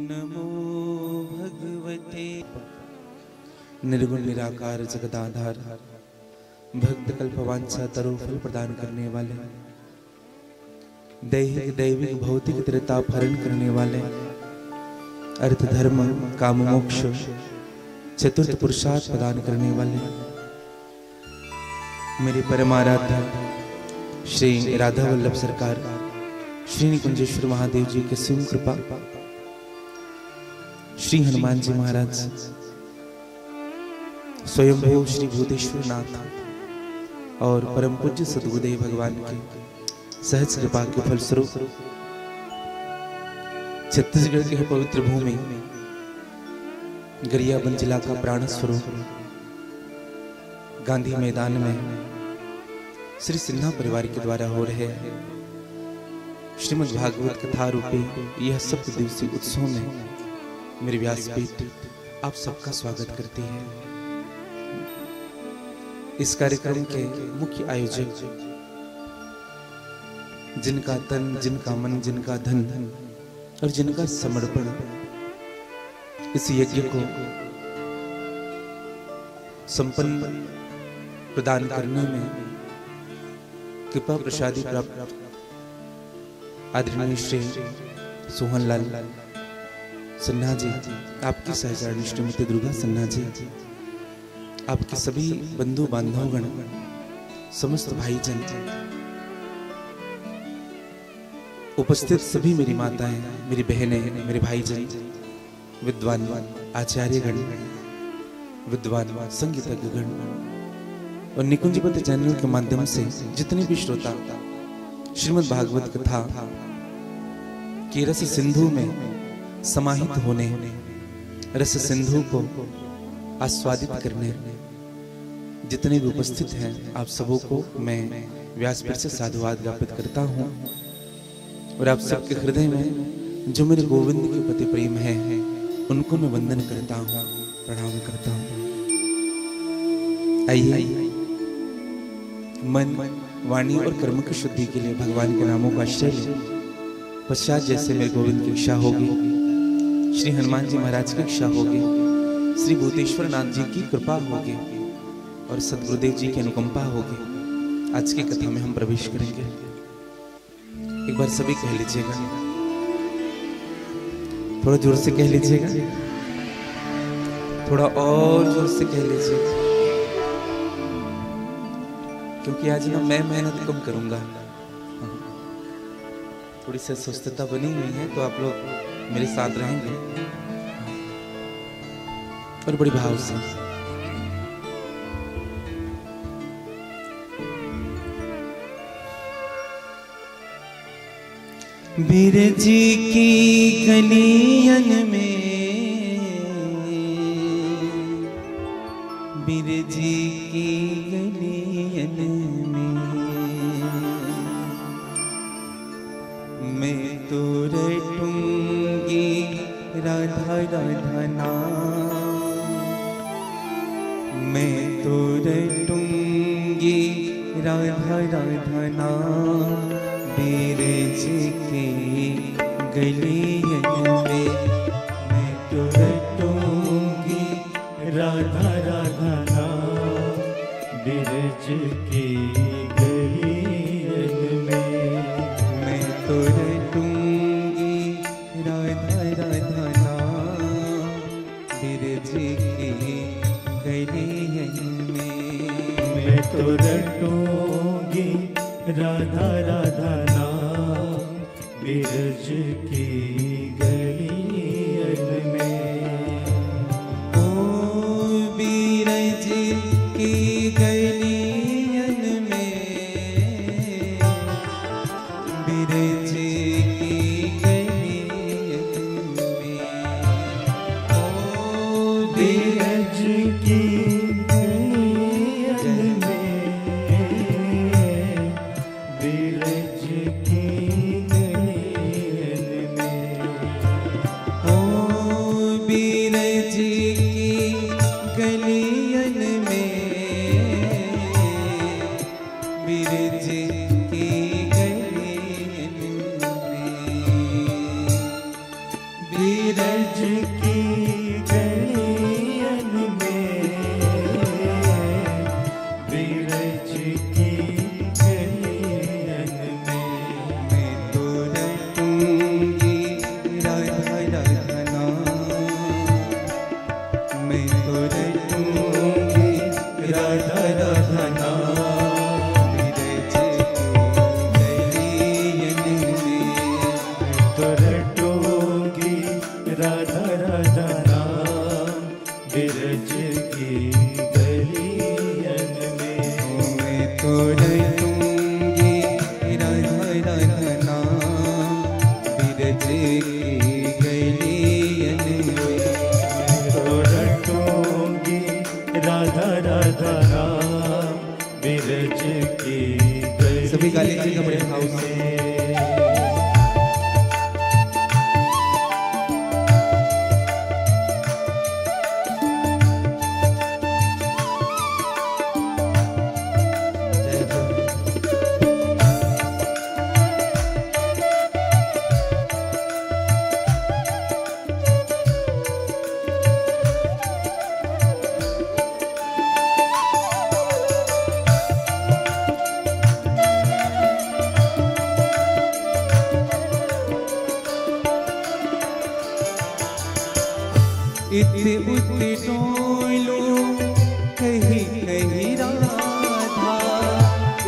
नमो भगवते निर्गुण निराकार जगदाधार भक्त कल्पवांछा तरु फल प्रदान करने वाले दैहिक दैविक भौतिक त्रिताप हरण करने वाले अर्थ धर्म काम मोक्ष चतुर्थ पुरुषार्थ प्रदान करने वाले मेरे परमाराध्य श्री राधा वल्लभ सरकार श्री निकुंजेश्वर महादेव जी के सिंह कृपा श्री हनुमान जी महाराज स्वयंभू श्री भूतेश्वर नाथ और परम पूज्य सद्गुरुदेव भगवान के सहज कृपा के फलस्वरूप छत्तीसगढ़ के पवित्र भूमि गरियाबंद जिला का प्राण स्वरूप गांधी मैदान में श्री सिन्हा परिवार के द्वारा हो रहे श्रीमद् भागवत कथा रूपी यह सप्त दिवसीय उत्सव में मेरी व्यासपीठ आप सबका स्वागत करती है। इस कार्यक्रम के मुख्य आयोजक जिनका तन जिनका मन जिनका धन और जिनका समर्पण इस यज्ञ को संपन्न प्रदान करने में कृपा प्रसादी प्राप्त आदरणीय श्री सोहनलाल सिन्हा जी, आपकी सहचरण श्रीमती दुर्गा सिन्हा जी, आपके सभी बंधु बांधवगण, समस्त भाईजन, उपस्थित सभी मेरी माताएं, मेरी बहनें, मेरे भाईजन, विद्वान आचार्यगण, विद्वान संगीतज्ञगण और निकुंजपति चैनल के माध्यम से जितने भी श्रोता श्रीमद् भागवत कथा के रस सिंधु में समाहित होने रस सिंधु को आस्वादित करने जितने भी उपस्थित हैं, आप सबों को मैं व्यासपीठ से साधुवाद ज्ञापित करता हूँ और आप सबके हृदय में जो मेरे गोविंद के प्रति प्रेम है उनको मैं वंदन करता हूँ, प्रणाम करता हूँ। आइए मन वाणी और कर्म की शुद्धि के लिए भगवान के नामों का आश्रय लें। पश्चात जैसे मेरे गोविंद की इच्छा होगी, श्री हनुमान जी महाराज की इच्छा होगी, श्री भूतेश्वर नाथ जी की कृपा होगी और सद्गुरुदेव जी की अनुकंपा होगी, आज की कथा में हम प्रवेश करेंगे। एक बार सभी कह लीजिएगा, थोड़ा जोर से कह लीजिएगा, थोड़ा और जोर से कह लीजिएगा, क्योंकि आज ना मैं मेहनत कम करूंगा, थोड़ी सी स्वस्थता बनी हुई है, तो आप लोग मेरे साथ रहेंगे और बड़ी भाव से। बिरजी की गलियन में, बिरजी की गलियन में मैं तो रटूंगी राधा राधा नाम, मैं तो रटूंगी राधा राधा नाम, बिरज की गलियन में मैं तो रटूंगी राधा राधा नाम, बिरज की गलियन में मैं तो रटूंगी राधा राधा नाम, बिरज की गलियन में मैं तो रटूंगी राधा राधा नाम, बिरज की गलियन में। ओ बिरज की गलियन में, बिरज की गलियन में, ओ बिरज की बिरज की गलियन की गलियन में। तो रटूंगी राधा राधा नाम बिरज की गली। सभी गा लीजिएगा बड़े भाव से। इतने उतने डोलो कहीं कहीं राधा,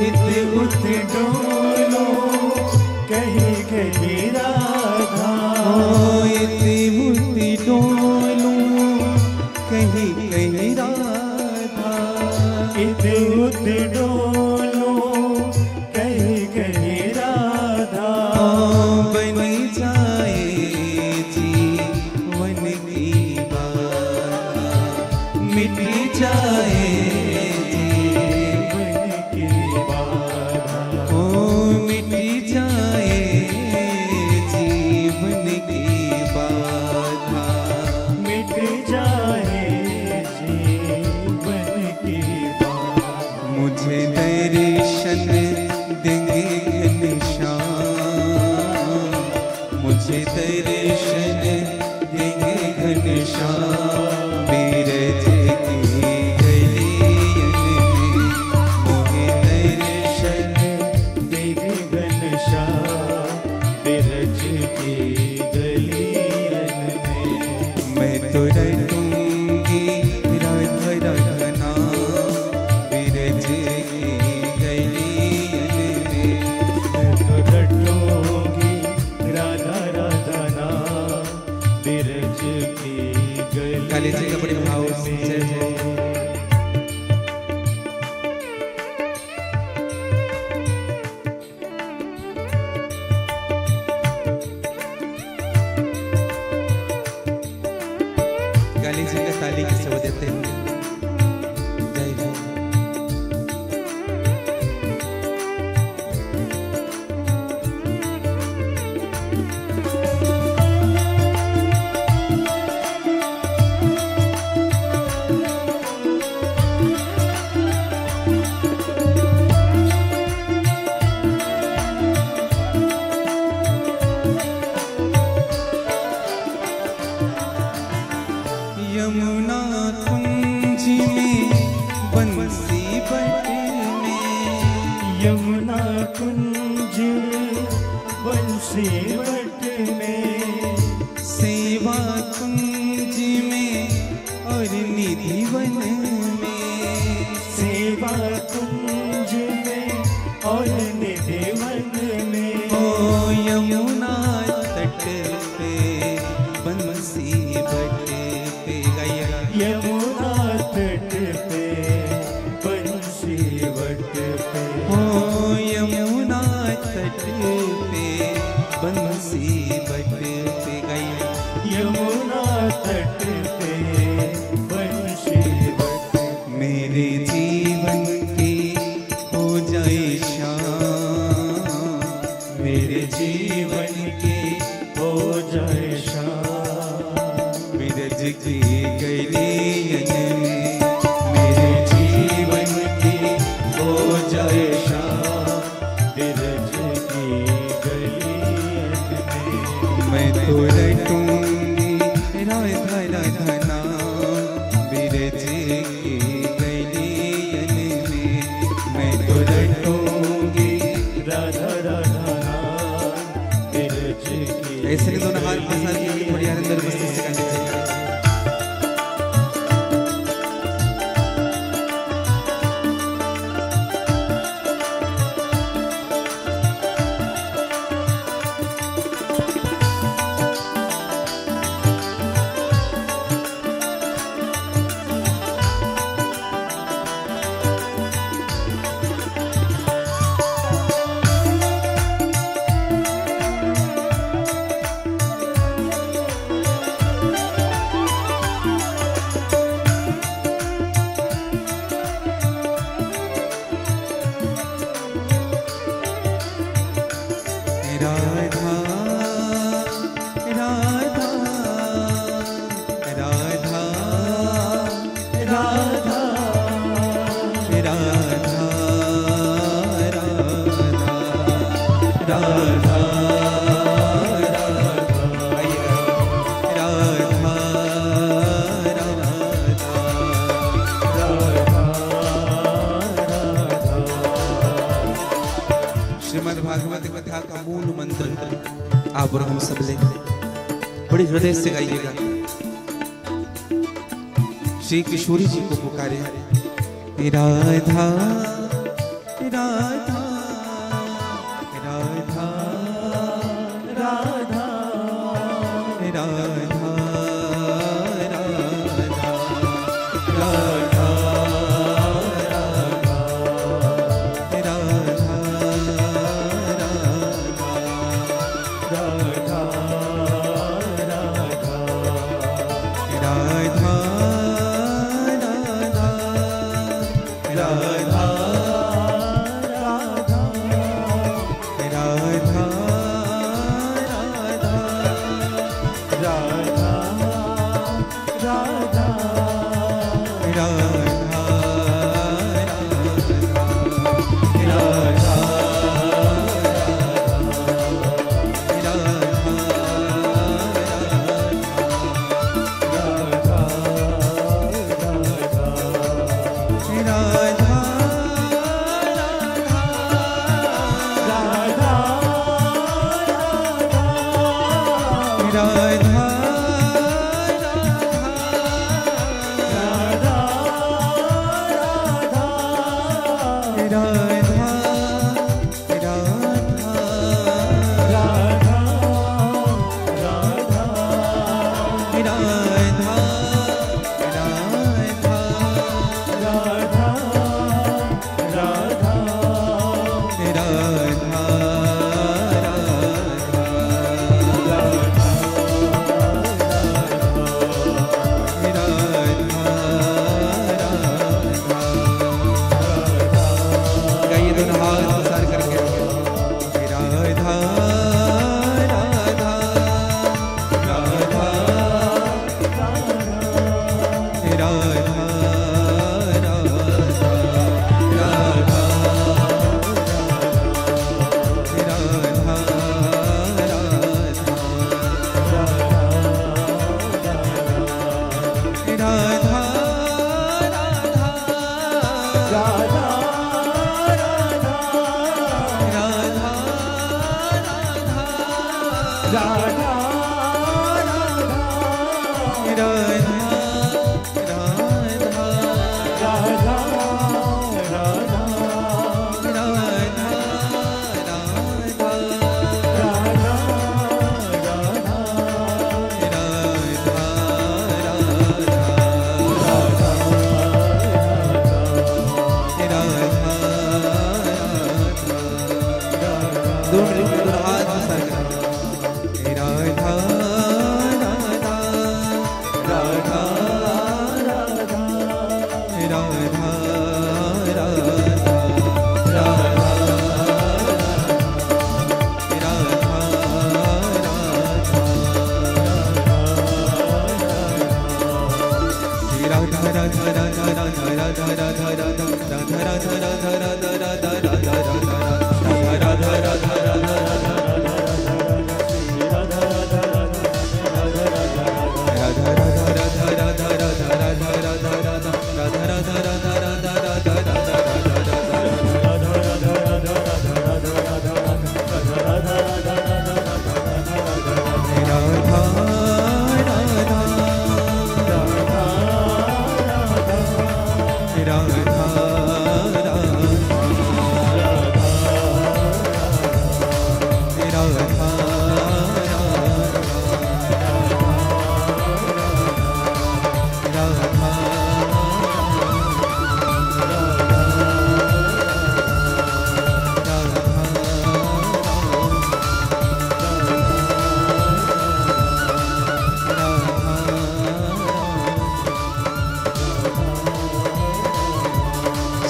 इतने उतने डोलो कहीं कहीं राधा। इतने उतने डोलो कहीं कहीं राधा, इतने उतने डोलो कहीं कहीं राधा। बनी जाए जीवन की बाधा, मिट जाए जीवन की बाधा। मिट जाए जीवन की बाधा, मिट जाए जीवन की बाधा। मुझे दर्शन देंगे घनश्याम, मुझे दर्शन देंगे घनश्याम, बिरज की गलियन में। मुझे दर्शन देंगे घनश्याम बिरज की गलियन में। मैं तो रटूंगी राधा राधा नाम बिरज की गलियन में। मैं तो रटूंगी राधा राधा नाम बिरज की गा लीजिएगा बड़े भाव से। जय जय। गा लीजिएगा, ताली किससे बजाते हैं। जय जय। यमुना कुंज में बंसी बटने, यमुना कुंज बंसी बटने। सेवा कुंज में और निधि वन में। सेवा कुंज में और निधि वन में। ओ यमुना तट पे बंसी बट पे गाइएगा। यमुना तट पे बंसी बट पे। ओ यमुना तट पे बंसी बट पे गाइएगा। यमुना तट पे बंसी बट पे। मेरे जीवन की हो जाए शाम, मेरे जीवन की हो जाए शाम बिरज की गलियन में। मेरे जीवन की हो जाए शाम बिरज की गलियन में। मैं तो रटूंगी राधा राधा नाम बिरज की गलियन में। मैं तो रटूंगी। राधा राधा नाम बिरज की। ऐसे नहीं दोनों हाथ के साथ थोड़ी आनंद और मस्ती से गाने चाहिए। राधा राधा राधा राधा राधा राधा भागवत कथा का मूल मंत्र आप और हम सब ले बड़े हृदय से गाइएगा। श्री किशोरी जी को पुकारे राधा राधा राधा राधा राधा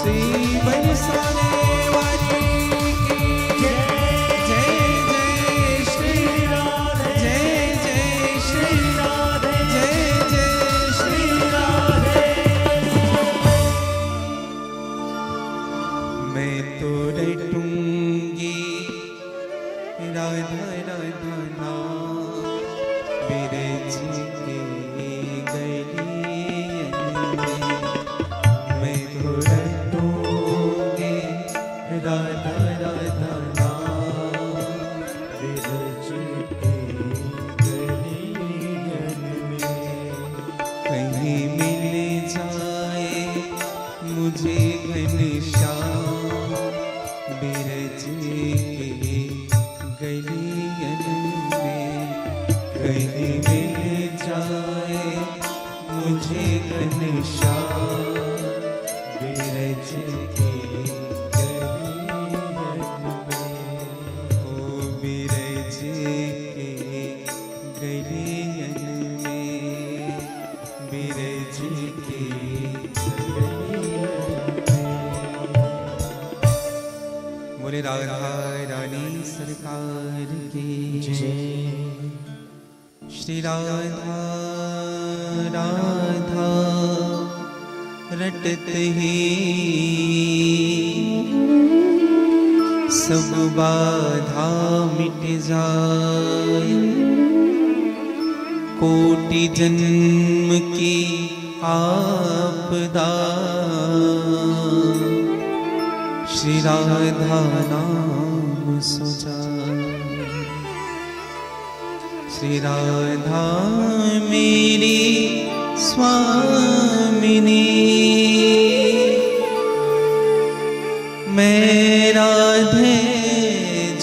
श्री बरसाने वाली की जय जय राधा राधा नाम बिरज के गलियन में मैं तो रटूंगी राधा राधा नाम बिरज के गलियन में। कहीं मिल जाए मुझे घनश्याम बिरज के गलियन में। कहीं मिल जाए मुझे घनश्याम बिरज के गलियन में। ओ बिरज के गलियन में। बिरज के बोले राधा रानी सरकार की जय। श्री राधा राधा रटते ही सब बाधा मिट जाए। कोटि जन्म की आपदा श्री राधा नाम सुजाए। श्री राधा मेरी स्वामिनी मैं राधे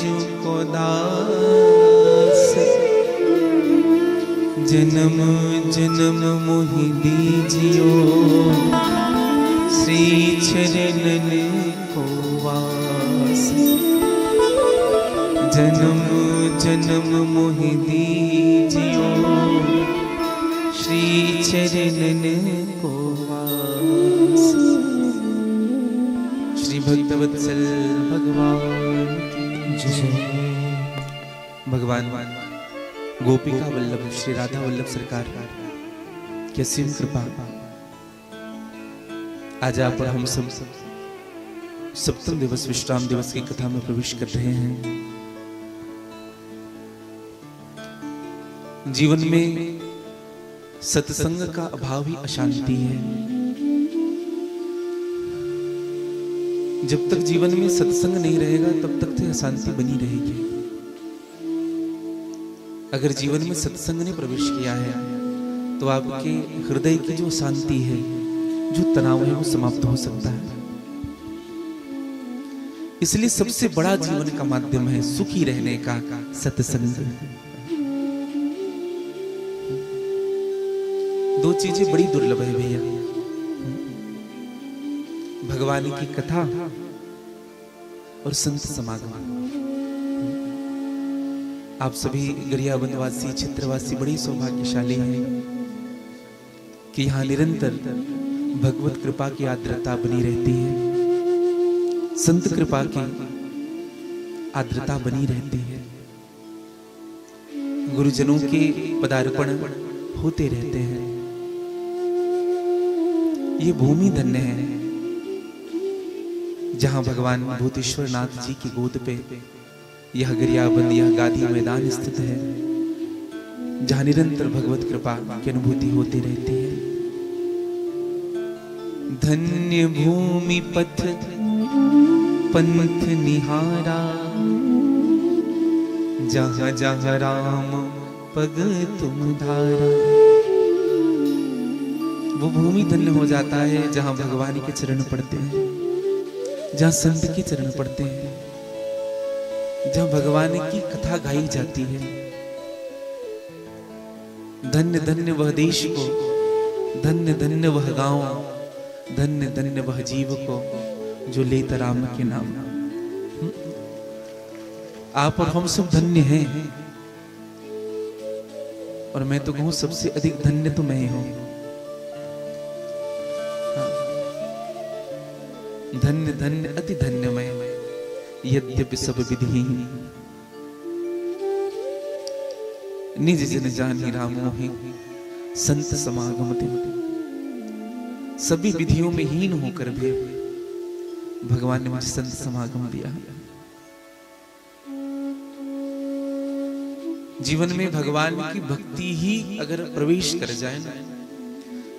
जो को दास। जन्म जन्म मोहि दीजियो श्री चरणन को वास। जन्म जन्म मोहि दीजियो श्री चरणन को वास। श्री भक्तवत्सल भगवान की जय। भगवान गोपिका वल्लभ श्री राधा वल्लभ सरकार की असीम कृपा आज आप और हम सब सप्तम दिवस विश्राम दिवस की कथा में प्रवेश कर रहे हैं। जीवन में सत्संग का अभाव ही अशांति है। जब तक जीवन में सत्संग नहीं रहेगा तब तक तो अशांति बनी रहेगी। अगर जीवन में सत्संग ने प्रवेश किया है तो आपके हृदय की जो शांति है, जो तनाव है, वो समाप्त हो सकता है। इसलिए सबसे बड़ा जीवन का माध्यम है सुखी रहने का सत्संग। दो चीजें बड़ी दुर्लभ है भैया, भगवान की कथा और संत समागम। आप सभी गरियाबंदवासी क्षेत्रवासी बड़ी सौभाग्यशाली हैं कि यहाँ निरंतर भगवत कृपा की आर्द्रता बनी रहती है, संत कृपा की आर्द्रता बनी रहती है, गुरुजनों के पदार्पण होते रहते हैं। ये भूमि धन्य है जहां भगवान भूतेश्वर नाथ जी की गोद पे यह गरियाबंद, यह गादी मैदान स्थित है, जहां निरंतर भगवत कृपा की अनुभूति होती रहती है। धन्य भूमि पथ पंथ निहारा, जहां जहां राम पग तुम धारा। वो भूमि धन्य हो जाता है जहां भगवान के चरण पड़ते हैं, जहां संत के चरण पड़ते हैं, जहां भगवान की कथा गाई जाती है। धन्य धन्य वह देश को, धन्य धन्य वह गांव, धन्य धन्य वह जीव को जो लेता राम के नाम। आप और हम सब धन्य हैं, और मैं तो कहूं सबसे अधिक धन्य तो मैं ही हूं। धन्य धन्य अति धन्य मैं, यद्यपि सब विधिहीन। निज जन जानि राम मोहि, संत समागम तिन। सभी विधियों में हीन होकर भी भगवान ने मुझे संत समागम दिया। जीवन में भगवान की भक्ति ही अगर प्रवेश कर जाए ना,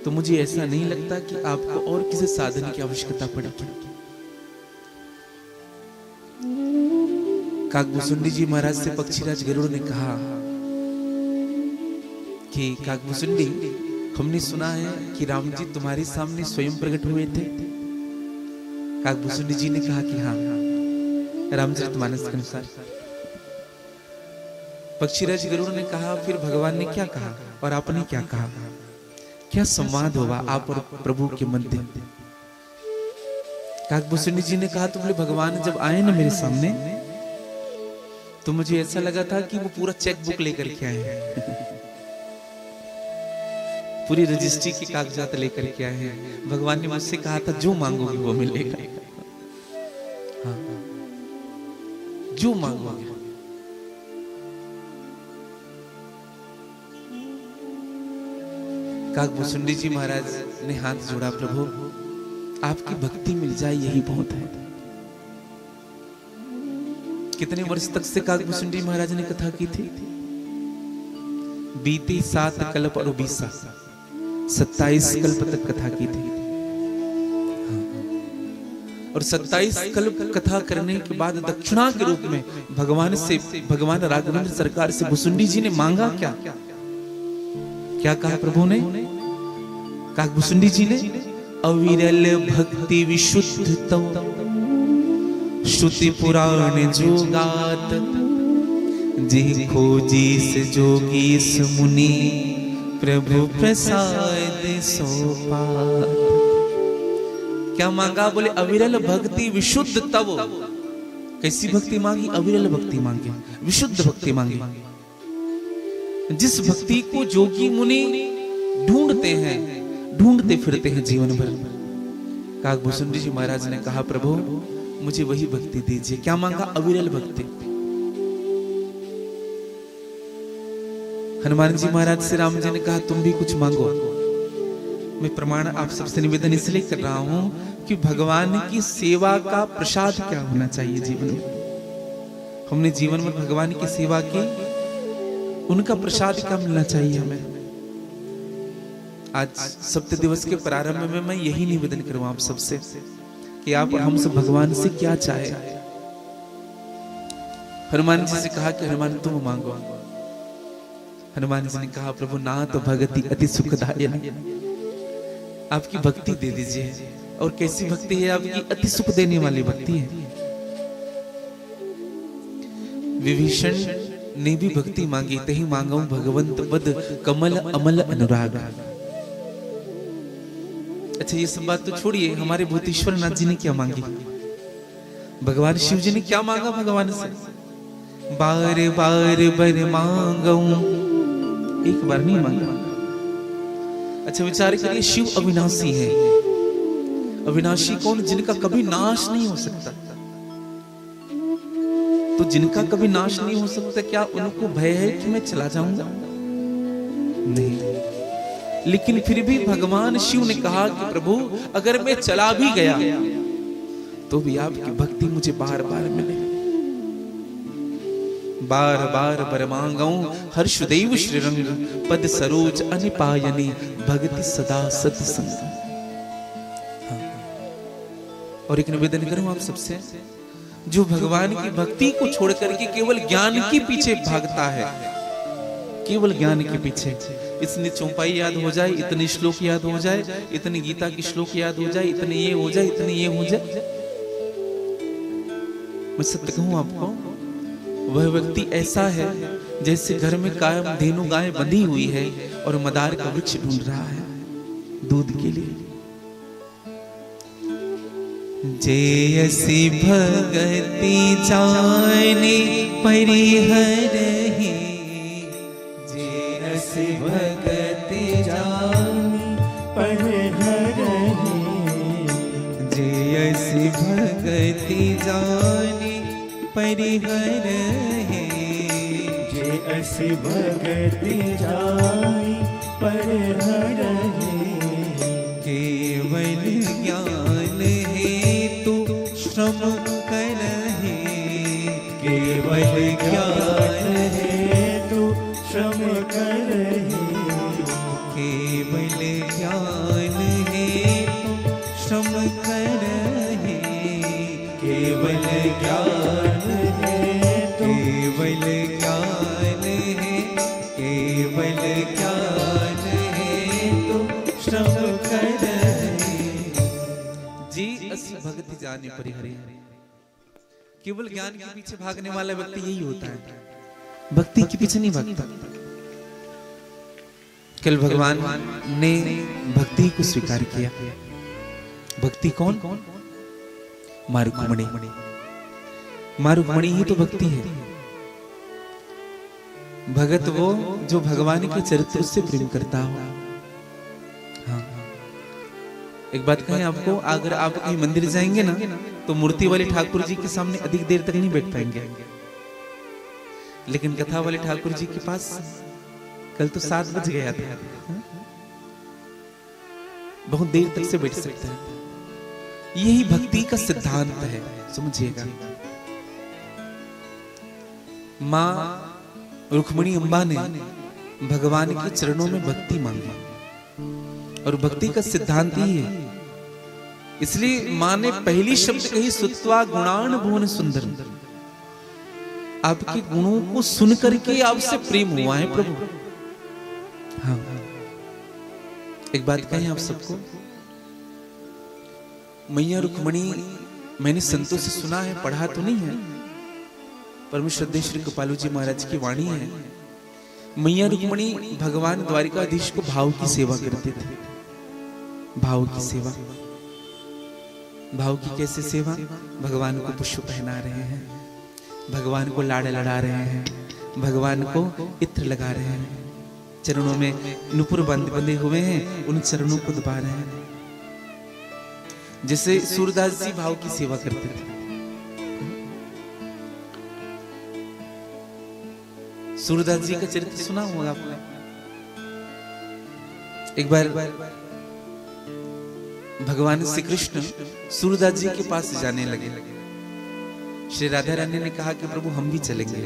तो मुझे ऐसा नहीं लगता कि आपको और किसी साधन की आवश्यकता पड़ेगी। काकभूसुंडी जी महाराज से पक्षीराज गरुड़ ने कहा कि काकभूसुंडी, हमने सुना है कि राम जी तुम्हारे सामने स्वयं प्रकट हुए थे। काकभूसुंडी जी ने कहा कि हाँ, रामचरितमानस के अनुसार। पक्षीराज गरुड़ ने कहा, फिर भगवान ने क्या कहा और आपने क्या कहा? क्या संवाद हुआ आप और प्रभु के मध्य? काकभूसुंडी जी ने कहा, तुमने भगवान जब आए ना मेरे सामने, तो मुझे ऐसा लगा था कि वो पूरा चेक बुक लेकर के आए हैं, पूरी रजिस्ट्री के कागजात लेकर के आए हैं। भगवान ने मुझसे कहा था, जो मांगोगे वो मिलेगा। हाँ, जो मांगोगे। काकभूसुंडी जी महाराज ने हाथ जोड़ा, प्रभु आपकी भक्ति मिल जाए यही बहुत है। कितने वर्ष तक से काकभूसुंडी महाराज ने कथा की थी? बीते 7 कल्प और 20 27 कल्प तक कथा की थी। और 27 कल्प कथा करने के बाद दक्षिणा के रूप में भगवान राघवेंद्र सरकार से भूसुंडी जी ने मांगा क्या? क्या कहा प्रभु ने? काकभूसुंडी जी ने, अविरल भक्ति विशुद्ध तव श्रुति पुराण जोगात, जी खोजी से जोगीस मुनि प्रभु प्रसाद सो पात। क्या मांगा? बोले अविरल भक्ति विशुद्ध तव। कैसी भक्ति मांगी? अविरल भक्ति मांगी, विशुद्ध भक्ति मांगी, जिस भक्ति को जोगी मुनि ढूंढते हैं, ढूंढते फिरते हैं जीवन भर। काकभूसुंडी जी महाराज ने कहा, प्रभु मुझे वही भक्ति दीजिए। क्या मांगा? अविरल भक्ति। हनुमान जी महाराज से राम जी ने कहा, तुम भी कुछ मांगो। मैं प्रमाण आप सबसे निवेदन इसलिए कर रहा हूं कि भगवान की सेवा का प्रसाद क्या होना चाहिए जीवन में। हमने जीवन में भगवान की सेवा की, उनका प्रसाद क्या मिलना चाहिए हमें। आज सप्त दिवस के प्रारंभ में मैं यही निवेदन करूं आप सबसे कि आप हमसे भगवान से क्या चाहे। हनुमान जी से कहा कि हनुमान तुम मांगो। हनुमान जी ने कहा, प्रभु ना तो भक्ति अति सुखदायिनी, आपकी भक्ति दे दीजिए। और कैसी भक्ति है आपकी? अति सुख देने वाली भक्ति है। विभीषण ने भी भक्ति मांगी, तही मांगो भगवंत पद कमल अमल अनुराग। अच्छा ये सब बात तो छोड़िए, हमारे भूतेश्वर नाथ जी ने क्या मांगी? भगवान शिव जी ने क्या मांगा भगवान से? बार बार बर मांगू, एक बार नहीं मांगा। अच्छा विचार करिए, शिव अविनाशी है। अविनाशी कौन? जिनका कभी नाश नहीं हो सकता। तो जिनका कभी नाश नहीं हो सकता, क्या उनको भय है कि मैं चला जाऊंगा? नहीं। लेकिन फिर भी भगवान शिव ने कहा कि प्रभु अगर मैं चला भी गया तो भी आपकी भक्ति मुझे बार बार मिले। बार बार बर मांगू हर्षदेव श्रीरंग, पद सरोज अनिपायनी भक्ति सदा सत्संग। और एक निवेदन करूं आप सबसे, जो भगवान की भक्ति को छोड़ करके केवल ज्ञान के पीछे भागता है, केवल ज्ञान के पीछे, इतनी चौपाई याद हो जाए, इतने श्लोक याद हो जाए, इतनी गीता की श्लोक याद हो जाए, इतने ये हो जाए, इतने ये हो जाए। मैं सत्य कहूं आपको, वह व्यक्ति ऐसा है जैसे घर में कायम धेनु गाय बंधी हुई है और मदार का वृक्ष ढूंढ रहा है दूध के लिए। जयसी भगति जाने परिहरहि, जयसी भगति जाने परिहरहि, जयसी भगति जाने परिहरहि, जयसी भगति जाने परिहरहि। केवल ज्ञान हेतु श्रम करहि, केवल ज्ञान हेतु ज्ञान है, केवल ज्ञान है तो श्रम करहि। जी असि भगति जाने परिहरि। केवल ज्ञान के पीछे भागने वाला व्यक्ति यही होता है, भक्ति के पीछे नहीं भागता। कल भगवान ने भक्ति को स्वीकार किया। भक्ति कौन? मां रुक्मिणी। मां रुक्मिणी ही तो भक्ति है। भगत वो जो भगवान के चरित्र से प्रेम करता हो। हाँ, एक बात कहें आपको, अगर आप कहीं मंदिर जाएंगे ना तो मूर्ति वाले ठाकुर जी के सामने अधिक देर तक नहीं बैठ पाएंगे, लेकिन कथा वाले ठाकुर जी के पास कल तो 7 बज गया था, बहुत देर तक से बैठ सकते हैं। यही भक्ति का सिद्धांत है, समझिएगा। मां रुक्मिणी अम्बा ने भगवान के चरणों में भक्ति मांगी और भक्ति का सिद्धांत ही है। इसलिए मां ने पहली शब्द कही, सुत्वा गुणान भुवन सुंदर। आपके गुणों को सुन करके आपसे प्रेम हुआ है प्रभु। हाँ, एक बात कहें आप सबको, मैया रुक्मिणी, मैंने संतों से सुना है, पढ़ा तो नहीं है, परम श्रद्धेय श्री कृपालु जी महाराज की वाणी है। मैया रुक्मिणी भगवान द्वारिकाधीश को भाव की सेवा करते थे। भाव की सेवा, भाव की कैसे सेवा? भगवान को पुष्प पहना रहे हैं, भगवान को लाड़ लड़ा रहे हैं, भगवान को इत्र लगा रहे हैं, चरणों में नुपुर बंधे हुए हैं, उन चरणों को दबा रहे हैं। जैसे सूरदास जी भाव की सेवा करते थे। सूरदास जी का चरित्र सुना होगा आपने। एक बार भगवान श्री कृष्ण सूरदास जी के पास जाने लगे। श्री राधा रानी ने कहा कि प्रभु हम भी चलेंगे।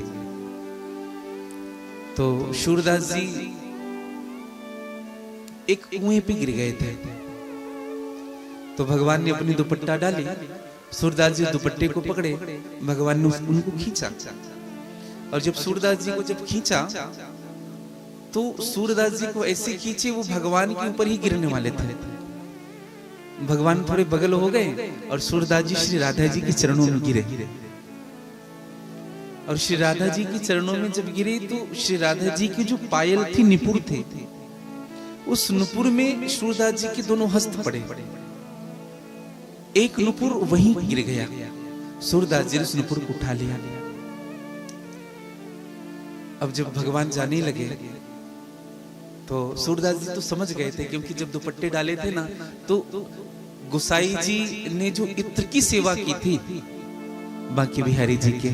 तो सूरदास जी एक कुएं पे गिर गए थे। तो भगवान ने अपनी दुपट्टा डाली, सूरदास जी दुपट्टे को पकड़े, भगवान ने उनको खींचा। और जब सूरदास जी को जब खींचा तो सूरदास जी को ऐसे खींचे वो भगवान के ऊपर ही गिरने वाले थे। भगवान थोड़े बगल हो गए और सूरदास जी श्री राधा जी के चरणों में गिरे। और श्री राधा जी के चरणों में जब गिरे तो श्री राधा जी की जो पायल थी, निपुर थे, उस नुपुर में सूरदास जी के दोनों हस्त पड़े। एक नुपुर वहीं गिर गया। सूरदास जी ने उस नुपुर को उठा लिया। अब जब भगवान जाने लगे तो सूरदास जी तो समझ गए थे, क्योंकि जब दुपट्टे डाले थे ना तो गोसाई जी ने जो इत्र की सेवा की थी बांके बिहारी जी के,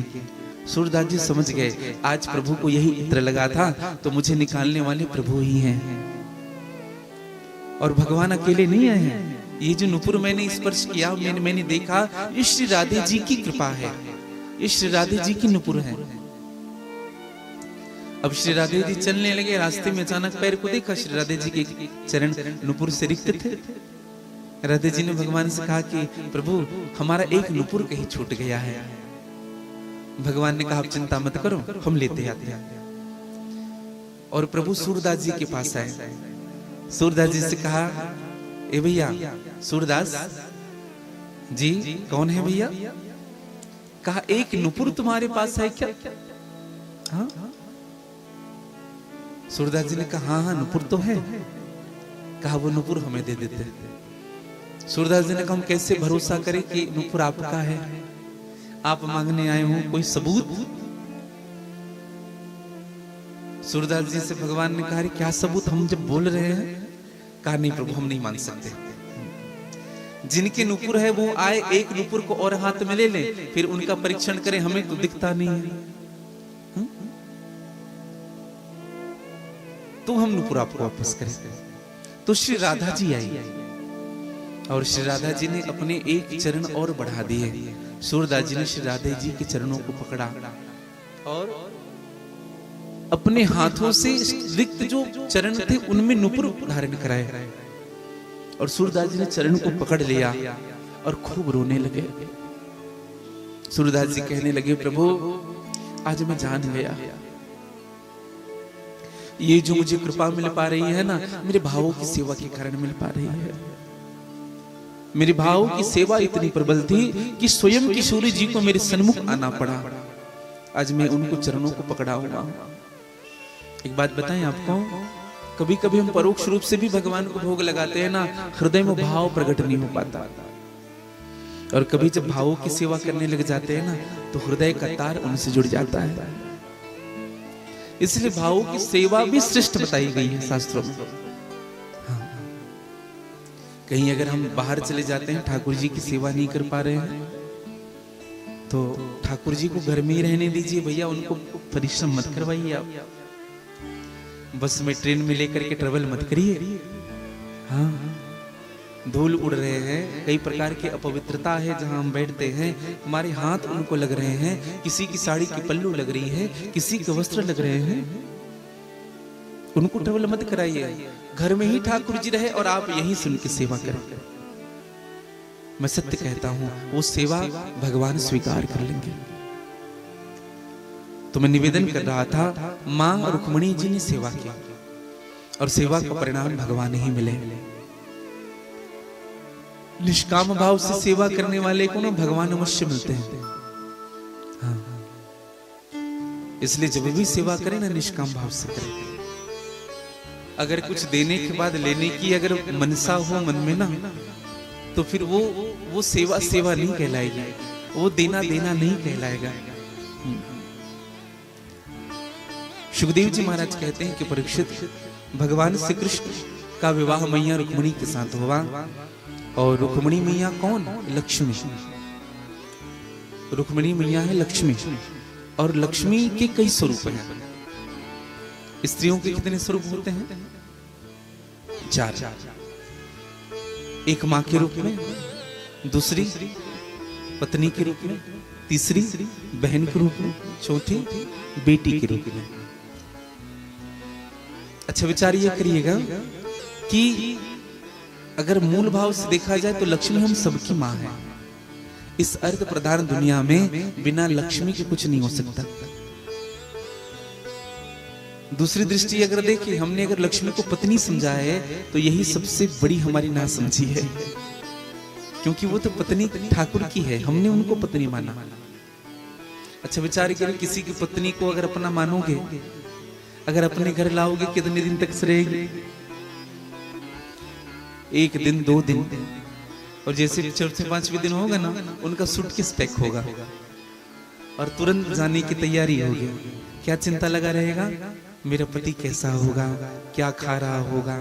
सूरदास जी समझ गए आज प्रभु को यही इत्र लगा था तो मुझे निकालने वाले प्रभु ही हैं। और भगवान अकेले नहीं आए हैं। ये जो नुपुर मैंने स्पर्श किया, मैंने देखा, ये श्री राधे जी की कृपा है, ये श्री राधे जी की नुपुर है। अब श्री राधे जी चलने लगे, रास्ते में अचानक पैर को देखा, श्री राधे जी के चरण नुपुर से रिक्त थे। राधे जी ने भगवान से कहा कि प्रभु हमारा एक नुपुर कहीं छूट गया है। भगवान ने कहा आप चिंता मत करो, हम लेते आते हैं। और प्रभु सूरदास जी के पास आए। सूरदास जी से कहा ए भैया सूरदास जी, कौन है भैया? कहा एक नुपुर तुम्हारे पास है क्या? हाँ? सूरदास जी ने कहा हाँ नुपुर तो है। कहा वो नुपुर हमें दे देते। सूरदास जी ने कहा हम कैसे भरोसा करें कि नुपुर आपका है? आप मांगने आए हो कोई सबूत? सूरदास जी से भगवान ने कहा क्या सबूत, हम जब बोल रहे हैं? कहा नहीं प्रभु हम नहीं मान सकते। जिनके नुपुर है वो आए, एक नुपुर को और हाथ में ले ले, फिर उनका परीक्षण करें, हमें तो दिखता नहीं है। तो हम नुपुर आपको वापस करें। तो श्री राधा जी आई और श्री राधा जी ने अपने एक चरण और बढ़ा दिए। सूरदास जी ने श्री राधा जी के चरणों को पकड़ा और अपने हाथों से रिक्त जो चरण थे उनमें नुपुर धारण कराए। और सूरदास जी ने चरण को पकड़ लिया और खूब रोने लगे। सूरदास जी कहने लगे प्रभु आज मैं जान गया ये जो मुझे कृपा मिल पा रही है ना, मेरे भावों की सेवा के कारण मिल पा रही है। मेरे भावों की सेवा इतनी प्रबल थी कि स्वयं किशोरी जी को मेरे सन्मुख आना पड़ा। आज मैं उनको चरणों को पकड़ा हुआ। एक बात बताएं आपको, कभी कभी हम परोक्ष रूप से भी भगवान को भोग लगाते हैं ना, हृदय में भाव प्रकट नहीं हो पाता। और कभी जब भावों की सेवा करने लग जाते हैं ना, तो हृदय का तार उनसे जुड़ जाता है। इसलिए भावों की सेवा भी श्रेष्ठ बताई गई है शास्त्रों में। हाँ। कहीं अगर हम बाहर चले जाते हैं, ठाकुर जी की सेवा नहीं कर पा रहे हैं, तो ठाकुर जी को घर में ही रहने दीजिए भैया, उनको परिश्रम मत करवाइए। आप बस में ट्रेन में लेकर के ट्रेवल मत करिए। हाँ, धूल उड़ रहे हैं, कई प्रकार की अपवित्रता है जहां हम बैठते हैं, हमारे हाथ उनको लग रहे हैं, किसी की साड़ी की पल्लू लग रही है, किसी के वस्त्र लग रहे हैं, उनको ट्रेवल मत कराइए। घर में ही ठाकुर जी रहे और आप यहीं सुन के सेवा करें। मैं सत्य कहता हूं, वो सेवा भगवान स्वीकार कर लेंगे। तो मैं निवेदन कर रहा था, मां रुक्मिणी जी ने सेवा की और सेवा का परिणाम भगवान ही मिले। निष्काम भाव से सेवा करने वाले को ना भगवान अवश्य मिलते हैं। हाँ। इसलिए जब भी सेवा करें ना, निष्काम भाव से करें। अगर कुछ देने के बाद लेने की अगर मनसा हो मन में ना, तो फिर वो सेवा सेवा नहीं कहलाएगी, वो देना देना नहीं कहलाएगा। सुखदेव जी महाराज कहते हैं कि परीक्षित, भगवान श्री कृष्ण का विवाह मैया रुक्मिणी के साथ हुआ। और रुक्मिणी मैया कौन? लक्ष्मी। रुक्मिणी मैया है लक्ष्मी, और लक्ष्मी के कई स्वरूप हैं। स्त्रियों के कितने स्वरूप होते हैं? 4। एक मां के रूप में, दूसरी पत्नी के रूप में, तीसरी बहन के रूप में, चौथी बेटी के रूप में। अच्छा विचार ये करिएगा कि अगर मूल भाव से देखा जाए तो लक्ष्मी हम सबकी मां है। इस अर्थ प्रधान दुनिया में बिना लक्ष्मी के कुछ नहीं हो सकता। दूसरी दृष्टि अगर देखें, हमने अगर लक्ष्मी को पत्नी समझा है तो यही सबसे बड़ी हमारी नासमझी है, क्योंकि वो तो पत्नी ठाकुर की है, हमने उनको पत्नी माना। अच्छा विचार करें, किसी की पत्नी को अगर अपना मानोगे, अगर अपने घर लाओगे, कितने दिन तक रहेगी? 1 दिन 2 दिन, और जैसे चौथे 5वें दिन होगा ना, उनका सूटकेस पैक होगा और तुरंत जाने की तैयारी होगी। क्या चिंता लगा रहेगा? मेरा पति कैसा होगा, क्या खा रहा होगा,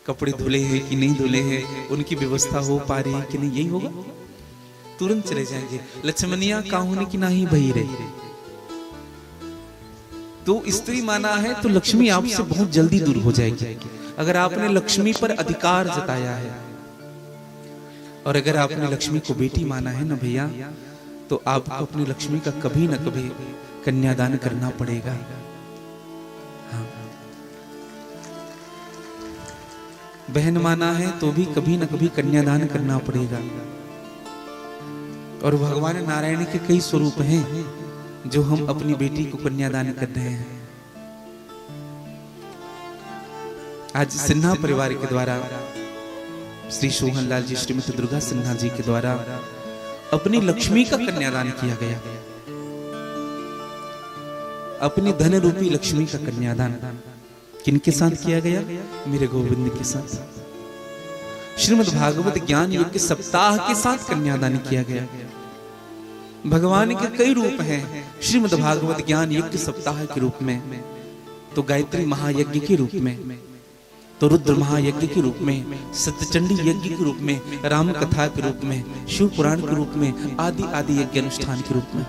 कपड़े धुले हैं कि नहीं धुले हैं, उनकी व्यवस्था हो पा रही है कि नहीं, यही होगा। तुरंत चले जाएंगे। लक्ष्मणिया काहुनी की नाही भई रही। तो स्त्री माना है तो लक्ष्मी आपसे बहुत जल्दी दूर हो जाएगी। अगर आपने लक्ष्मी पर अधिकार जताया है, और अगर आपने लक्ष्मी को बेटी माना है ना भैया, तो आपको अपनी लक्ष्मी का कभी ना कभी कन्यादान करना पड़ेगा। हाँ। बहन माना है तो भी कभी ना कभी कन्यादान करना पड़ेगा। और भगवान नारायण के कई स्वरूप हैं जो हम अपनी बेटी को कन्यादान कर रहे हैं। आज सिन्हा परिवार के द्वारा श्री सोहन लाल जी, श्रीमती दुर्गा सिन्हा जी के द्वारा अपनी लक्ष्मी का कन्यादान किया गया। अपनी धन रूपी लक्ष्मी का कन्यादान किनके साथ किया गया? मेरे गोविंद के साथ। श्रीमद् भागवत ज्ञान यज्ञ सप्ताह के साथ कन्यादान किया गया। भगवान के कई रूप हैं श्रीमद् भागवत ज्ञान यज्ञ सप्ताह के रूप में, तो गायत्री महायज्ञ के रूप में, तो रुद्र महायज्ञ के रूप में, सत्यचंडी यज्ञ के रूप में, राम कथा के रूप में, शिव पुराण के रूप में, आदि आदि यज्ञ अनुष्ठान के रूप में।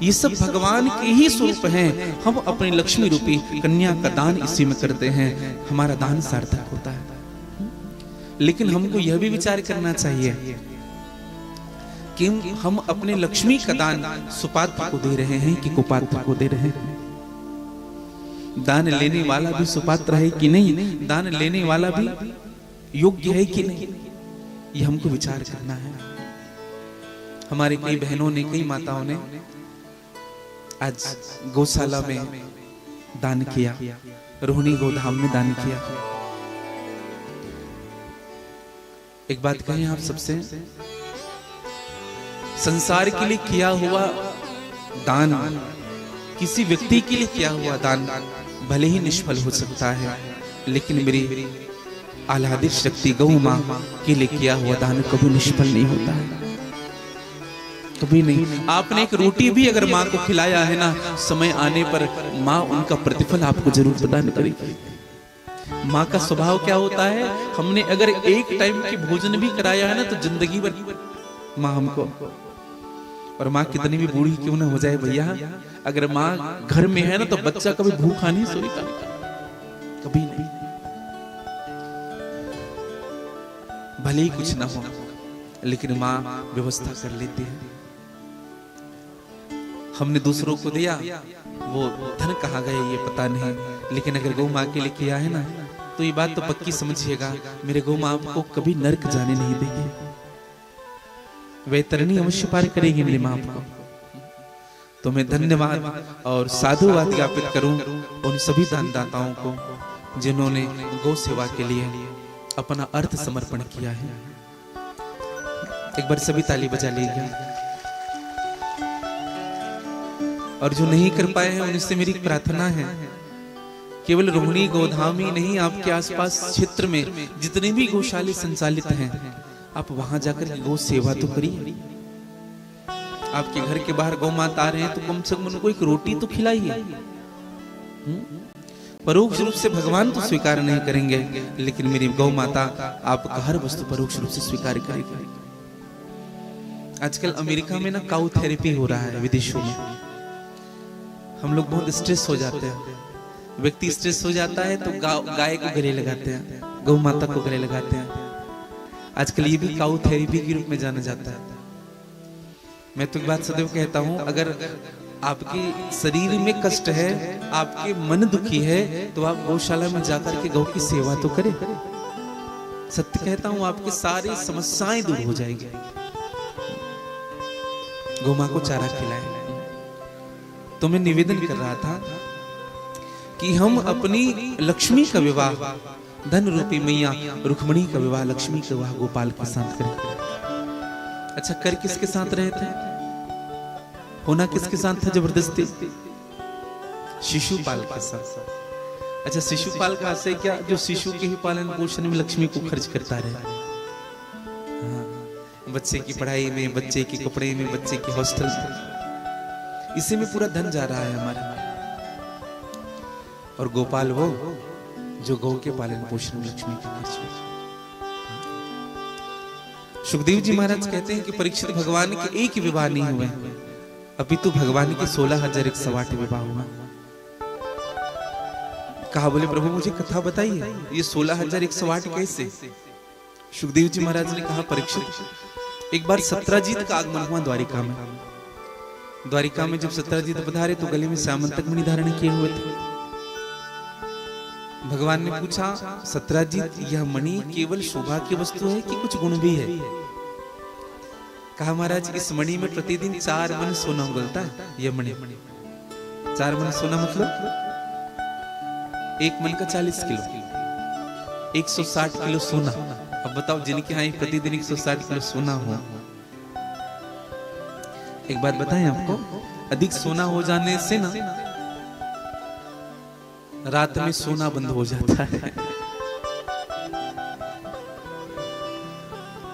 ये सब भगवान के ही स्वरूप हैं। हम अपनी लक्ष्मी रूपी कन्या का दान इसी में करते हैं, हमारा दान सार्थक होता है। लेकिन हमको यह भी विचार करना चाहिए कि हम अपने लक्ष्मी का दान सुपात्र को दे रहे हैं कि कुपात्र को दे रहे हैं। दान लेने वाला भी सुपात्र है कि नहीं, दान लेने वाला भी योग्य है कि नहीं, ये हमको विचार करना है। हमारे कई बहनों ने, कई माताओं ने आज गौशाला में दान किया, रोहिणी गोधाम में दान किया। एक बात कहें आप सबसे, संसार के लिए किया हुआ दान, किसी व्यक्ति के लिए किया हुआ दान भले ही निष्फल हो सकता है, लेकिन मेरी आह्लादित शक्ति गौ मां के लिए किया हुआ दान कभी निष्फल नहीं होता है, कभी नहीं। आपने एक रोटी भी अगर माँ को खिलाया है ना, समय आने पर माँ उनका प्रतिफल आपको जरूर प्रदान करेगी। माँ का स्वभाव क्या होता है, हमने अगर एक टाइम की भोजन भी कराया है ना तो जिंदगी भर माँ हमको, और माँ कितनी भी बूढ़ी क्यों ना हो जाए भैया, अगर माँ घर में है ना तो बच्चा कभी भूखा नहीं सोएगा, कभी नहीं, भले ही कुछ ना हो, लेकिन माँ व्यवस्था कर लेती है। हमने दूसरों को दिया, वो धन कहाँ गए ये पता नहीं, लेकिन अगर गौ माँ के लिए किया है ना तो ये बात तो पक्की समझिएगा, मेरे गौ माँ आपको कभी नर्क जाने नहीं देगी, वैतरणी अवश्य पार करेगी मेरी माँ आपको। तो मैं धन्यवाद और साधुवाद ज्ञापित करूं उन सभी दानदाताओं को जिन्होंने गौ सेवा के लिए अपना अर्थ समर्पण किया है। एक बार सभी ताली बजा लीजिए। और जो नहीं कर पाए हैं उनसे मेरी प्रार्थना है, केवल रोहिणी गोधाम ही नहीं, आपके आसपास क्षेत्र में जितने भी गौशाले संचालित हैं, आप वहां जाकर गौ सेवा तो करिए। आपके घर के बाहर गौ माता आ रहे हैं तो कम से कम उनको एक रोटी तो खिलाइए। परोक्ष रूप से भगवान तो स्वीकार नहीं करेंगे, लेकिन मेरी गौ माता आपका हर वस्तु परोक्ष रूप से स्वीकार करेगी। आजकल अमेरिका में ना काउ थेरेपी हो रहा है, विदेशों में। हम लोग बहुत स्ट्रेस हो जाते हैं, व्यक्ति स्ट्रेस हो जाता है तो गाय को गले लगाते हैं, गौ माता को गले लगाते हैं। आजकल ये भी काउ थेरेपी के रूप में जाना जाता है। मैं तो एक बात सदैव कहता हूं, अगर आपके शरीर में कष्ट है, आपके मन दुखी है, तो आप गौशाला में जाकर के गौ की सेवा तो करें। सत्य कहता हूं, आपकी सारी समस्याएं दूर हो जाएगी। गौ मां को चारा खिलाएं। तो मैं निवेदन कर रहा था कि हम अपनी लक्ष्मी का विवाह, धन रूपी मैया रुक्मिणी का विवाह, लक्ष्मी का विवाह गोपाल के साथ करें। अच्छा, कर किसके साथ रहे थे, होना किसके साथ था जबरदस्ती? शिशुपाल के साथ। अच्छा, शिशुपाल का आशय क्या? जो शिशु के ही पालन पोषण में लक्ष्मी को खर्च करता रहे। हाँ, बच्चे की पढ़ाई में, बच्चे के कपड़े में, बच्चे के हॉस्टल में, इसी में पूरा धन जा रहा है हमारा। और गोपाल वो जो गौ के पालन पोषण में लक्ष्मी के खर्च में। सुखदेव जी महाराज कहते हैं कि परीक्षित भगवान के एक विवाह नहीं हुए, अपितु भगवान के 16,108 विवाह हुआ। कहा, बोले प्रभु मुझे कथा बताइए, ये 16,108 कैसे? सुखदेव जी महाराज ने कहा, परीक्षित, एक बार सत्राजीत का आगमन हुआ द्वारिका में। द्वारिका में जब सत्राजीत पधारे तो गले में श्यामंतक मणि धारण किए हुए थे। भगवान ने पूछा, सत्राजीत, यह मणि केवल शोभा की वस्तु है कि कुछ गुण भी है? कहा, महाराज इस मणि में प्रतिदिन 4 मन सोना उगलता है। यह मणि 4 मन सोना मतलब 1 मन का 40 किलो, 160 किलो सोना। अब बताओ, जिनके यहाँ प्रतिदिन 160 किलो सोना हो। एक बात बताएं आपको, अधिक सोना हो जाने से ना रात में सोना बंद हो जाता है।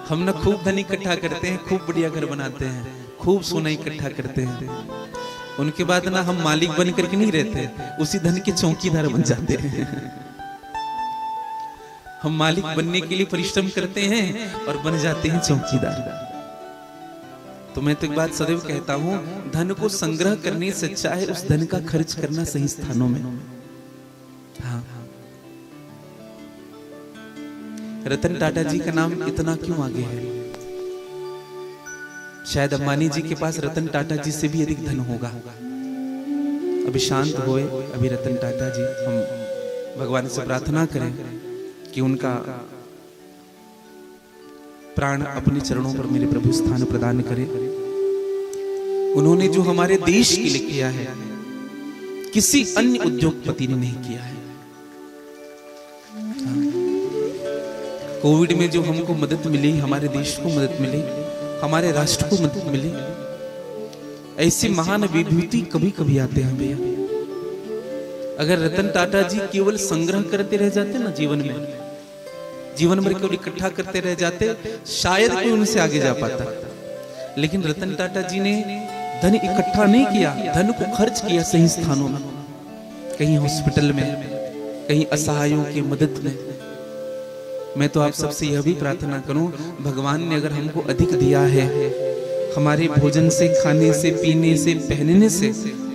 हम ना खूब धन इकट्ठा करते हैं, खूब बढ़िया घर बनाते हैं, खूब सोना इकट्ठा करते हैं, उनके बाद ना हम मालिक बन करके नहीं रहते, उसी धन के चौकीदार बन जाते हैं। हम मालिक बनने के लिए परिश्रम करते हैं और बन जाते हैं चौकीदार। तो मैं तो एक बात सदैव कहता हूं, धन को संग्रह करने से अच्छा है उस धन का खर्च करना सही स्थानों में। हाँ, रतन टाटा जी का नाम इतना क्यों आगे है? शायद अंबानी जी के पास रतन टाटा जी से भी अधिक धन होगा। अभी शांत होए, अभी रतन टाटा जी, हम भगवान से प्रार्थना करें कि उनका प्राण अपने चरणों पर मेरे प्रभु स्थान प्रदान करे। उन्होंने जो हमारे देश के लिए किया है, किसी अन्य उद्योगपति ने नहीं किया है। कोविड में जो हमको मदद मिली, हमारे देश को मदद मिली, हमारे राष्ट्र को मदद मिली, ऐसी महान विभूति कभी कभी आते हैं भैया। अगर रतन टाटा जी केवल संग्रह करते रह जाते ना जीवन भर केवल इकट्ठा करते रह जाते, शायद कोई उनसे आगे जा पाता। लेकिन रतन टाटा जी ने धन इकट्ठा नहीं किया, धन को खर्च किया सही स्थानों में, कहीं हॉस्पिटल में, कहीं असहायों की मदद में। मैं तो आप सबसे यह भी प्रार्थना करूं, भगवान ने अगर हमको अधिक दिया है, हमारे भोजन से, खाने से, पीने से, पहनने से,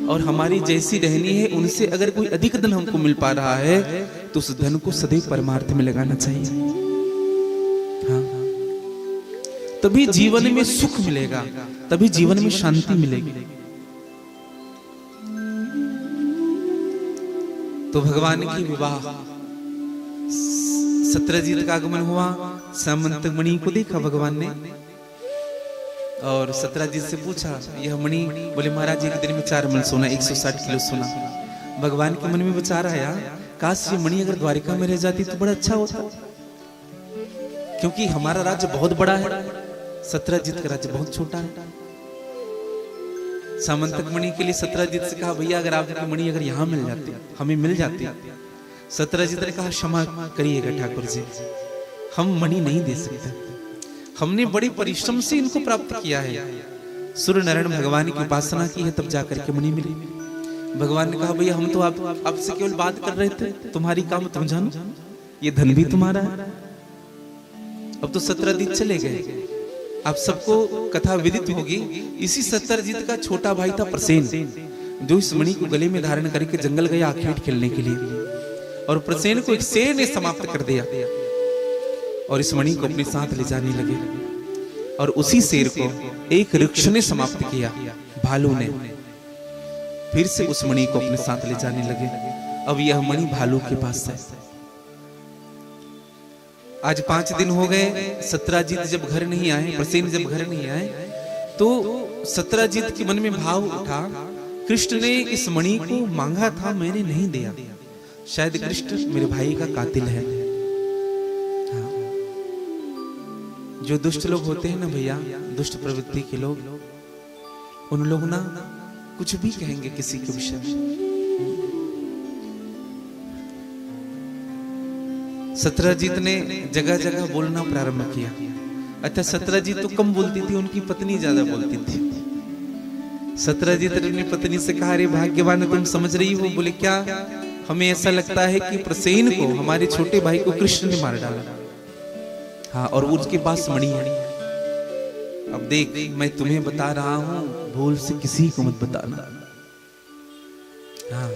और हमारी जैसी रहनी है उनसे अगर कोई अधिक धन हमको मिल पा रहा है, तो उस धन को सदैव परमार्थ में लगाना चाहिए। हाँ, तभी जीवन में सुख मिलेगा, तभी जीवन में शांति मिलेगी। तो भगवान की विवाह, सत्रजीत का आगमन हुआ, सामंतक मणि को देखा भगवान ने, और सत्रजीत से पूछा यह मणि, बोले महाराज एक दिन में 4 मन सोना, 160 किलो सोना। भगवान के मन में विचार आया, काश ये मणि अगर द्वारिका में रह जाती तो बड़ा अच्छा होता, क्योंकि हमारा राज्य बहुत बड़ा है, सत्रजीत का राज्य बहुत छोटा है। सामंतक मणि के लिए सत्रजीत से कहा, भैया अगर आपकी मणि अगर यहाँ मिल जाती, हमें मिल जाती। सत्रजीत ने कहा, क्षमा करिएगा ठाकुर जी, हम मणि नहीं दे सकते, हमने बड़े परिश्रम से इनको प्राप्त किया है। सूर्य नारायण भगवान की उपासना की है, तब जाकर के मणि मिली। भगवान ने कहा, भैया हम तो आपसे केवल बात कर रहे थे, तुम्हारी काम तुम जानो, ये धन भी तुम्हारा है। अब तो सत्रजीत चले गए। आप सबको कथा विदित होगी, इसी सत्रजीत का छोटा भाई था प्रसेन, जो इस मणि को गले में धारण करके जंगल गया आखेट खेलने के लिए, और प्रसेन को एक शेर ने समाप्त कर दिया, और इस मणि को अपने साथ ले जाने लगे। और उसी शेर को एक वृक्ष ने समाप्त किया, भालू ने। फिर से उस मणि को अपने साथ ले जाने लगे। अब यह मणि भालू के पास है। आज 5 दिन हो गए, सत्रजीत जब घर नहीं आए, प्रसेन जब घर नहीं आए, तो सत्रजीत के मन में भाव उठा, कृष्ण ने इस मणि को मांगा था, मैंने नहीं दिया, शायद कृष्ण मेरे भाई का कातिल है। हाँ। जो दुष्ट लोग होते हैं ना भैया, दुष्ट प्रवृत्ति के लोग, उन लोग ना कुछ भी कहेंगे किसी के विषय में। सत्रजीत ने जगह जगह बोलना प्रारंभ किया। अच्छा, सत्रजीत तो कम बोलती थी, उनकी पत्नी ज्यादा बोलती थी। सत्रजीत ने अपनी पत्नी से कहा, अरे भाग्यवान तुम समझ रही हो? बोले क्या? हमें ऐसा लगता है कि प्रसेन को, हमारे छोटे भाई को कृष्ण ने मार डाला। हाँ, और उसके पास मणि है। अब देख, मैं तुम्हें बता रहा हूं, भूल से किसी को मत बताना। हाँ,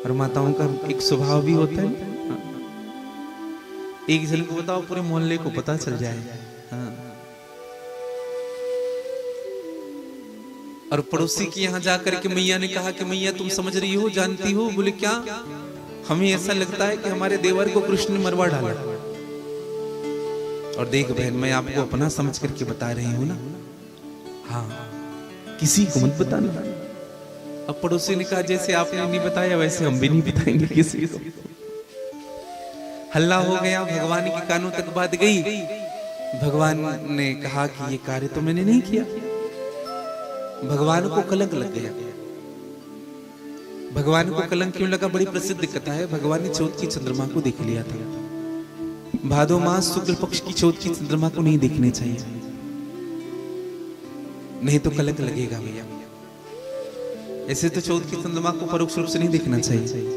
और माताओं का एक स्वभाव भी होता है, एक जन को बताओ पूरे मोहल्ले को पता चल जाए। हाँ। और पड़ोसी के यहाँ जाकर के मैया ने कहा कि मैया तुम समझ रही हो, जानती हो? बोले क्या? हमें ऐसा लगता है कि हमारे देवर को कृष्ण ने मरवा डाला। और देख बहन, मैं आपको अपना समझ करके बता रही हूं ना। हाँ, किसी को मत बताना। अब पड़ोसी ने कहा, जैसे आपने नहीं बताया वैसे हम भी नहीं बताएंगे किसी को। हल्ला हो गया, भगवान के कानों तक बात गई। भगवान ने कहा कि ये कार्य तो मैंने नहीं किया। भगवान को कलंक लग गया। भगवान को कलंक क्यों लगा? बड़ी प्रसिद्ध कथा है। भगवान ने चौथ की चंद्रमा को देख लिया था। भादो मास शुक्ल पक्ष की चौथ की चंद्रमा को नहीं देखनी चाहिए, नहीं तो कलंक लगेगा भैया। ऐसे तो चौथ की चंद्रमा को परोक्ष रूप से नहीं देखना चाहिए।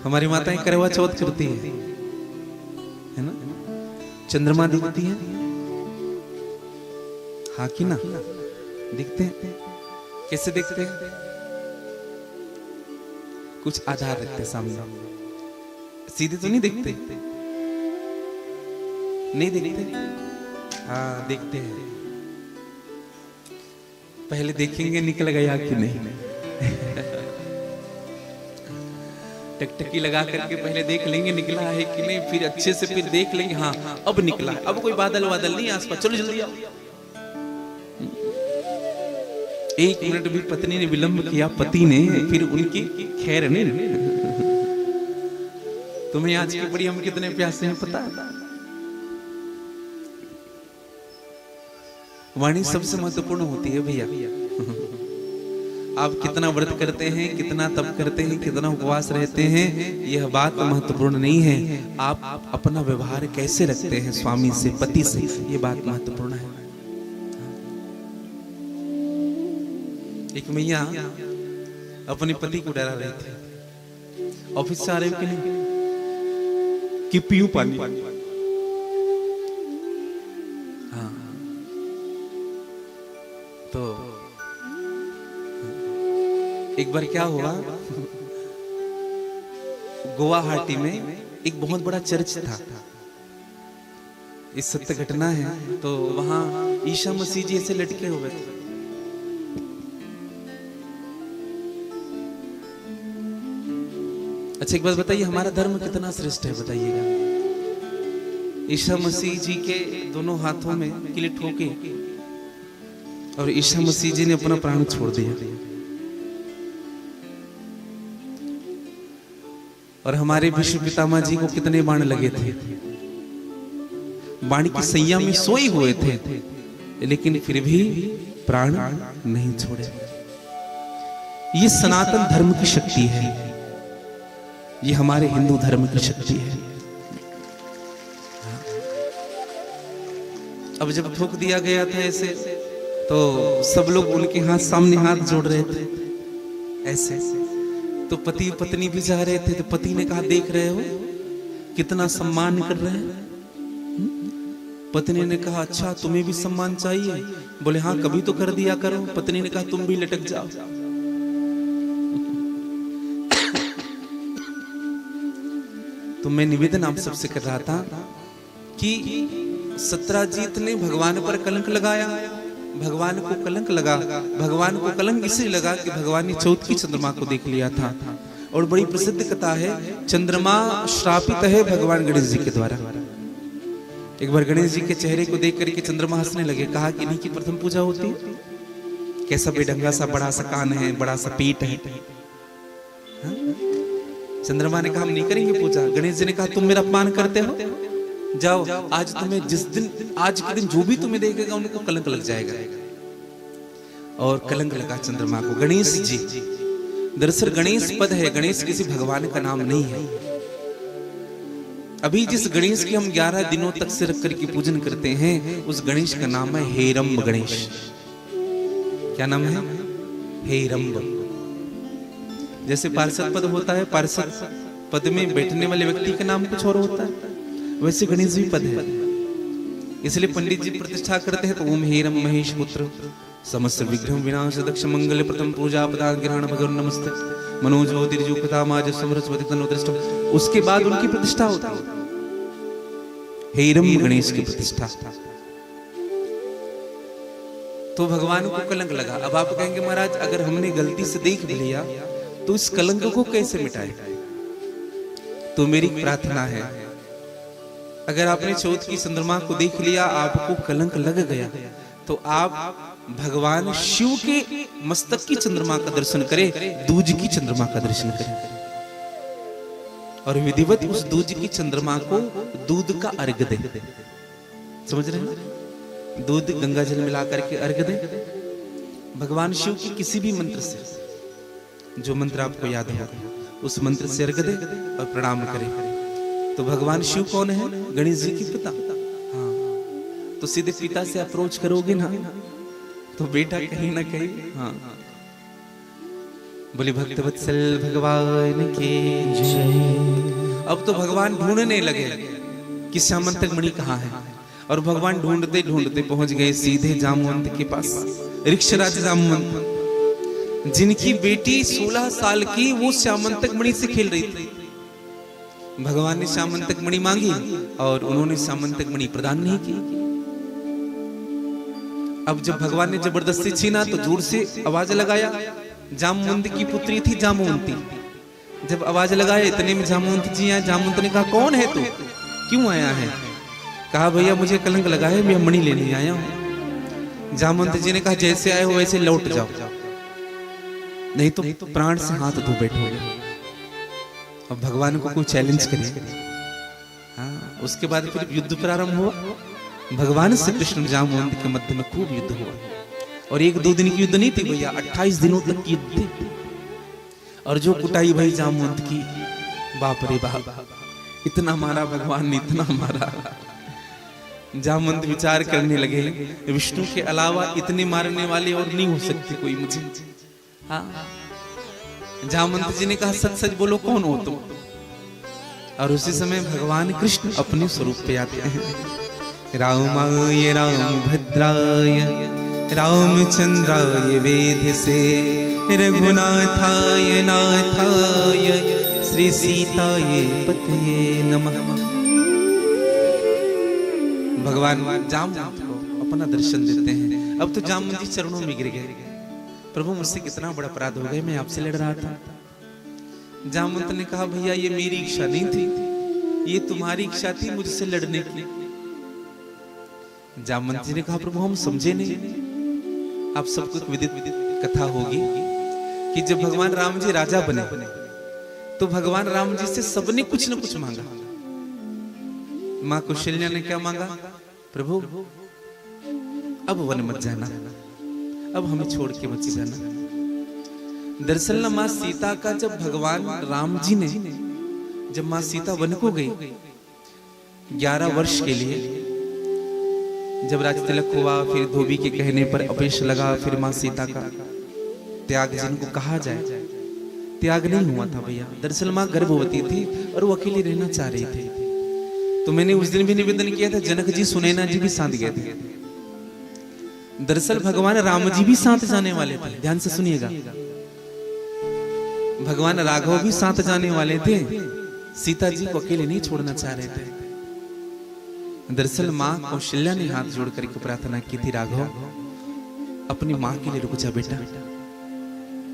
हमारी माताएं करवा चौथ करती है ना, चंद्रमा दिखती है, हाँ कि ना? दिखते हैं। कैसे दिखते हैं? कुछ आधार रखते सामने, सीधे तो नहीं दिखते। नहीं दिखते? हाँ, देखते हैं। पहले देखेंगे निकल गया कि नहीं। टकटकी लगा करके पहले देख लेंगे निकला है कि नहीं, फिर अच्छे से फिर देख लेंगे, हाँ अब निकला है, अब कोई बादल वादल नहीं आसपास, चलो जल्दी आओ। 1 मिनट भी पत्नी ने विलंब किया, पति ने, फिर उनकी खैर नहीं। तुम्हें आज की बड़ी हम कितने प्यासे हैं पता है? वाणी सबसे महत्वपूर्ण होती है भैया। आप कितना व्रत करते हैं, कितना तप करते हैं, कितना उपवास रहते हैं, यह बात महत्वपूर्ण नहीं है। आप अपना व्यवहार कैसे रखते हैं स्वामी से, पति से, ये बात महत्वपूर्ण है। एक मैया अपने पति को डरा रहे थे, ऑफिस से आ रहे हो कि नहीं, कि पीऊं पानी। हाँ, तो एक बार क्या हुआ, गुवाहाटी में एक बहुत बड़ा चर्च था, इस सत्य घटना है। तो वहां ईसा मसीह जी ऐसे लटके हुए थे। अच्छा एक बात बताइए, हमारा धर्म कितना श्रेष्ठ है बताइएगा। ईसा मसीह जी के दोनों हाथों में किले ठोके और ईसा मसीह जी ने अपना प्राण छोड़ दिया। और हमारे विश्व पितामह जी को कितने बाण लगे थे, बाण की सैया में सोए हुए थे, लेकिन फिर भी प्राण नहीं छोड़े। ये सनातन धर्म की शक्ति है, ये हमारे हिंदू धर्म की शक्ति है। अब जब ठोक दिया गया था ऐसे, तो सब लोग उनके हाथ सामने हाथ जोड़ रहे थे ऐसे। तो पति पत्नी भी जा रहे थे, तो पति ने कहा देख रहे हो कितना सम्मान कर रहे हैं। पत्नी ने कहा अच्छा तुम्हें भी सम्मान चाहिए? बोले हाँ कभी तो कर दिया करो। पत्नी ने कहा तुम भी लटक जाओ। तो मैं निवेदन आप सबसे कर रहा था कि सत्यजीत ने भगवान पर कलंक लगाया, भगवान को कलंक लगा। भगवान को कलंक इसलिए लगा कि भगवान ने चौथ की चंद्रमा को देख लिया था। और बड़ी प्रसिद्ध कथा है, चंद्रमा श्रापित है भगवान गणेश जी के द्वारा। एक बार गणेश जी के चेहरे को देख करके चंद्रमा हंसने लगे, कहा कि इन्हीं की प्रथम पूजा होती, कैसा बेढंगा सा बड़ा सा कान है, बड़ा सा पेट है। चंद्रमा ने कहा हम नहीं करेंगे पूजा। गणेश जी ने कहा तुम मेरा अपमान करते हो, जाओ आज तुम्हें जिस दिन, आज के दिन जो भी तुम्हें देखेगा उनको कलंक लग जाएगा। और कलंक लगा चंद्रमा को। गणेश जी, दरअसल गणेश पद है, गणेश किसी भगवान का नाम नहीं है। अभी जिस गणेश की हम 11 दिनों तक सिर रख करके पूजन करते हैं, उस गणेश का नाम है हेरंब गणेश। क्या नाम है? हेरंब। जैसे पार्षद पद होता है, पार्षद पद में बैठने वाले व्यक्ति का नाम कुछ और होता है, वैसे गणेश जी पद है। इसलिए पंडित जी प्रतिष्ठा करते हैं तो ओम हेरम महेश पुत्र समस्त विघ्न विनाश दक्ष मंगल प्रथम पूजा पदा ग्रहण भगवान नमस्ते मनोज्योतिर्जु पितामह सरस्वती तनो दृष्ट। उसके बाद उनकी प्रतिष्ठा होती है, हेरम गणेश की प्रतिष्ठा। तो भगवान को कलंक लगा। अब आप कहेंगे महाराज अगर हमने गलती से देख भी लिया तो इस कलंक को कैसे मिटाए? तो मेरी प्रार्थना है, अगर आपने चौथ की चंद्रमा को देख लिया, आपको कलंक लग गया, तो आप भगवान शिव के मस्तक की चंद्रमा का दर्शन करें, दूज की चंद्रमा का दर्शन करें, और विधिवत उस दूज की चंद्रमा को दूध का अर्घ दे। समझ रहे हैं? दूध गंगा जल मिला करके अर्घ दे। भगवान शिव की किसी भी मंत्र से, जो मंत्र आपको याद है उस मंत्र से अर्घ दे और प्रणाम करें। तो भगवान शिव कौन है? गणेश जी की पिता। हाँ, तो सीधे पिता से अप्रोच करोगे ना तो बेटा कहीं ना कहीं। हाँ, बोले भक्तवत्सल भगवान के जय। अब तो भगवान ढूंढने लगे कि श्यामंतक मणि कहाँ है, और भगवान ढूंढते ढूंढते पहुंच गए सीधे जामवंत के पास। ऋक्षराज जामवंत, जिनकी बेटी 16 साल की, वो श्यामंतक मणि से खेल रही थी। भगवान ने श्यामंतक मणि मांगी और उन्होंने श्यामंतक मणि प्रदान नहीं की। अब जब भगवान ने जबरदस्ती छीना तो जोर से आवाज लगाया। जामवंत की पुत्री थी जामवंती। जब आवाज लगाया इतने में जामवंत जी आए। जामवंत ने कहा कौन है तू, क्यों आया है? कहा भैया मुझे कलंक लगा है, मैं मणि लेने आया हूं। जामवंत जी ने कहा जैसे आए हो वैसे लौट जाओ, नहीं तो प्राण से हाथ धो बैठोगे। अब भगवान को कोई चैलेंज करे। हाँ, उसके बाद फिर युद्ध प्रारंभ हुआ। भगवान श्री कृष्ण जामवंत के मध्य में खूब युद्ध हुआ, और 1-2 दिन की युद्ध नहीं थी भैया, 28 दिनों तक की युद्ध थी। और जो कुटाई भाई जामवंत की, बाप रे बाप, इतना मारा भगवान ने, इतना मारा। जामवंत विचार करने लगे, विष्णु के अलावा इतने मारने वाले और नहीं हो सकते कोई मुझे। हाँ, जामवंत जी ने कहा सच सच बोलो कौन हो तुम। और उसी समय भगवान कृष्ण अपने स्वरूप पे आते हैं। रामाय राम भद्राय रामचंद्राय वेधसे रघुनाथाय नाथाय श्री सीताय पतये नमः। भगवान जामवंत को अपना दर्शन देते हैं। अब तो जामवंत जी चरणों में गिर गए, प्रभु मुझसे कितना बड़ा अपराध हो गया, मैं आपसे लड़ रहा था। जामवंत ने कहा भैया ये मेरी इच्छा नहीं थी, ये तुम्हारी इच्छा थी मुझसे लड़ने की। जामवंत जी ने कहा प्रभु हम समझे नहीं। आप सबको विदित कथा होगी कि जब भगवान राम जी राजा बने तो भगवान राम जी से सबने कुछ न कुछ मांगा। मां कौशल्या ने क्या मांगा, प्रभु अब वन मत जाना, अब हमें छोड़ के मत जाना। दरअसल मां सीता का जब भगवान राम जी ने, जब मां सीता वन को गई 11 वर्ष के लिए, जब राज तिलक हुआ, फिर धोबी के कहने पर अपेश लगा, फिर मां सीता का त्याग जिनको कहा जाए, त्याग नहीं हुआ था भैया। दरअसल मां गर्भवती थी और वो अकेली रहना चाह रही थी। तो मैंने उस दिन भी निवेदन किया था, जनक जी सुनैना जी भी साथ गए थे। दरअसल भगवान राम जी भी साथ जाने वाले थे, ध्यान से सुनिएगा। भगवान राघव भी साथ जाने वाले थे, सीता जी को अकेले नहीं छोड़ना चाह रहे थे। दरअसल मां कौशल्या ने हाथ जोड़ करके प्रार्थना की थी, राघव अपनी मां के लिए रुक जा बेटा।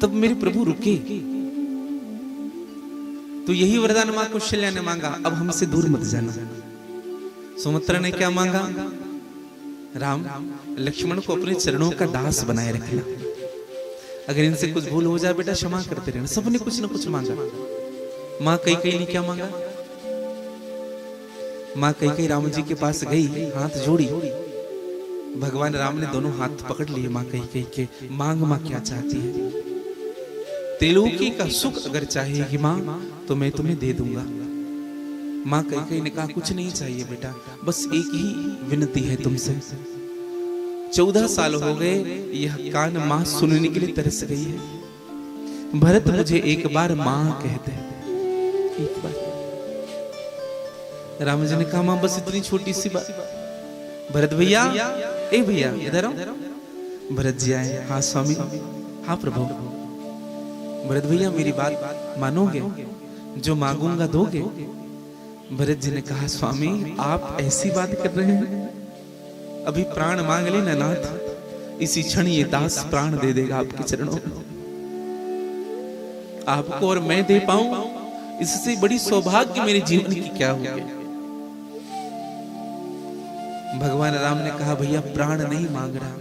तब मेरे प्रभु रुके। तो यही वरदान मां कौशल्या ने मांगा, अब हमसे दूर मत जाना। सुमित्रा ने क्या मांगा, राम लक्ष्मण को अपने चरणों का दास बनाए रखना, अगर इनसे कुछ भूल हो जाए बेटा क्षमा करते रहना। सबने कुछ न कुछ मांगा। मां कैकेयी ने क्या मांगा, मां कैकेयी राम जी के पास गई, हाथ जोड़ी, भगवान राम ने दोनों हाथ पकड़ लिए मां कैकेयी के। मांग मां क्या चाहती है, त्रिलोकी का सुख अगर चाहेगी मां तो मैं तुम्हें दे दूंगा। मां कैकेयी ने कहा कुछ नहीं चाहिए बेटा, बस एक ही विनती है तुमसे। 14 साल हो गए, यह कान मां सुनने के लिए तरस गई है। भरत मुझे एक बार मां कहते हैं, एक बार। राम जी ने कहा मां बस इतनी छोटी सी बात। भरत भैया, ए भैया इधर आओ। भरत जी आए, हाँ स्वामी, हाँ प्रभु। भरत भैया मेरी बात मानोगे, जो मांगूंगा दोगे। भरत जी ने कहा स्वामी आप ऐसी बात कर रहे हैं, अभी प्राण मांग लेना नाथ, इसी क्षण ये दास प्राण दे देगा आपके चरणों में। आपको और मैं दे पाऊं, इससे बड़ी सौभाग्य मेरे जीवन की क्या होगी। भगवान राम ने कहा भैया प्राण नहीं मांग रहा,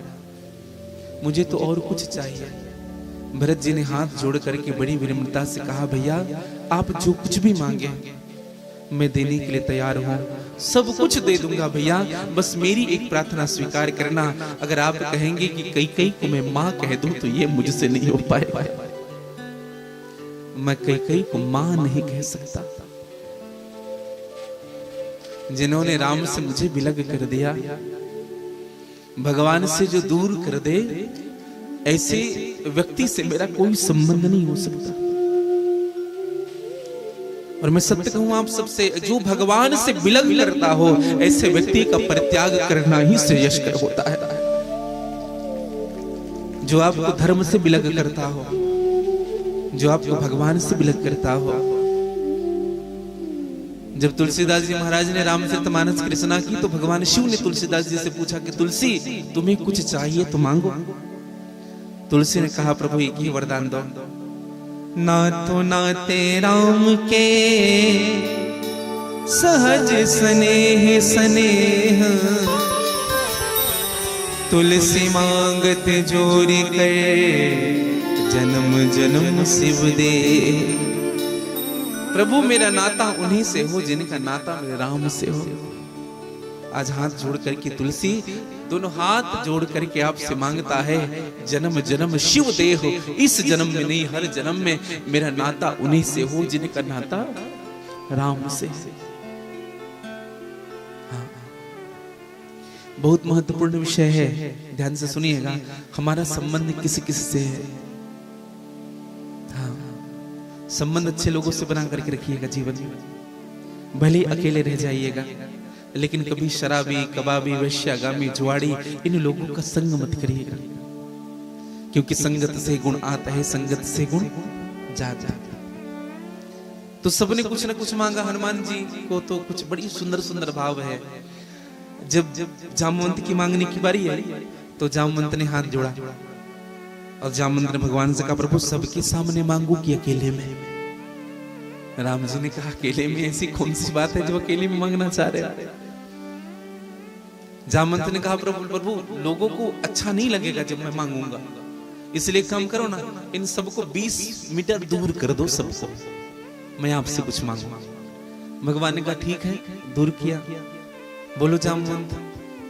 मुझे तो और कुछ चाहिए। भरत जी ने हाथ जोड़ करके बड़ी विनम्रता से कहा भैया आप जो कुछ भी मांगे मैं देने के लिए तैयार हूं, सब कुछ दे दूंगा भैया, बस मेरी एक प्रार्थना स्वीकार करना। अगर आप कहेंगे कि कैकेयी को मैं मां कह दूं तो ये मुझसे नहीं हो पाएगा। मैं कैकेयी को मां नहीं कह सकता। जिन्होंने राम से मुझे विलग कर दिया, भगवान से जो दूर कर दे, ऐसे व्यक्ति से मेरा कोई संबंध नहीं हो सकता। और मैं सत्य कहूं आप सबसे, जो भगवान से विलग करता हो ऐसे व्यक्ति का परित्याग करना ही श्रेयस्कर होता है। जो आपको धर्म से विलग करता हो, जो आपको भगवान से विलग करता हो। जब तुलसीदास जी महाराज ने रामचरितमानस की रचना की तो भगवान शिव ने तुलसीदास जी से पूछा कि तुलसी तुम्हें कुछ चाहिए तो मांगो। तुलसी ने कहा प्रभु एक ही वरदान दो, नाथो नाते राम के सहज स्नेह स्नेह, तुलसी मांगत जोरी कर जन्म जन्म शिव दे। प्रभु मेरा नाता उन्हीं से हो जिनका नाता मेरे राम से हो। आज हाथ जोड़ करके तुलसी दोनों हाथ जोड़ करके आपसे मांगता है जन्म जन्म शिव दे हो। इस जन्म में नहीं, हर जन्म में मेरा नाता उन्हीं से हो जिनका नाता राम से। हाँ। बहुत महत्वपूर्ण विषय है, ध्यान से सुनिएगा। हमारा संबंध किस किस से है? हाँ, संबंध अच्छे लोगों से बना करके रखिएगा जीवन में। भले अकेले रह जाइएगा, लेकिन कभी शराबी, कबाबी, वैश्यागामी, जुआड़ी इन लोगों का संग मत करिएगा, क्योंकि संगत से गुण आता है, संगत से गुण जाता है। तो सबने कुछ ना कुछ मांगा। हनुमान जी को तो कुछ बड़ी सुंदर सुंदर भाव है। जब जामवंत की मांगने की बारी आई तो जामवंत ने हाथ जोड़ा और जामवंत ने भगवान से कहा, प्रभु सबके सामने मांगू कि अकेले में? राम जी ने कहा, अकेले में ऐसी कौन सी बात है जो अकेले में मांगना चाह रहे? जामवंत ने कहा, प्रभु लोगों को अच्छा नहीं लगेगा जब मैं मांगूंगा, इसलिए काम करो ना, इन सबको 20 मीटर दूर कर दो सबको, मैं आपसे कुछ मांगूंगा। भगवान ने कहा ठीक है, दूर किया। बोलो जामवंत।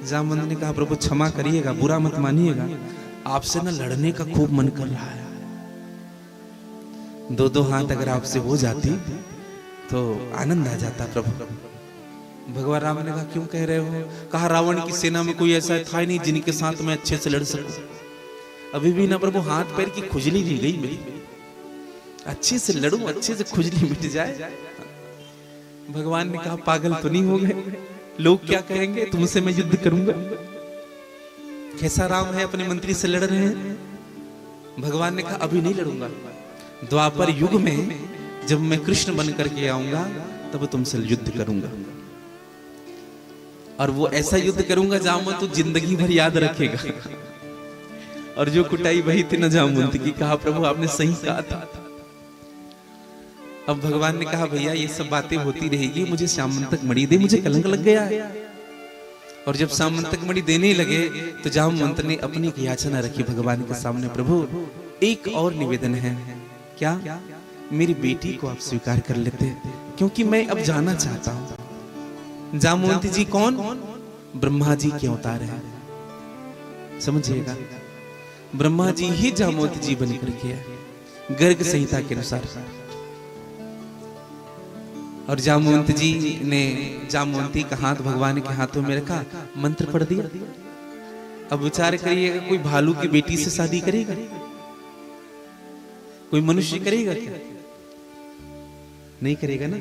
जामवंत ने कहा, प्रभु क्षमा करिएगा, बुरा मत मानिएगा, आपसे ना लड़ने का खूब मन कर रहा है। दो हाथ अगर आपसे हो जाती तो आनंद आ जाता प्रभु। भगवान राम ने कहा, क्यों कह रहे हो? कहा, रावण की सेना में कोई ऐसा था ही नहीं जिनके साथ मैं अच्छे से लड़ सकूं। अभी भी ना प्रभु हाथ पैर की खुजली नहीं गई मेरी, अच्छे से लड़ूं, अच्छे से खुजली मिट जाए। भगवान ने कहा, पागल तो नहीं हो गए? लोग क्या कहेंगे, तुमसे मैं युद्ध करूंगा। कैसा राम है, अपने मंत्री से लड़ रहे हैं। भगवान ने कहा, अभी नहीं लड़ूंगा, द्वापर युग में जब मैं कृष्ण बन करके आऊंगा तब तुमसे युद्ध करूंगा, और वो ऐसा युद्ध करूंगा जामवंत तो जिंदगी भर याद रखेगा। और जो कुटाई वही थी ना जामवंत की। कहा, प्रभु आपने सही कहा था। अब भगवान ने कहा, भैया ये सब बातें होती रहेगी, मुझे श्यामवंतक मणि दे, मुझे कलंक लग गया है। और जब श्यामवंतक मणि देने लगे तो जामवंत ने अपनी याचना रखी भगवान के सामने, प्रभु एक और निवेदन है। क्या? मेरी बेटी को आप स्वीकार कर लेते, क्योंकि मैं अब जाना चाहता हूं। जामवंत जी कौन? ब्रह्मा जी के अवतार हैं, समझिएगा। ब्रह्मा जी ही जामवंत जी बन करके आए गर्ग संहिता के अनुसार। और जामवंत जी ने जामवंती का हाथ भगवान के हाथों में रखा, मंत्र पढ़ दिया। अब विचार करिएगा, कोई भालू की बेटी से शादी करेगा? कोई मनुष्य करेगा क्या? नहीं करेगा ना।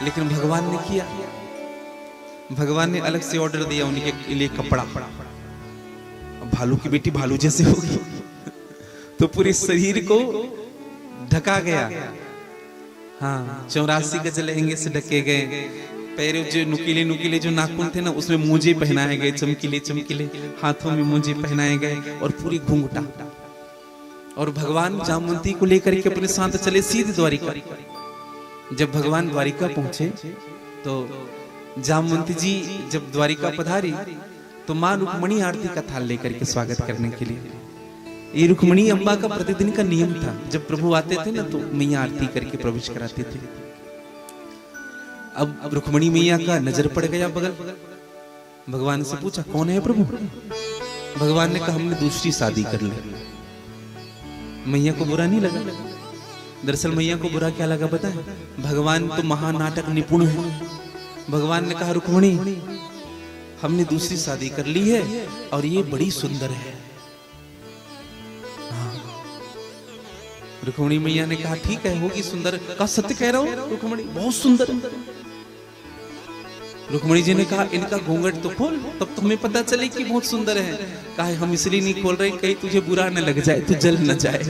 लेकिन भगवान ने किया। भगवान ने अलग से ऑर्डर दिया उनके लिए कपड़ा। भालू की बेटी भालू जैसे होगी तो पूरे शरीर को ढका गया। हाँ, 84 गज लहंगे से ढके गए। पैरों जो नुकीले नुकीले जो नाखून थे ना, उसमें मोजे पहनाए गए, चमकीले चमकीले। हाथों में मोजे पहनाए गए और पूरी घूंघटा। और भगवान जामवंती को लेकर के अपने साथ चले सीधे द्वारिका। जब भगवान द्वारिका पहुंचे तो जामवंती जी जब द्वारिका पधारी तो मां रुक्मणी आरती का थाल लेकर के स्वागत करने के लिए। ये रुक्मणी अम्बा का प्रतिदिन का नियम था, जब प्रभु आते थे ना तो मैया आरती करके प्रवेश कराते थे। अब रुक्मणी मैया का नजर पड़ गया बगल। भगवान से पूछा, कौन है प्रभु? भगवान ने कहा, हमने दूसरी शादी कर ली। मैया को बुरा नहीं लगा। दरअसल मैया को बुरा क्या लगा पता है? भगवान तो महानाटक निपुण है। भगवान ने कहा, रुक्मणी हमने दूसरी शादी कर ली है और ये बड़ी सुंदर है। रुक्मणी मैया ने कहा, ठीक है, होगी सुंदर। कहा, सत्य कह रहा हूं रुक्मणी, बहुत सुंदर। रुक्मणी जी ने कहा, इनका घूंघट तो खोल, तब तुम्हें पता चले कि बहुत सुंदर है। कहा, हम इसलिए नहीं खोल रहे, कहीं तुझे बुरा न लग जाए, तू जल न जाए,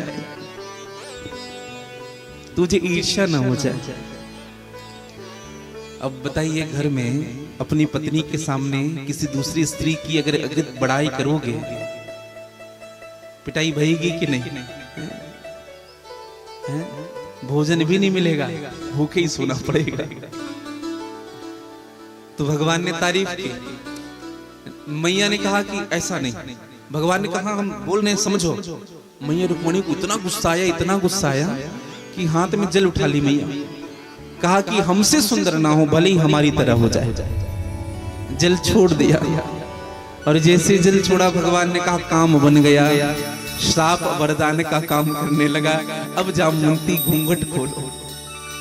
तुझे ईर्ष्या न हो जाए। अब बताइए, घर में अपनी पत्नी के सामने किसी दूसरी स्त्री की अगर बड़ाई करोगे, पिटाई भयेगी कि नहीं? भोजन भी नहीं मिलेगा, भूखे ही सोना पड़ेगा। तो भगवान ने तारीफ की। मैया ने कहा कि ऐसा नहीं। भगवान ने कहा हम बोल रहे हैं समझो। मैया रुक्मणी को इतना गुस्सा आया कि हाथ में जल उठा ली मैया। कहा कि हमसे सुंदर ना हो भले ही हमारी तरह हो जाए। जल छोड़ दिया और जैसे जल छोड़ा भगवान ने कहा काम बन गया। श्राप वरदान का काम करने लगा। अब जामवंती घूंघट खोलो।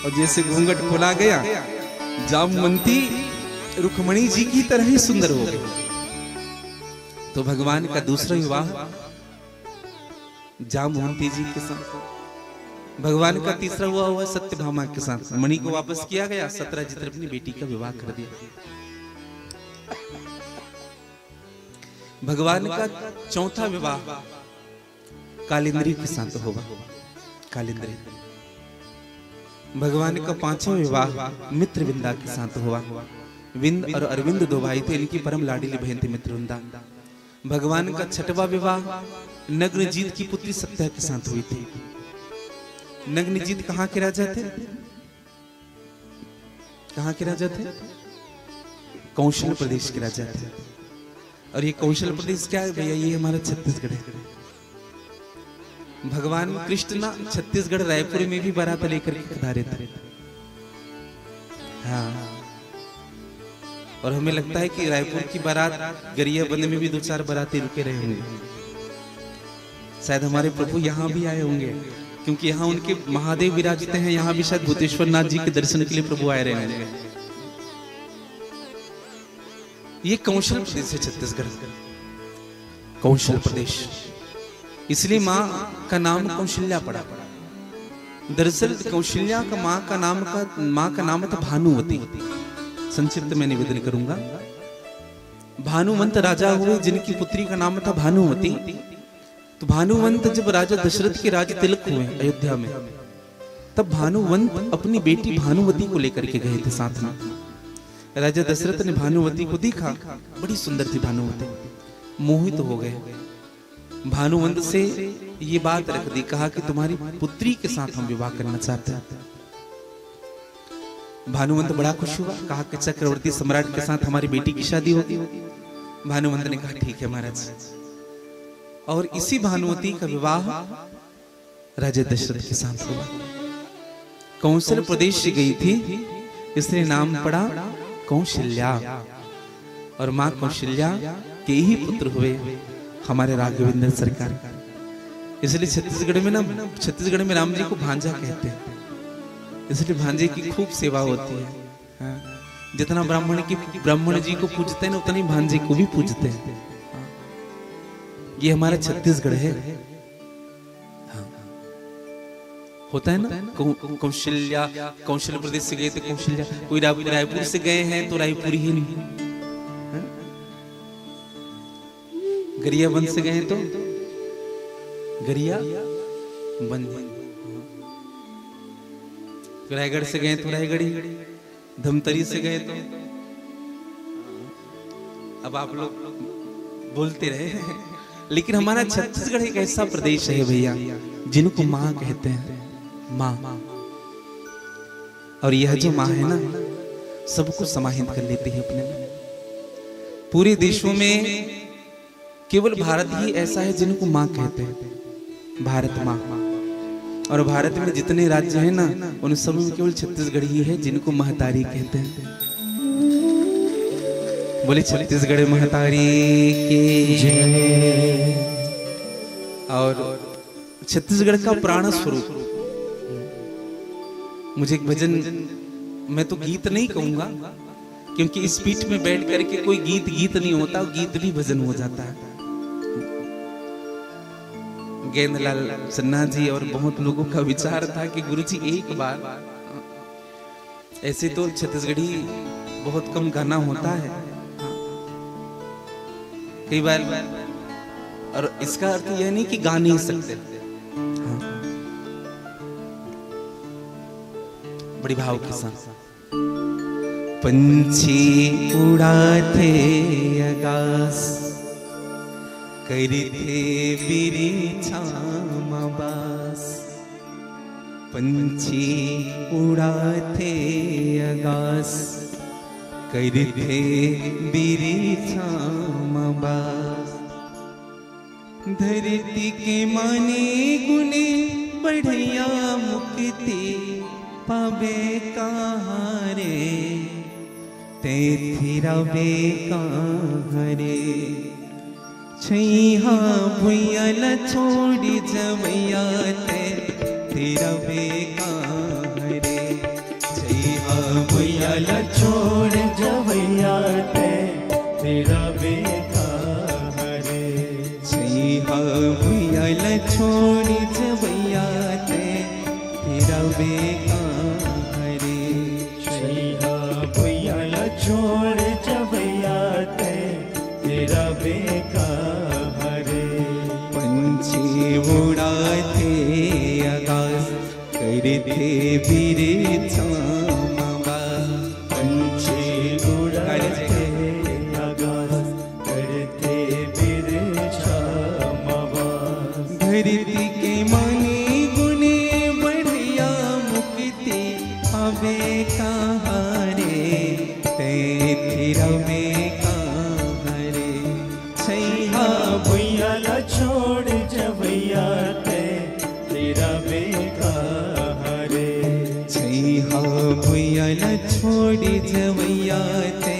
और जैसे घूंघट खोला गया जामवंती रुक्मणी जी की तरह ही सुंदर हो गई। तो भगवान का दूसरा विवाह जामवंती जी के साथ। भगवान का तीसरा हुआ सत्यभामा के साथ। मणि को वापस किया गया। सत्यजीत ने अपनी बेटी का विवाह कर दिया। भगवान का चौथा विवाह कालिंदी के साथ होगा। कालिंदी। भगवान का पांचवा विवाह मित्रविंदा के साथ हुआ। विंद और अरविंद दो भाई थे। इनकी परम लाडली बहन थी मित्रविंदा। भगवान का छठवां विवाह नग्नजीत की पुत्री सत्या के साथ हुई थी। नग्नजीत कहाँ के राजा थे? कहाँ के राजा थे? कौशल प्रदेश के राजा थे। और ये कौशल प्रदेश क्या है भैया? ये हमारा छत्तीसगढ़ है। भगवान कृष्ण ना छत्तीसगढ़ रायपुर में भी बारात लेकर के पधारे थे। हाँ। और हमें लगता है कि रायपुर की बारात गरियाबंद में भी 2-4 बाराती रुके रहे होंगे। शायद हमारे प्रभु यहाँ भी आए होंगे क्योंकि यहाँ उनके महादेव विराजते हैं। यहाँ भी शायद भूतेश्वर नाथ जी के दर्शन के लिए प्रभु आए रहे होंगे। ये कौशल प्रदेश है छत्तीसगढ़। कौशल प्रदेश इसलिए माँ का नाम कौशल्या पड़ा। दरअसल कौशल्या का माँ का नाम था भानुवती। संक्षिप्त में निवेदन करूंगा। भानुवंत राजा हुए जिनकी पुत्री का नाम था भानुवती। तो भानुवंत जब राजा दशरथ के राज तिलक हुए अयोध्या में, तब भानुवंत अपनी बेटी भानुवती को लेकर के गए थे साथ में। राजा दशरथ ने भानुवती को देखा, बड़ी सुंदर थी भानुवती। मोहित हो गए। भानुवंत से ये बात रख दी। कहा कि तुम्हारी पुत्री के साथ हम विवाह करना चाहते हैं। भानुवंत बड़ा खुश हुआ। कहा कि चक्रवर्ती सम्राट के साथ हमारी बेटी की शादी होगी। भानुवंत ने कहा ठीक है महाराज। और इसी भानुवती का विवाह राजा दशरथ के साथ हुआ। कौशल प्रदेश से गई थी, इसलिए नाम पड़ा कौशल्या। और मां कौशल्या के ही पुत्र हुए हमारे राघवेंद्र सरकार। इसलिए छत्तीसगढ़ में राम जी को भांजा कहते हैं। इसलिए भांजे की खूब सेवा होती है। हाँ। जितना ब्राह्मण जी को पूजते हैं ना, उतना ही भांजे को भी पूजते हैं। हाँ। ये हमारा छत्तीसगढ़ है। हाँ। होता है ना। कौशल्या कौशल प्रदेश से गए थे कौशल्या। कोई रायपुर से गए हैं तो रायपुर ही नहीं। गरियाबंद से गए तो गरियाबंद। रायगढ़ से गए तो रायगढ़ी। धमतरी से गए तो। अब आप लोग बोलते रहे। लेकिन हमारा छत्तीसगढ़ एक ऐसा प्रदेश है भैया जिनको माँ कहते हैं। माँ। और यह जो माँ है ना, सबको समाहित कर लेती है अपने में। पूरे देशों में केवल भारत ही ऐसा है जिनको माँ कहते हैं। भारत माँ। और भारत में जितने राज्य हैं ना, उन सब में केवल छत्तीसगढ़ ही है जिनको महतारी कहते हैं। बोले छत्तीसगढ़ महतारी की जय। और छत्तीसगढ़ का प्राण स्वरूप। मुझे एक भजन, मैं तो गीत नहीं कहूंगा क्योंकि इस पीठ में बैठ करके कोई गीत नहीं होता, गीत भी भजन हो जाता है। गेंदलाल सन्ना जी और बहुत लोगों का विचार था कि गुरुजी एक बार, ऐसे तो छत्तीसगढ़ी बहुत कम गाना होता है कई बार, और इसका अर्थ यह नहीं कि गा नहीं सकते। बड़ी भाव के साथ। पंछी उड़ाते आकाश करते बिरिछामबास। पंछी उड़ाते आकाश करते बिरे छामबास धरती के माने गुने बढ़िया मुक्ति पावे कहारे ते थिरवे कहारे छैहा भुइयाला छोड़ी जवैया ते थिरवे कहारे छैहा भुइयाला छोड़ जवैया ते थिरवे कहारे छैहा भुइयाला छोड़ी जवैया ते थिरवे कहारे छैहा भुइयाला छोड़ जवैया ते थिरवे कहारे पंछी उड़ाते आकाश करते बिरे छामबास पंछी उड़ाते आकाश करते बिरे छामबास धरती के माने गुने बढ़िया मुक्ति हवे कहारे ते थिरवे कहारे छैहा भुइयाला छोड़ जवैया ते थिरवे कहारे छैहा भुइयाला छोड़ी जवैया ते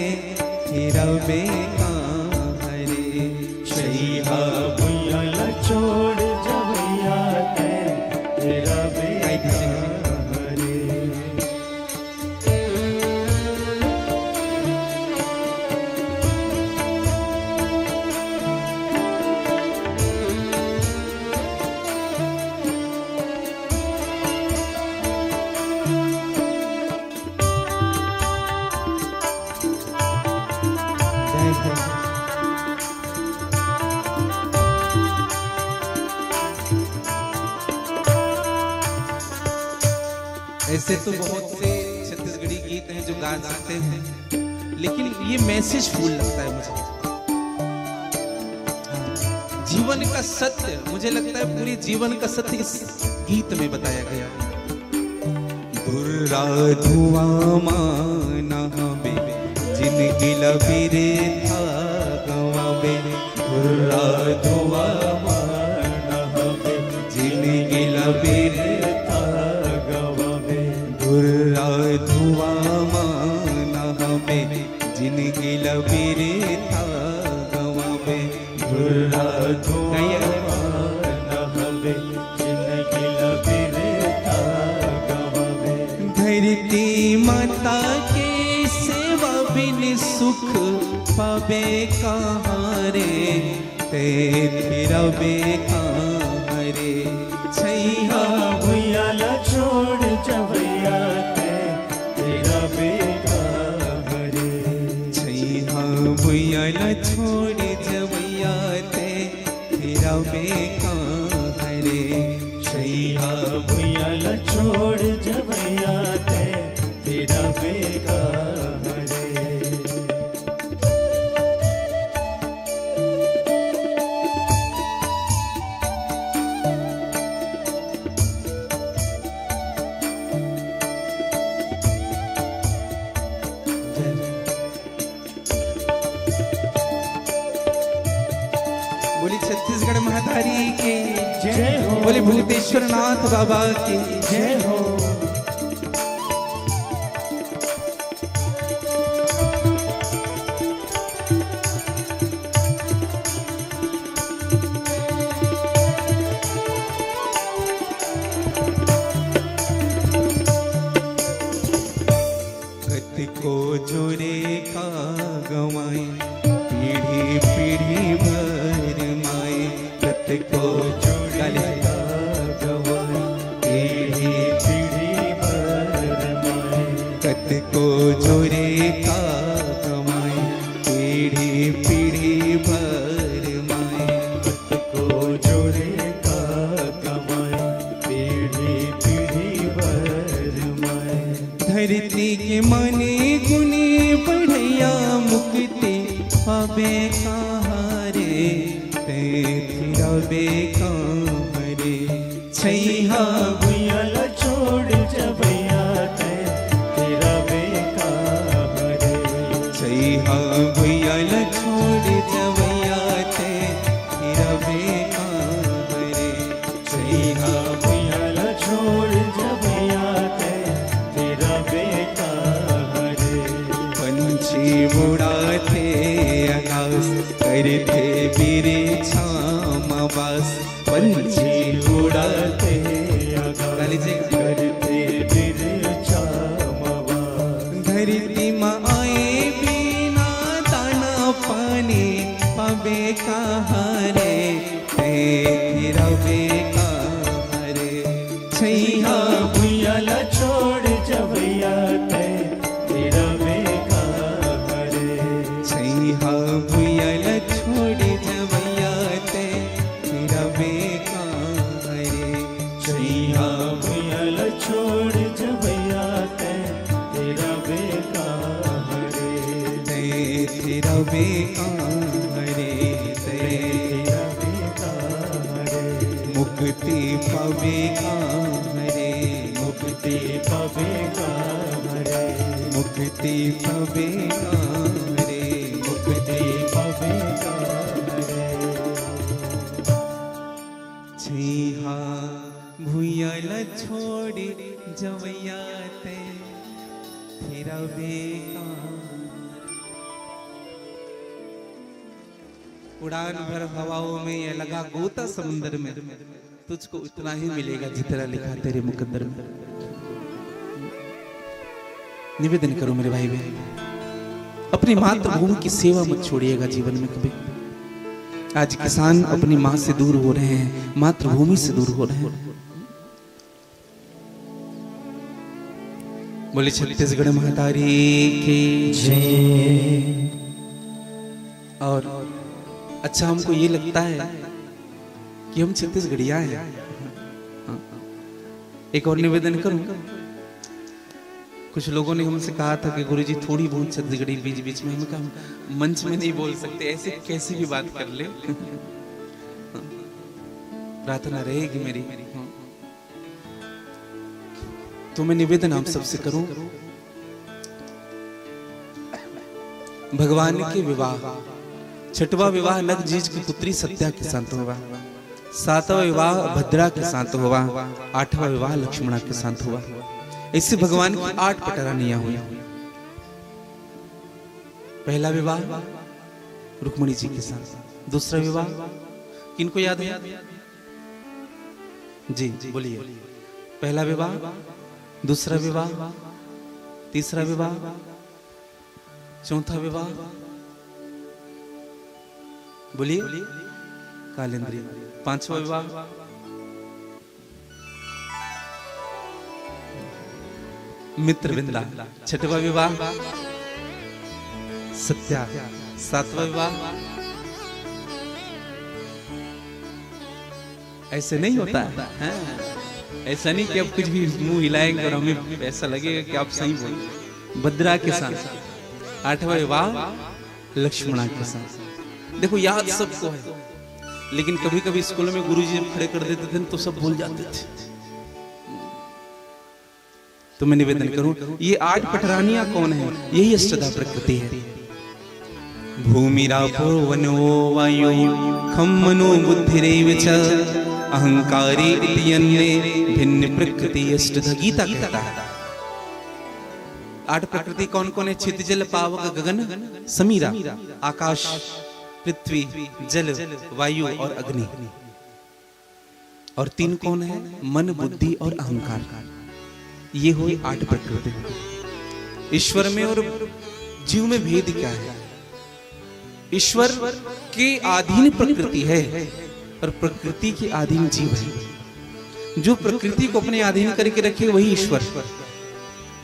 थिरवे कहारे छैहा भुइयाला छोड़ जवैया ते थिरवे कहारे ऐसे तो बहुत से छत्तीसगढ़ी गीत हैं जो गा सकते हैं, लेकिन ये मैसेज फूल लगता है मुझे। जीवन का सत्य, मुझे लगता है पूरे जीवन का सत्य इस गीत में बताया गया। दुर्रा धुआं माना हमें जिनकी लबीरे था गवावे दुर्रा धुआं माना हमें जिनकी लबीरे दुर्रा धुआं माना हमें जिनकी लबीरे था गवावे दुर्रा धुआं माना हमें जिनकी लबीरे था गवावे धरती माता के सेवा बिन सुख पावे कहारे ते थिरवे कहारे छैहा भुइयाला छोड़ जवैया ते थिरवे कहारे छैहा भुइयाला छोड़ी जवैया ते थिरवे कहारे छैहा भुइयाला छोड़ जवैया ते थिरवे कहारे बोली छत्तीसगढ़ महातारी के जय हो बोले भूतेश्वर नाथ बाबा की जय हो कति को जोरे का गवाए पीढ़ी पीढ़ी भर माए कति को जोड़े का गवाए पीढ़ी पीढ़ी भर माए कति को जोरे का गवाए पीढ़ी पीढ़ी भर माए को जोड़े का कमाए पीढ़ी पीढ़ी भर माए धरती के माने गुने बढ़िया मुक्ति पावे कहारे ते थिरवे कहारे छैहा भुइयाला छोड़ जवैया ते थिरवे कहारे उड़ाते आकाश करते मेरे छामावास पंछी उड़ाते करते मेरे छामावास धरती माँ आए बिना दाना पानी पावे कहारे तेरा बेकार छैया भुयाला छोड़ जवैया ते तेरा बेकार छैया भुयल छोड़ जवैया ते तेरा बेकार छैया भुयाला छोड़ जवैया ते तेरा बेकार तेरा बेकार तेरा बेकार मुक्ति पवेगा हरे मुक्ति पवेगा हरे मुक्ति पवेगा हरे मुक्ति पवेगा हरे छैहा भुयल छोड़ी जवैया ते तेरा बेकार उड़ान भर हवाओं में ये लगा गोता समुंदर में तुझको उतना ही मिलेगा जितना लिखा तेरे मुकद्दर में। निवेदन करो मेरे भाई बहन, अपनी मातृभूमि की सेवा मत छोड़िएगा जीवन में कभी। आज किसान अपनी माँ से दूर हो रहे हैं, मातृभूमि से दूर हो रहे हैं। बोले छत्तीसगढ़ महातारी की जय। और अच्छा हमको ये लगता है कि हम छत्तीसगढ़िया हैं। एक और निवेदन करूं, कुछ लोगों ने हमसे कहा था कि गुरुजी थोड़ी बहुत छत्तीसगढ़ी बीच बीच में, हम कहा मंच में नहीं बोल सकते, ऐसे कैसी भी बात कर ले। प्रार्थना रहेगी मेरी। तो मैं निवेदन आप सबसे करूं, भगवान के विवाह, छठवां विवाह नगजीज की पुत्री सत्या के साथ हुआ, सातवां विवाह भद्रा के साथ हुआ, आठवां विवाह लक्ष्मणा के साथ हुआ। इससे भगवान की 8 पटरानियां हुई। पहला विवाह रुक्मिणी जी के साथ, दूसरा विवाह किनको याद है? जी बोलिए। पहला विवाह, दूसरा विवाह, तीसरा विवाह, चौथा विवाह, बोलिए कालेंद्री, पांचवा विवाह, मित्रविंदा, छठवां विवाह सत्या, सातवां विवाह। ऐसे नहीं होता है, ऐसा नहीं कि अब कुछ भी मुंह हिलाएंगे और हमें ऐसा लगेगा कि आप सही बोल। भद्रा के साथ आठवां विवाह लक्ष्मणा के साथ। देखो याद सबको है, लेकिन कभी कभी स्कूल में गुरुजी जब खड़े कर देते थे तो सब भूल जाते थे। तो मैं निवेदन करूं, ये 8 पटरानियां कौन है? यही अष्टधा प्रकृति है। भूमिरापो वनो वायु खम मनो बुद्धिरेव च अहंकारी इति अन्ये भिन्न प्रकृति अष्टधा। गीता कहता है 8 प्रकृति कौन कौन है? क्षितिजल पावक गगन समीरा, आकाश पृथ्वी जल वायु और अग्नि। और 3 कौन है? मन बुद्धि और अहंकार। ये हुई 8 प्रकृति। ईश्वर में और जीव में भेद क्या है? ईश्वर के अधीन प्रकृति है और प्रकृति के अधीन जीव है। जो प्रकृति को अपने अधीन करके रखे वही ईश्वर,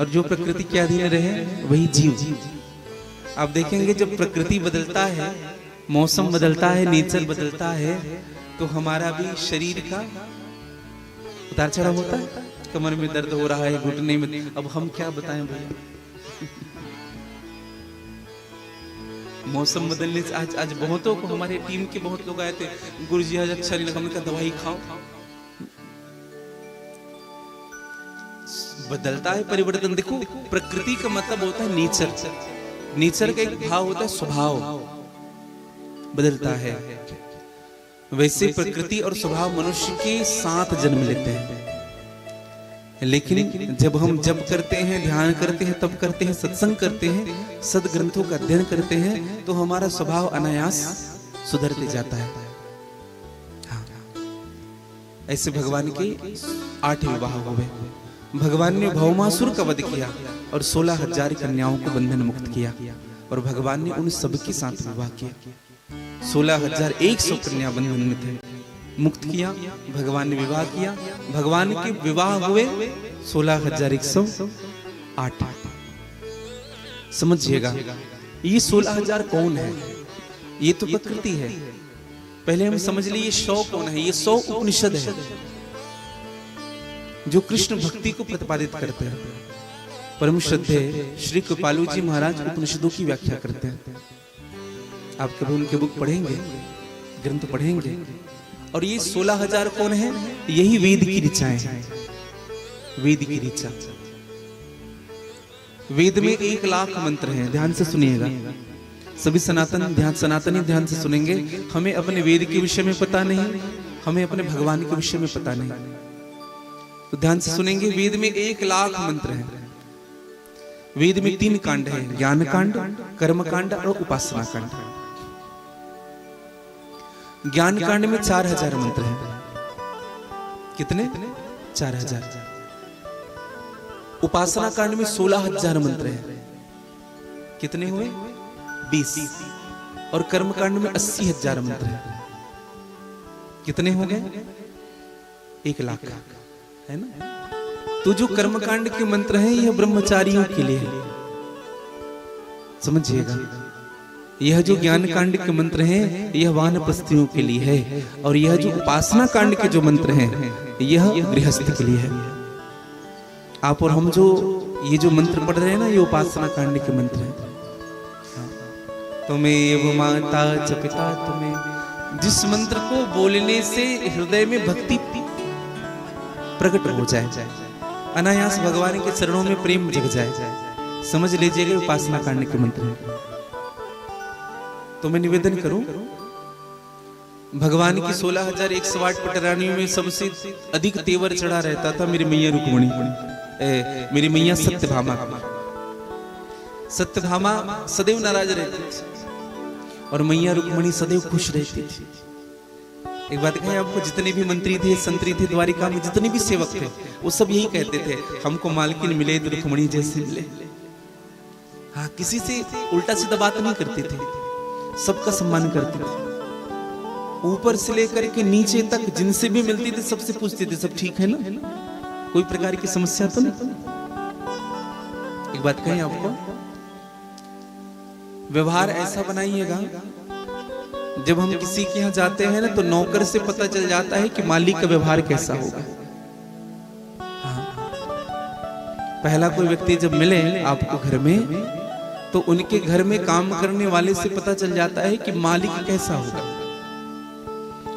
और जो प्रकृति के अधीन रहे वही जीव। आप देखेंगे जब प्रकृति बदलता है, मौसम बदलता है, नेचर बदलता है, तो हमारा भी शरीर का उतार चढ़ाव होता है। कमर में दर्द हो रहा है, घुटने में, अब हम क्या बताएं भैया। मौसम बदलने से आज बहुतों को, हमारे टीम के बहुत लोग आए थे, गुरुजी आज अच्छा नहीं लगा, हमने कहा दवाई खाओ। बदलता है, परिवर्तन। देखो प्रकृति का मतलब होता है नेचर। नेचर का एक भाव होता है स्वभाव, बदलता है। वैसे प्रकृति और स्वभाव मनुष्य के साथ जन्म लेते हैं। लेकिन जब हम जप करते हैं, ध्यान करते हैं, तब करते हैं, सत्संग करते हैं, सदग्रंथों का अध्ययन करते हैं, तो हमारा स्वभाव अनायास सुधरते जाता है। हाँ। ऐसे भगवान के 8 विवाह हुए। भगवान ने भौमासुर का वध किया और 16,000 कन्याओं को बंधन मुक्त किया, और भगवान ने उन सबके साथ विवाह किया। 16,100 कन्या बंधन में थे, मुक्त किया, भगवान ने विवाह किया। भगवान के विवाह हुए 16,108। समझिएगा, ये 16,000 कौन है? ये तो प्रकृति है। पहले हम समझ लिए ये 100 कौन है? ये 100 उपनिषद है जो कृष्ण भक्ति को प्रतिपादित करते हैं। परम श्रद्धेय श्री कृपालु जी महाराज उपनिषदों की व्याख्या करते हैं। आप कभी उनके बुक पढ़ेंगे, ग्रंथ पढ़ेंगे, और ये 16,000 कौन है? यही वेद की ऋचाएं हैं। वेद की ऋचा, वेद में 1,00,000 मंत्र हैं। ध्यान से सुनिएगा, सभी सनातनी ध्यान से सुनेंगे। हमें अपने वेद के विषय में पता नहीं, हमें अपने भगवान के विषय में पता नहीं, तो ध्यान से सुनेंगे। वेद में 1,00,000 मंत्र हैं। वेद में 3 कांड हैं, ज्ञान कांड, कर्म कांड और उपासना कांड। ज्ञान कांड में 4,000 मंत्र हैं। कितने? 4,000। उपासना कांड में 16,000 मंत्र हैं। कितने हुए? 20। और कर्म कांड में 80,000 मंत्र हैं। कितने हो गए? 1,00,000, है ना? तो जो कर्म कांड के मंत्र हैं, यह ब्रह्मचारियों के लिए है। समझिएगा, यह जो ज्ञान कांड के मंत्र हैं, यह वानप्रस्थियों के लिए है, और यह जो उपासना कांड के जो मंत्र हैं, यह गृहस्थ के लिए है। आप और हम जो ये जो मंत्र पढ़ रहे हैं ना, ये उपासना कांड के मंत्र हैं। तुम्हें माता च पिता तुम्हें, जिस मंत्र को बोलने से हृदय में भक्ति प्रकट हो जाए, अनायास भगवान के चरणों में प्रेम जग जाए, समझ लीजिएगा उपासना कांड के मंत्र हैं। तो मैं निवेदन करूं, भगवान की 16,108 पटरानियों में सबसे अधिक तेवर चढ़ा रहता था मेरी मैया रुक्मणी, मेरी मैया सत्यभामा। सत्यभामा सदैव नाराज रहती थी और मैया रुक्मणी सदैव खुश रहती थी। एक बात कहें आपको, जितने भी मंत्री थे, संतरी थे, द्वारिका में जितने भी सेवक थे, वो सब यही कहते थे, हमको मालकिन मिले तो रुक्मणी जैसे मिले। हाँ, किसी से उल्टा सीधा बात नहीं करते थे, सबका सम्मान करते थे। ऊपर से लेकर के नीचे तक जिनसे भी मिलती थी सबसे पूछते थे, सब ठीक है ना, कोई प्रकार की समस्या तो नहीं। एक बात कहें आपको, व्यवहार ऐसा बनाइएगा, जब हम किसी के यहाँ जाते हैं ना, तो नौकर से पता चल जाता है कि मालिक का व्यवहार कैसा होगा। हाँ। पहला कोई व्यक्ति जब मिले आपको घर में, तो उनके घर में काम करने वाले से पता चल जाता है कि मालिक कैसा होगा।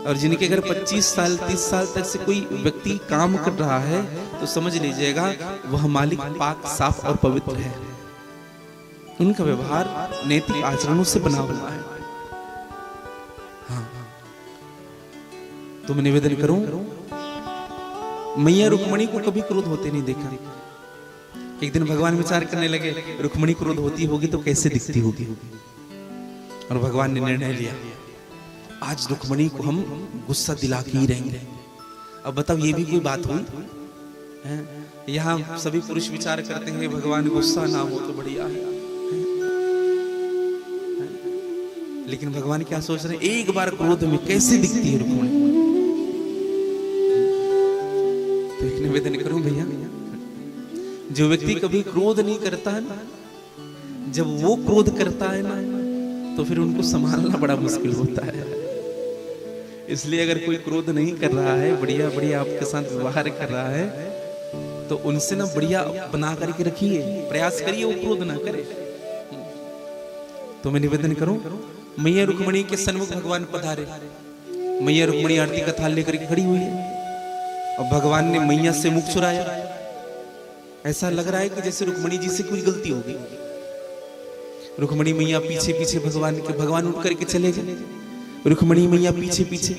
और जिनके घर 25 साल 30 साल तक से कोई व्यक्ति काम कर रहा है, तो समझ लीजिएगा वह मालिक पाक, साफ और पवित्र है। उनका व्यवहार नैतिक आचरणों से बना हुआ है। हाँ। तो मैं निवेदन करूं, मैया रुक्मणी को कभी क्रोध होते नहीं देखा। एक दिन भगवान विचार करने लगे, रुक्मणी क्रोध होती होगी तो कैसे दिखती होगी, और भगवान ने निर्णय लिया, आज रुक्मणी को हम गुस्सा दिला के ही रहेंगे। अब बताओ, ये भी कोई बात हुई है? यहाँ सभी पुरुष विचार करते हैं भगवान गुस्सा ना हो तो बढ़िया है, लेकिन भगवान क्या सोच रहे हैं, एक बार क्रोध में कैसे दिखती है रुक्मणी। तो एक निवेदन करूं भैया, जो व्यक्ति कभी क्रोध नहीं करता है ना, जब वो क्रोध करता है ना, तो फिर उनको संभालना बड़ा मुश्किल होता है। इसलिए अगर कोई क्रोध नहीं कर रहा है, बढ़िया बढ़िया आपके साथ व्यवहार कर रहा है, तो उनसे ना बढ़िया बना करके रखिए, प्रयास करिए वो क्रोध ना करे। तो मैं निवेदन करूं, मैया रुक्मणी के सन्मुख भगवान पधारे। मैया रुक्मणी आरती का थाल लेकर के खड़ी हुई है, और भगवान ने मैया से मुख चुराया। ऐसा लग रहा है कि जैसे रुक्मणी जी से कोई गलती हो गई। रुक्मणी मैया पीछे पीछे भगवान के, भगवान उठ करके चले गए, रुक्मणी मैया पीछे पीछे।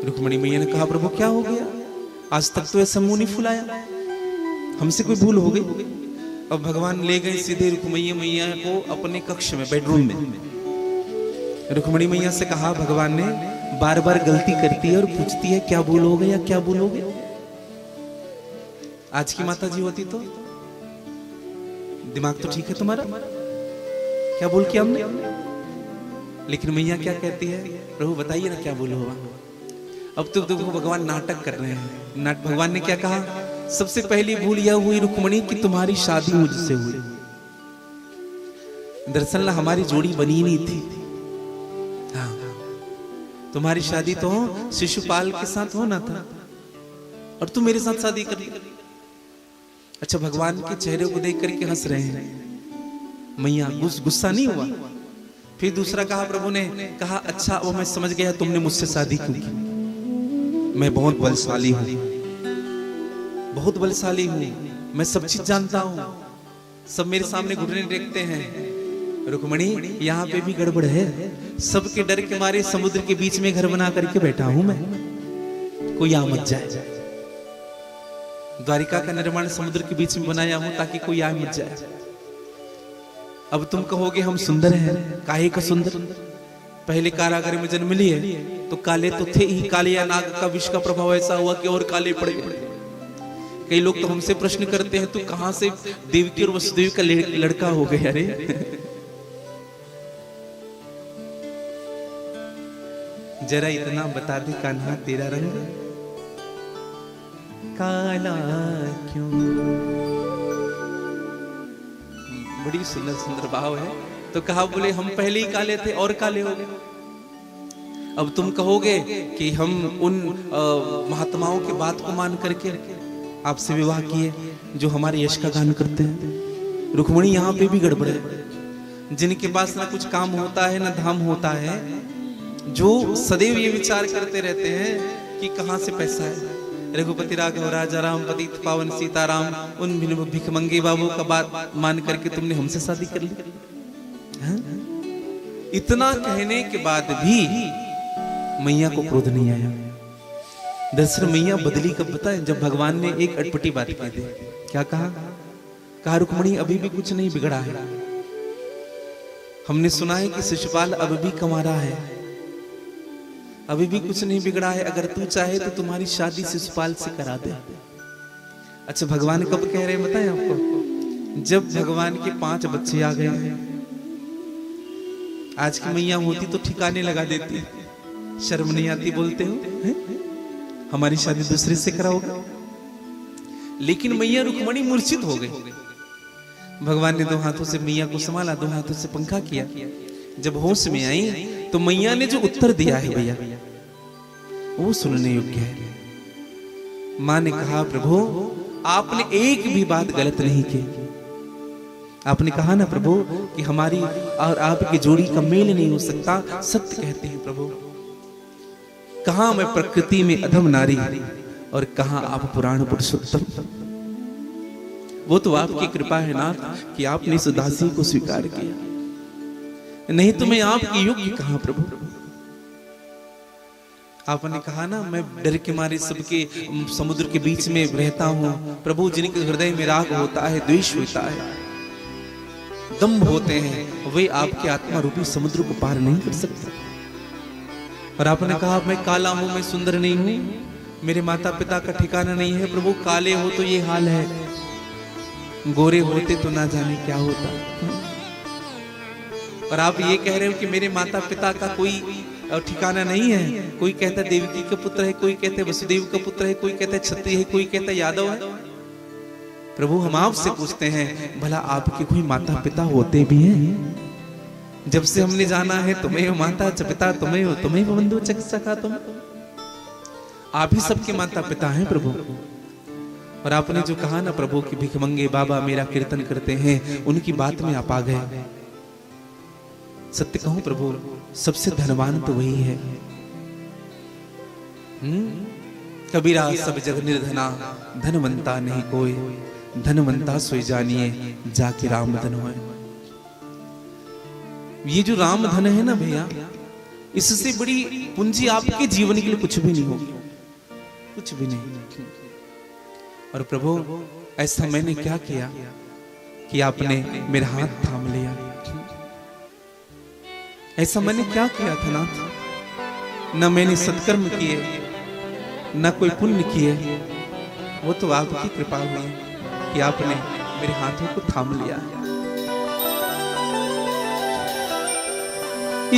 रुक्मणी मैया ने कहा, प्रभु क्या हो गया, आज तक तो ऐसा मुंह नहीं फुलाया, हमसे कोई भूल हो गई। अब भगवान ले गए सीधे रुक्मिणी मैया को अपने कक्ष में, बेडरूम में। रुक्मिणी मैया से कहा भगवान ने, बार बार गलती करती है और पूछती है क्या भूल हो गया, क्या भूल हो गया। आज की माता जी होती तो दिमाग तो ठीक है तुम्हारा, क्या भूल किया हमने। लेकिन मैया क्या कहती है, प्रभु बताइए ना क्या भूल हुआ। अब तो देखो भगवान नाटक कर रहे हैं। भगवान ने क्या कहा, सबसे पहली भूल यह हुई रुक्मिणी कि तुम्हारी शादी मुझसे हुई। दरअसल हमारी जोड़ी बनी नहीं थी। हाँ, तुम्हारी शादी तो शिशुपाल के साथ होना था और तुम मेरे साथ शादी कर ली। अच्छा, भगवान के चेहरे को देख करके हंस रहे हैं। मैया गुस्सा नहीं हुआ। फिर दूसरा कहा, प्रभु ने कहा, अच्छा वो मैं समझ गया तुमने मुझसे शादी क्यों की। मैं बहुत बलशाली हूं, बहुत बलशाली हूं, मैं सब चीज जानता हूं, सब मेरे सामने घुटने टेकते हैं। रुक्मिणी यहाँ पे भी गड़बड़ है, सबके डर के मारे समुद्र के बीच में घर बना करके बैठा हूं मैं, कोई आ मत जाए। द्वारिका का निर्माण समुद्र के बीच में बनाया हूं ताकि कोई आ मत जाए। अब तुम कहोगे हम सुंदर हैं, काहे का सुंदर। पहले कारागार में जन्म लिए तो काले तो थे ही, काले या नाग का विष का प्रभाव ऐसा हुआ कि और काले पड़ गए। कई लोग तो हमसे प्रश्न करते हैं, तू कहां से देवकी और वसुदेव का लड़का हो गया। अरे जरा इतना बता दे कान्हा, तेरा रंग काला क्यों। बड़ी सुंदर सुंदर भाव है। तो कहा, बोले हम पहले ही काले थे और काले हो गए। अब तुम कहोगे कि हम उन महात्माओं के बात को मान करके आपसे विवाह किए जो हमारे यश का गान करते हैं। रुक्मिणी यहाँ पे भी गड़बड़ है। जिनके पास ना कुछ काम होता है ना धाम होता है, जो सदैव ये विचार करते रहते हैं कि कहां से पैसा है। रघुपति राघव राजा राम पतित पावन सीताराम, उन भिखमंगे बाबू का बात मान करके तुमने हमसे शादी कर ली। इतना कहने के बाद भी मैया को क्रोध नहीं आया। दरअसल मैया बदली कब बताए, जब भगवान ने एक अटपटी बात कह दी। क्या कहा, कहा रुक्मिणी अभी भी कुछ नहीं बिगड़ा है। हमने सुना है कि शिशुपाल अब भी कमारा है, अभी भी कुछ नहीं बिगड़ा है। अगर तू चाहे तो तुम्हारी शादी शिशुपाल से करा दे। अच्छा, भगवान कब कह रहे हैं बताएं आपको, जब भगवान के 5 बच्चे आ गए। आज की मैया होती तो ठिकाने लगा देती, शर्म नहीं आती बोलते हो हमारी शादी दूसरे से कराओगे। लेकिन मैया रुक्मिणी मूर्छित हो गई। भगवान ने 2 हाथों से मैया को संभाला, 2 हाथों से पंखा किया। जब होश में आई तो मैया ने जो उत्तर दिया है भैया, वो सुनने योग्य है। मां ने कहा, प्रभु आपने एक भी बात गलत नहीं की। आपने कहा ना प्रभु कि हमारी और आपकी जोड़ी का मेल नहीं हो सकता, सत्य कहते हैं प्रभु। कहां मैं प्रकृति में अधम नारी और कहां आप पुराण पुरुषोत्तम। वो तो आपकी कृपा है नाथ कि आपने इस उदासी को स्वीकार किया, नहीं तो मैं आपकी योग्य कहां प्रभु। आपने कहा ना, मैं डर के मारे सबके समुद्र के बीच में रहता हूं प्रभु। जिनके हृदय में राग होता है, द्वेष होता है, दंभ होते हैं, वे आपके आत्मा रूपी समुद्र को पार नहीं कर सकते। और आपने कहा, मैं काला हूं, मैं सुंदर नहीं हूं, मेरे माता पिता का ठिकाना नहीं है प्रभु। काले हो तो ये हाल है, गोरे होते तो ना जाने क्या होता। और आप ये कह रहे हो कि मेरे माता पिता का कोई ठिकाना नहीं है। कोई कहता है देवकी का पुत्र है, कोई कहते हैं वसुदेव का पुत्र है, कोई कहता है क्षत्रिय है, कोई कहता है यादव है। प्रभु हम आपसे पूछते हैं, भला आपके कोई माता पिता होते भी हैं? जब से हमने जाना है तुम्हें हो माता च पिता, तुम्हें हो तुम्हें बंधु चिकित्सका, तुम आप ही सबके माता पिता हैं प्रभु। और आपने जो कहा ना प्रभु कि भिखमंगे बाबा मेरा कीर्तन करते हैं, उनकी बात में आप आ गए। सत्य कहूं प्रभु, सबसे धनवान तो वही है। कबीरा सब जग निर्धना, धनवंता नहीं कोई, धनवंता सोई जानिए जाके राम धन होए। ये जो राम धन है ना भैया, इससे बड़ी पूंजी आपके जीवन के लिए कुछ भी नहीं होगी, कुछ भी नहीं। और प्रभु ऐसा मैंने क्या किया कि आपने मेरा हाथ थाम लिया? ऐसा मैंने क्या किया था नाथ? न मैंने सत्कर्म किए, न कोई पुण्य किए, वो तो आपकी कृपा हुई कि आपने मेरे हाथों को थाम लिया।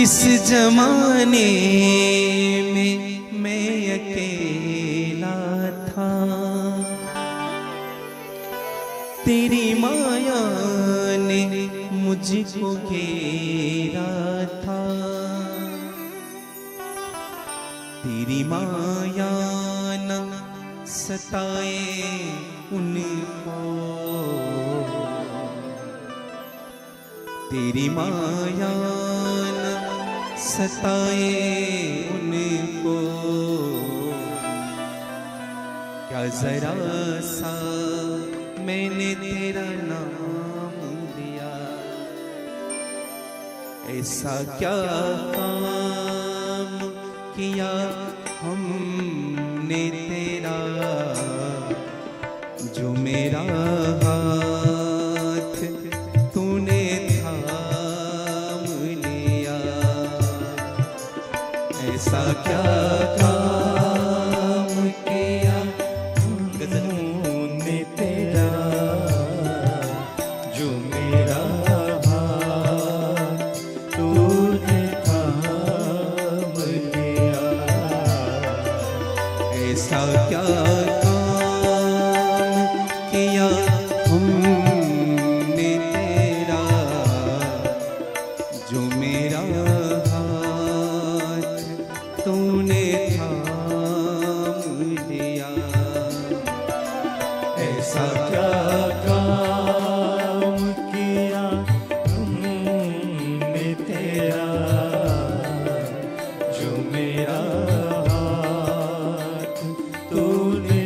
इस जमाने में मैं अकेला था, तेरी माया ने मुझको घेरा था। तेरी माया न सताए उनको, तेरी माया न सताए उनको। क्या जरा सा मैंने तेरा नाम लिया, ऐसा क्या काम किया हमने तेरा, जो मेरा हाथ तूने थाम लिया। ऐसा क्या काम किया हमने तेरा, जो मेरा हाथ तूने थाम लिया। ऐसा क्या काम किया हमने तेरा, जो मेरा हाथ तूने थाम लिया। ऐसा क्या काम किया हमने तेरा, जो मेरा हाथ तूने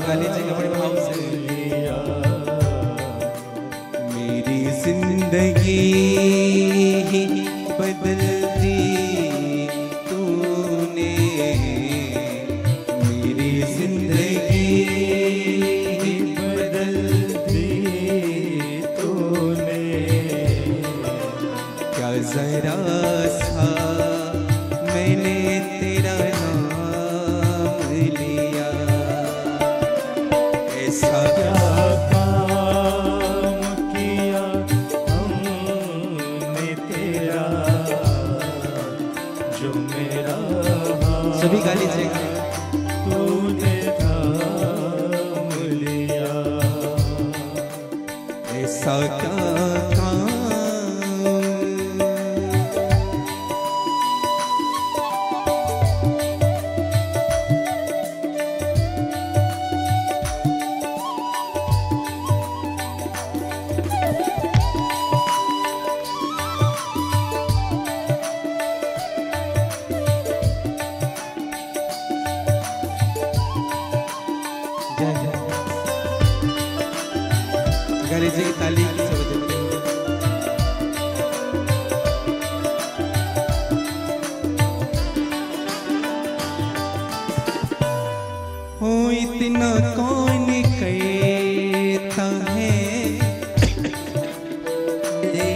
गाली जी का बड़े भाव से लिया। मेरी जिंदगी ही बदल दी तूने, मेरी जिंदगी ही बदल दी तूने। क्या जरा सा मैंने तेरा नाम लिया। ऐसा क्या काम किया हमने तेरा, जो मेरा सभी गाली देगा। तूने थाम लिया। ऐसा क्या काम गाली जी की ताली की सब देते हैं। हो इतना कौन कहता है ये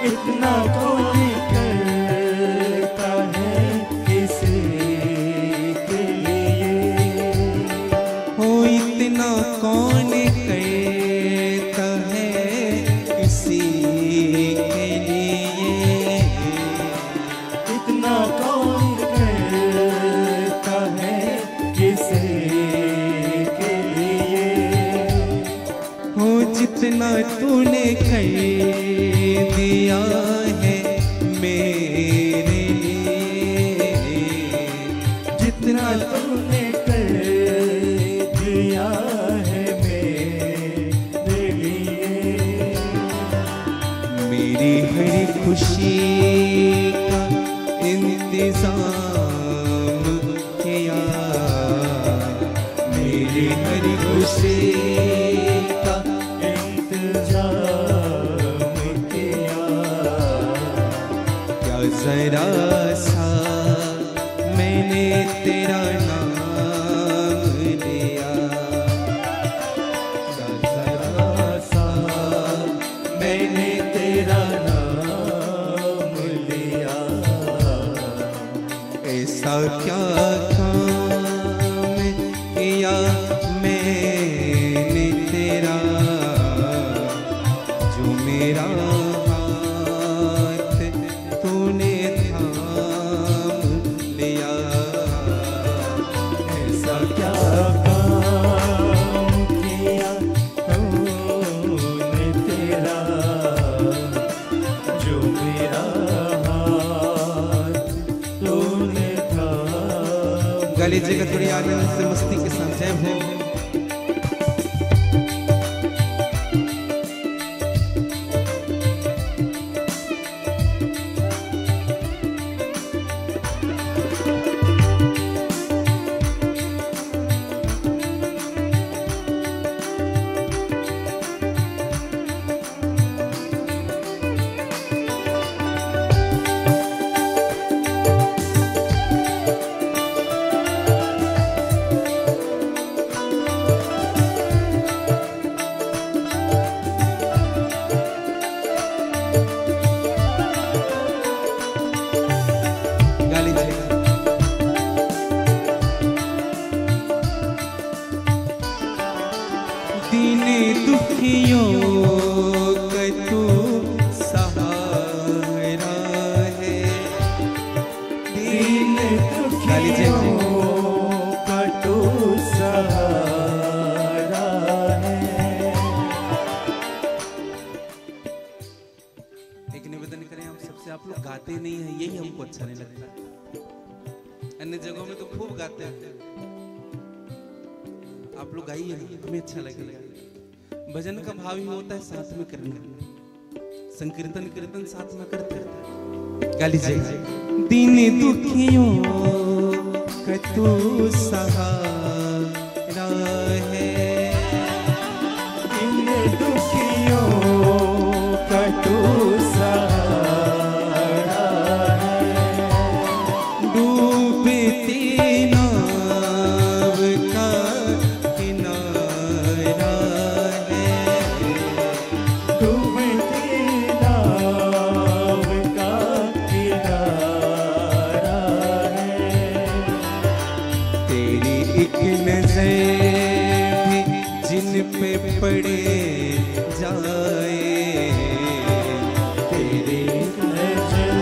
इतना कौन करता है किसी के लिए। हो इतना कौन कहता है किसी के लिए। इतना कौन करता है किसी के लिए। हो जितना तूने कह दिया है मेरे लिए, जितना तूने कर दिया है मेरे लिए। मेरी हर खुशी का इंतजाम किया, मेरी हर खुशी का इंतजाम किया। क्या जरा सा मैंने तेरा नाम लिया। लीजिएगा थोड़ी आनंद से मस्ती के साथ। जय हो। अन्य जगहों में तो खूब गाते हैं, आप लोग गाइए, हमें अच्छा लगेगा। भजन का भाव ही होता है साथ में करना, संकीर्तन कीर्तन साथ में करते हैं। गा लीजिए। दीन दुखियों का तू सहारा है, दीन दुखियों का तू सहारा पड़े जाए, तेरे नजर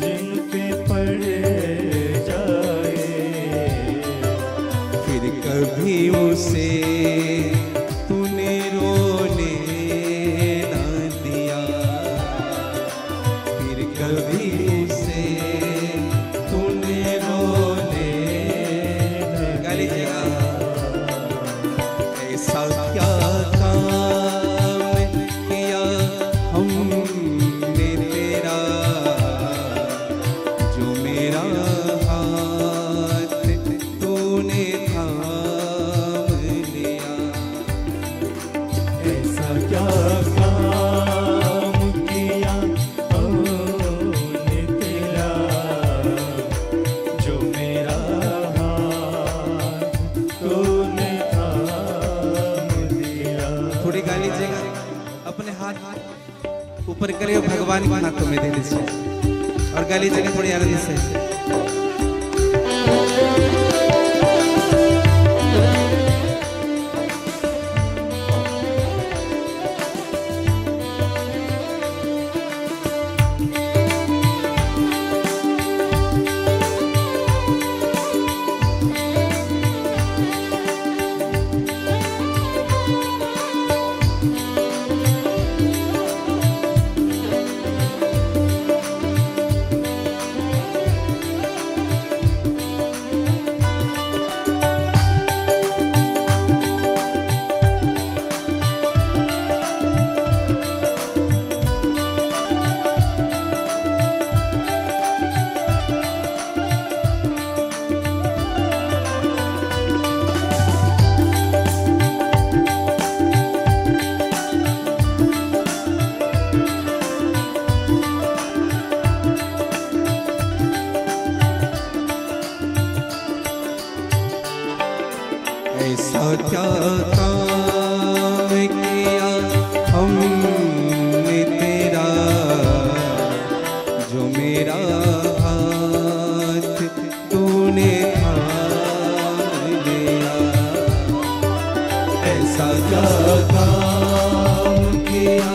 जिन पे पड़े जाए, फिर कभी उसे तूने रोने ना दिया, फिर कभी उसे तूने रोने गा लीजिएगा। ऐसा क्या काम किया हमने तेरा, जो मेरा हाथ तूने थाम लिया। ऐसा क्या काम किया हमने तेरा, जो मेरा हाथ तूने थोड़ी गा लीजिएगा, अपने हाथ ऊपर करे भगवान के हाथों में दे दीजिए और गा लीजिएगा थोड़ी आनंद से। ऐसा क्या काम किया हमने तेरा, जो मेरा हाथ तूने थाम लिया। ऐसा क्या काम किया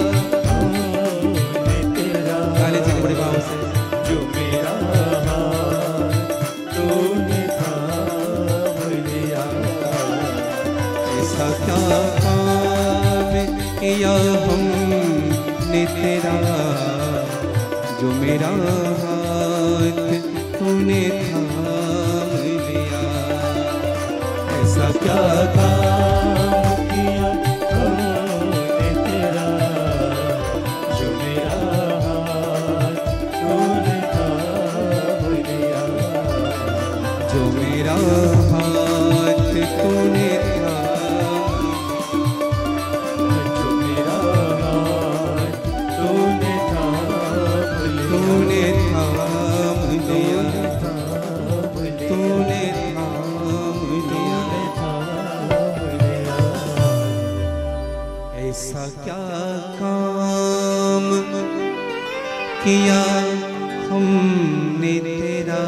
हमने तेरा, गाली जी बड़े भाव से, जो मेरा हाथ तूने थाम लिया। ऐसा क्या काम किया हमने तेरा, जो मेरा हाथ तूने थाम ऐसा क्या काम किया हमने तेरा, जो मेरा हाथ तूने थाम लिया, जो मेरा हाथ तूने थाम, जो मेरा हाथ तूने थाम लिया, तूने थाम लिया, थाम लिया, तूने थाम लिया। थाम लिया। ऐसा क्या काम किया हमने तेरा,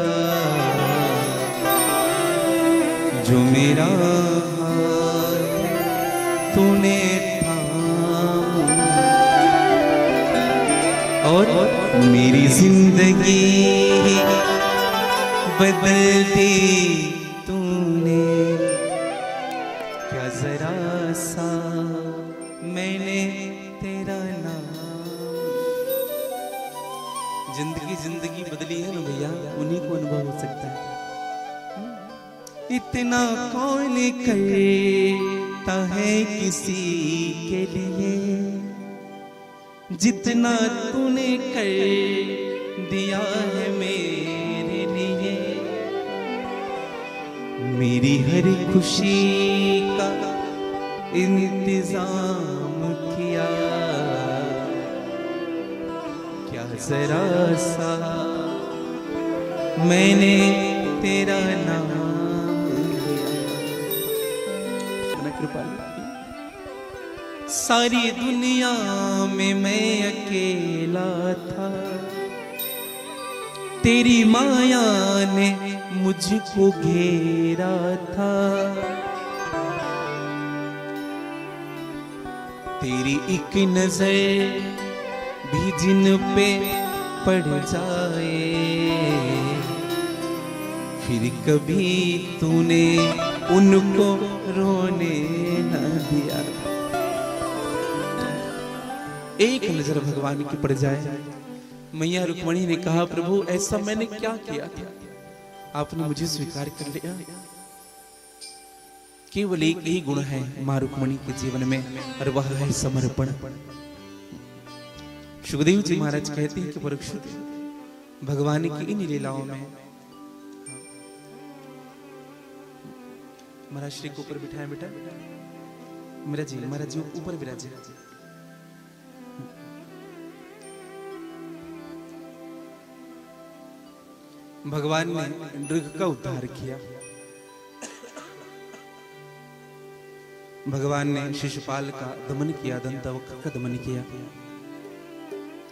जो मेरा हाथ तूने थाम, और मेरी जिंदगी बदल दी तूने, क्या जरा सा मैंने तेरा नाम। जिंदगी जिंदगी बदली है ना भैया, उन्हीं को अनुभव हो सकता है। इतना कौन करता है किसी के लिए, जितना तूने कर दिया है मेरे लिए। मेरी हर खुशी का इंतजाम किया, क्या जरा सा मैंने तेरा नाम लिया। कृपा सारी दुनिया में मैं अकेला था, तेरी माया ने मुझको घेरा था। तेरी एक नजर भी जिन पे पड़ जाए, फिर कभी तूने उनको रोने न दिया। एक नजर भगवान की पड़ जाए। मैया रुक्मणी ने कहा, प्रभु ऐसा मैंने क्या किया था, आपने मुझे स्वीकार कर लिया। केवल एक ही गुण है मां रुक्मणी के जीवन में, और वह है समर्पण। सुखदेव जी महाराज कहते हैं कि परीक्षित, भगवान की इन लीलाओं में महाराज श्री को ऊपर बिठाए। बेटा मेरा जी, महाराज जी ऊपर विराजे। भगवान ने नृग का उद्धार किया। भगवान ने शिशुपाल का दमन किया, दंतवक्र का दमन किया।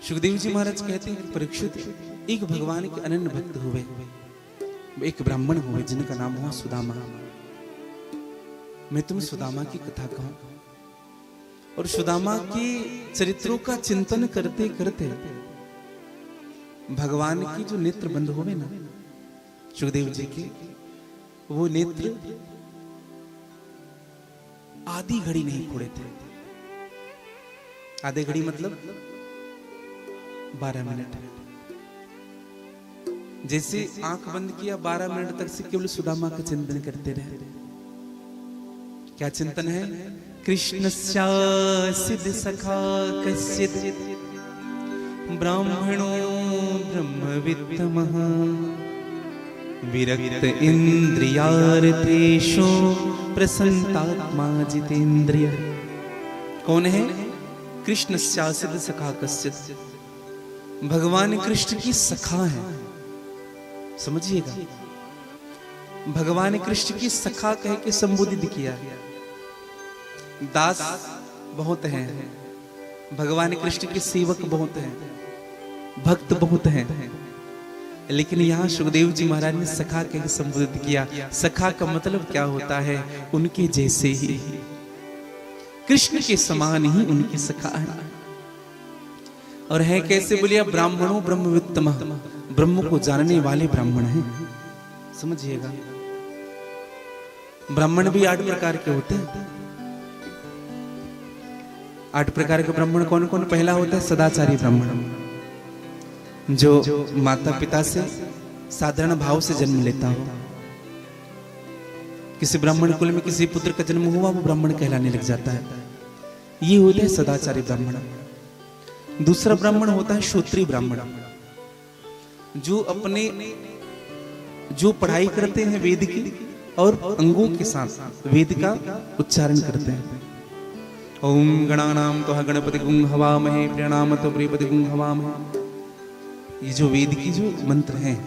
सुखदेव जी महाराज कहते हैं कि परीक्षित, एक भगवान के अनन्य भक्त हुए, एक ब्राह्मण हुए जिनका नाम हुआ सुदामा। मैं तुम्हें सुदामा की कथा कहूं, और सुदामा के चरित्रों का चिंतन करते करते भगवान की जो नेत्र बंद हुए ना सुखदेव जी के, वो नेत्र आधी घड़ी नहीं खुले थे। आधे घड़ी मतलब 12 मिनट। जैसे आंख बंद किया 12 मिनट तक से केवल सुदामा का चिंतन करते रहे। क्या चिंतन है? कृष्णस्यासिद्ध सखा कश्चित् ब्राह्मणो ब्रह्मवित्तमः विरक्त इंद्रियार्थेषु प्रसन्नात्मा जितेन्द्रिय। कौन है? कृष्णस्यासिद्ध सखा कश्चित्, भगवान कृष्ण की सखा है। समझिएगा, भगवान कृष्ण की सखा कह के संबोधित किया। दास बहुत हैं, भगवान कृष्ण के सेवक बहुत हैं, भक्त बहुत हैं, लेकिन यहाँ सुखदेव जी महाराज ने सखा कह के संबोधित किया। सखा का मतलब क्या होता है? उनके जैसे ही, कृष्ण के समान ही उनकी सखा है। और है कैसे? बोलिए, ब्राह्मणों ब्रह्मवित्तमः, ब्रह्म को जानने वाले ब्राह्मण हैं। समझिएगा, ब्राह्मण भी 8 प्रकार के होते हैं। 8 प्रकार के ब्राह्मण कौन कौन? पहला होता है सदाचारी ब्राह्मण, जो माता पिता से साधारण भाव से जन्म लेता हो। किसी ब्राह्मण कुल में किसी पुत्र का जन्म हुआ, वो ब्राह्मण कहलाने लग जाता है। ये होता है सदाचारी ब्राह्मण। दूसरा ब्राह्मण होता है श्रोत्रिय ब्राह्मण, जो पढ़ाई करते हैं वेद की और अंगों के साथ वेद का उच्चारण करते हैं। ओम गणानाम त्वा गणपति गुं हवामहे प्रणाम तो प्रियपति गुं हवामहे। ये जो वेद की जो मंत्र हैं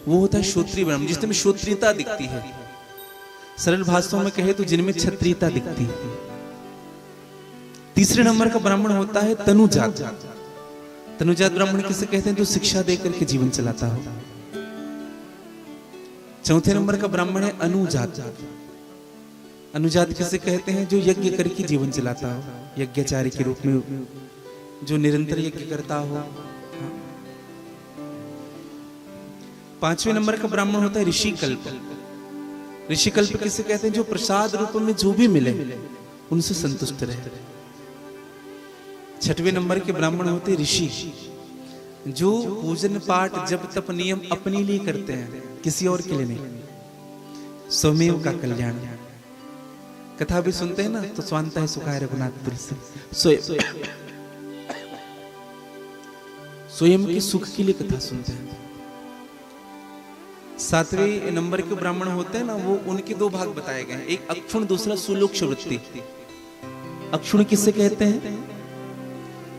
वो होता है श्रोत्रिय ब्राह्मण, जिसमें श्रोत्रियता दिखती है। सरल भाषाओं में कहे तो जिनमें क्षत्रियता दिखती है। तीसरे नंबर का ब्राह्मण होता है तनुजात। तनुजात ब्राह्मण किसे कहते हैं? जो शिक्षा देकर के जीवन चलाता हो। चौथे नंबर का ब्राह्मण है अनुजात। अनुजात किसे कहते हैं? जो यज्ञ करके जीवन चलाता हो, यज्ञाचार्य के रूप में जो निरंतर यज्ञ करता हो। पांचवें नंबर का ब्राह्मण होता है ऋषिकल्प। ऋषिकल्प किसे कहते हैं? जो प्रसाद रूप में जो भी मिले उनसे संतुष्ट रहे। छठवें नंबर के ब्राह्मण होते हैं ऋषि, जो पूजन पाठ जप तप नियम अपने लिए करते हैं, किसी और के लिए नहीं। स्वमेव का कल्याण। कथा भी सुनते हैं ना तो स्वांता है सुखाय रघुनाथ तुलसी। स्वयं के सुख के लिए कथा सुनते हैं। सातवें नंबर के ब्राह्मण होते हैं ना, वो उनके दो भाग बताए गए हैं, एक अक्षुण, दूसरा सुलोक्ष वृत्ति। अक्षुण किसे कहते हैं?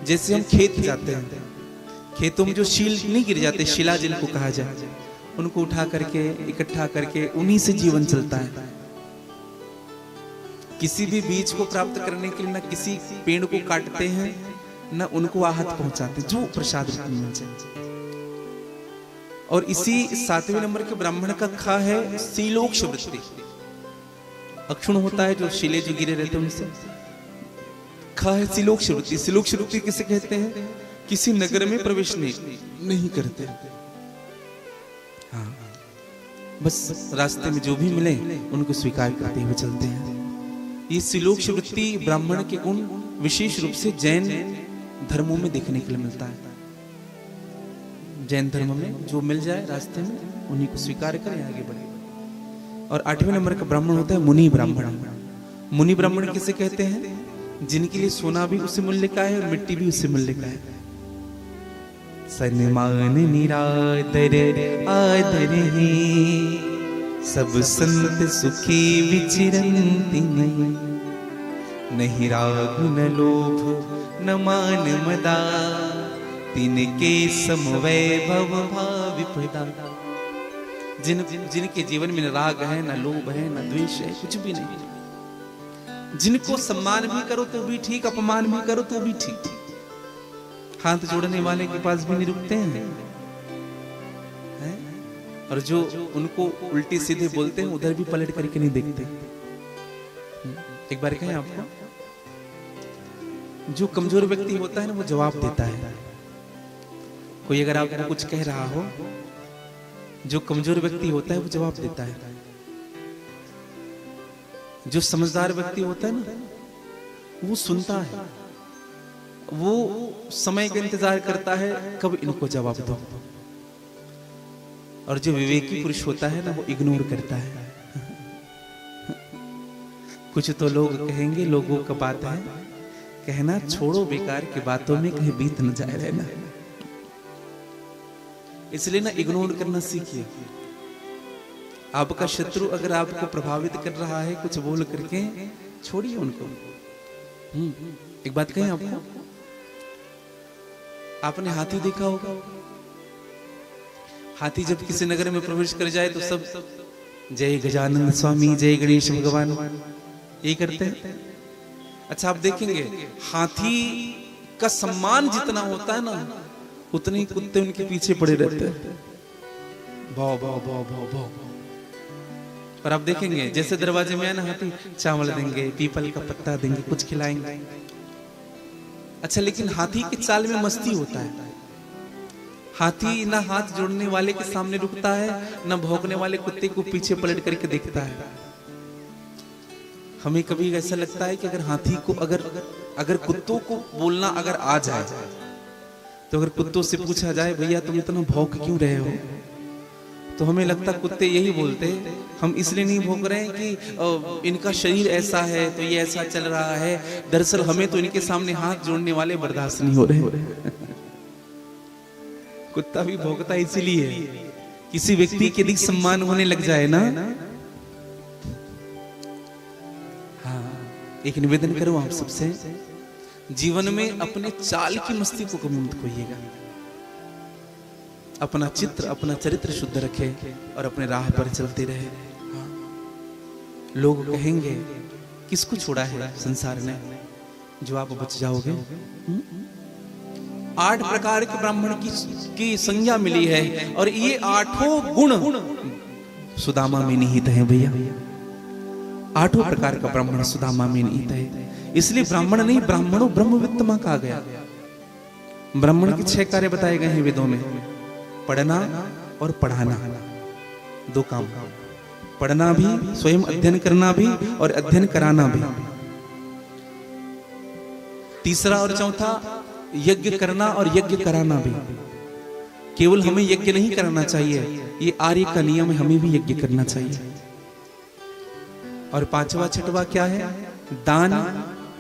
जैसे हम खेत जाते हैं, खेतों में जो शील नहीं गिर जाते, शिला जिनको कहा जाए, उनको उठा करके इकट्ठा करके उन्हीं से जीवन चलता है। किसी भी बीज को प्राप्त करने के लिए ना किसी पेड़ को काटते हैं ना उनको आहत पहुंचाते, जो प्रसाद मिल जाए। और इसी सातवें नंबर के ब्राह्मण का खा है सीलोक्ष वृत्ति। अक्षुण होता है जो शिले जो गिरे रहते हैं उनसे। खा है सीलोक्ष वृत्ति। सीलोक्ष वृत्ति किसे कहते हैं? किसी नगर में प्रवेश नहीं करते। हाँ, बस रास्ते में जो भी मिले उनको स्वीकार करते हुए चलते हैं। ये सीलोक्ष वृत्ति ब्राह्मण के गुण विशेष रूप से जैन धर्मों में देखने के लिए मिलता है। जैन धर्म में जो मिल जाए रास्ते में उन्हीं को स्वीकार करें, आगे बढ़े। और आठवें नंबर का ब्राह्मण होता है मुनि ब्राह्मण। मुनि ब्राह्मण किसे कहते हैं? जिनके लिए सोना भी उसी मूल्य का है और मिट्टी भी उसी मूल्य का है। सन्मान निरादर आदर है, सब संत सुखी विचरन्ति नहीं राग न लोभ न मान मदा, तिनके समवैभव भाव विपदा। जिनके जीवन में न राग है, न लोभ है, न द्वेष है, कुछ भी नहीं। जिनको सम्मान भी करो तो भी ठीक, अपमान भी करो तो भी ठीक। हाथ जोड़ने वाले के पास भी नहीं रुकते हैं, और जो उनको उल्टे सीधे बोलते हैं उधर भी पलट करके नहीं देखते। एक बार कहें आपको, जो कमजोर व्यक्ति होता है ना वो जवाब देता है। कोई अगर आपको कुछ कह रहा हो, जो कमजोर व्यक्ति होता है वो जवाब देता है। जो समझदार व्यक्ति होता है ना वो सुनता है, वो समय का इंतजार करता है कब इनको जवाब दो। और जो विवेकी पुरुष होता है ना वो इग्नोर करता है। कुछ तो लोग कहेंगे, लोगों का बात है कहना, छोड़ो बेकार की बातों में कहीं बीत न जाए रहना। इसलिए ना इग्नोर करना सीखिए। आपका शत्रु अगर आपको प्रभावित कर रहा है कुछ बोल करके, छोड़िए उनको। एक बात कहें आपको, आपने हाथी देखा होगा। हाथी जब किसी नगर में प्रवेश कर जाए तो सब जय गजानन स्वामी, जय गणेश भगवान यही करते हैं। अच्छा, आप देखेंगे हाथी का सम्मान जितना होता है ना उतने ही कुत्ते उनके पीछे पड़े रहते हैं। भाव भाव भाव भाव भाव। और आप देखेंगे जैसे दरवाजे में है ना हाथी, चावल देंगे, पीपल का पत्ता देंगे, कुछ खिलाएंगे। अच्छा, लेकिन हाथी की चाल में मस्ती होता है। हाथी ना हाथ जोड़ने वाले के सामने रुकता है, ना भौंकने वाले कुत्ते को पीछे पलट करके देखता है। हमें कभी ऐसा लगता है कि अगर हाथी को अगर कुत्तों को बोलना अगर आ जाए तो अगर कुत्तों से पूछा जाए भैया तुम इतना भौंक क्यों रहे हो, तो हमें लगता कुत्ते यही बोलते हम इसलिए नहीं भौंक रहे हैं कि इनका शरीर ऐसा है तो ये ऐसा चल रहा है। दरअसल हमें तो इनके सामने हाथ जोड़ने वाले बर्दाश्त नहीं हो रहे। कुत्ता भी भौंकता इसीलिए किसी व्यक्ति के अधिक सम्मान होने लग जाए ना। हाँ, एक निवेदन करूं आप सबसे, जीवन में अपने चाल की मस्ती को कभी मत खोइएगा। अपना चित्र अपना चरित्र शुद्ध रखे और अपने राह पर चलते रहे। हाँ। लोग कहेंगे किसको छोड़ा है संसार ने जो आप बच जाओगे। 8 प्रकार के ब्राह्मण की संज्ञा मिली है और ये 8 गुण सुदामा में निहित है भैया। 8 प्रकार का ब्राह्मण सुदामा में निहित है। इसलिए ब्राह्मण नहीं ब्राह्मणों ब्रह्मवित्तमा कहा गया। ब्राह्मण के 6 कार्य बताए गए हैं वेदों में, पढ़ना और पढ़ाना, 2 काम। पढ़ना भी, स्वयं अध्ययन करना भी और अध्ययन कराना भी। तीसरा और चौथा यज्ञ करना और यज्ञ कराना भी। केवल हमें यज्ञ नहीं करना चाहिए, ये आर्य का नियम है, हमें भी यज्ञ करना चाहिए। और 5वां छठवां क्या है? दान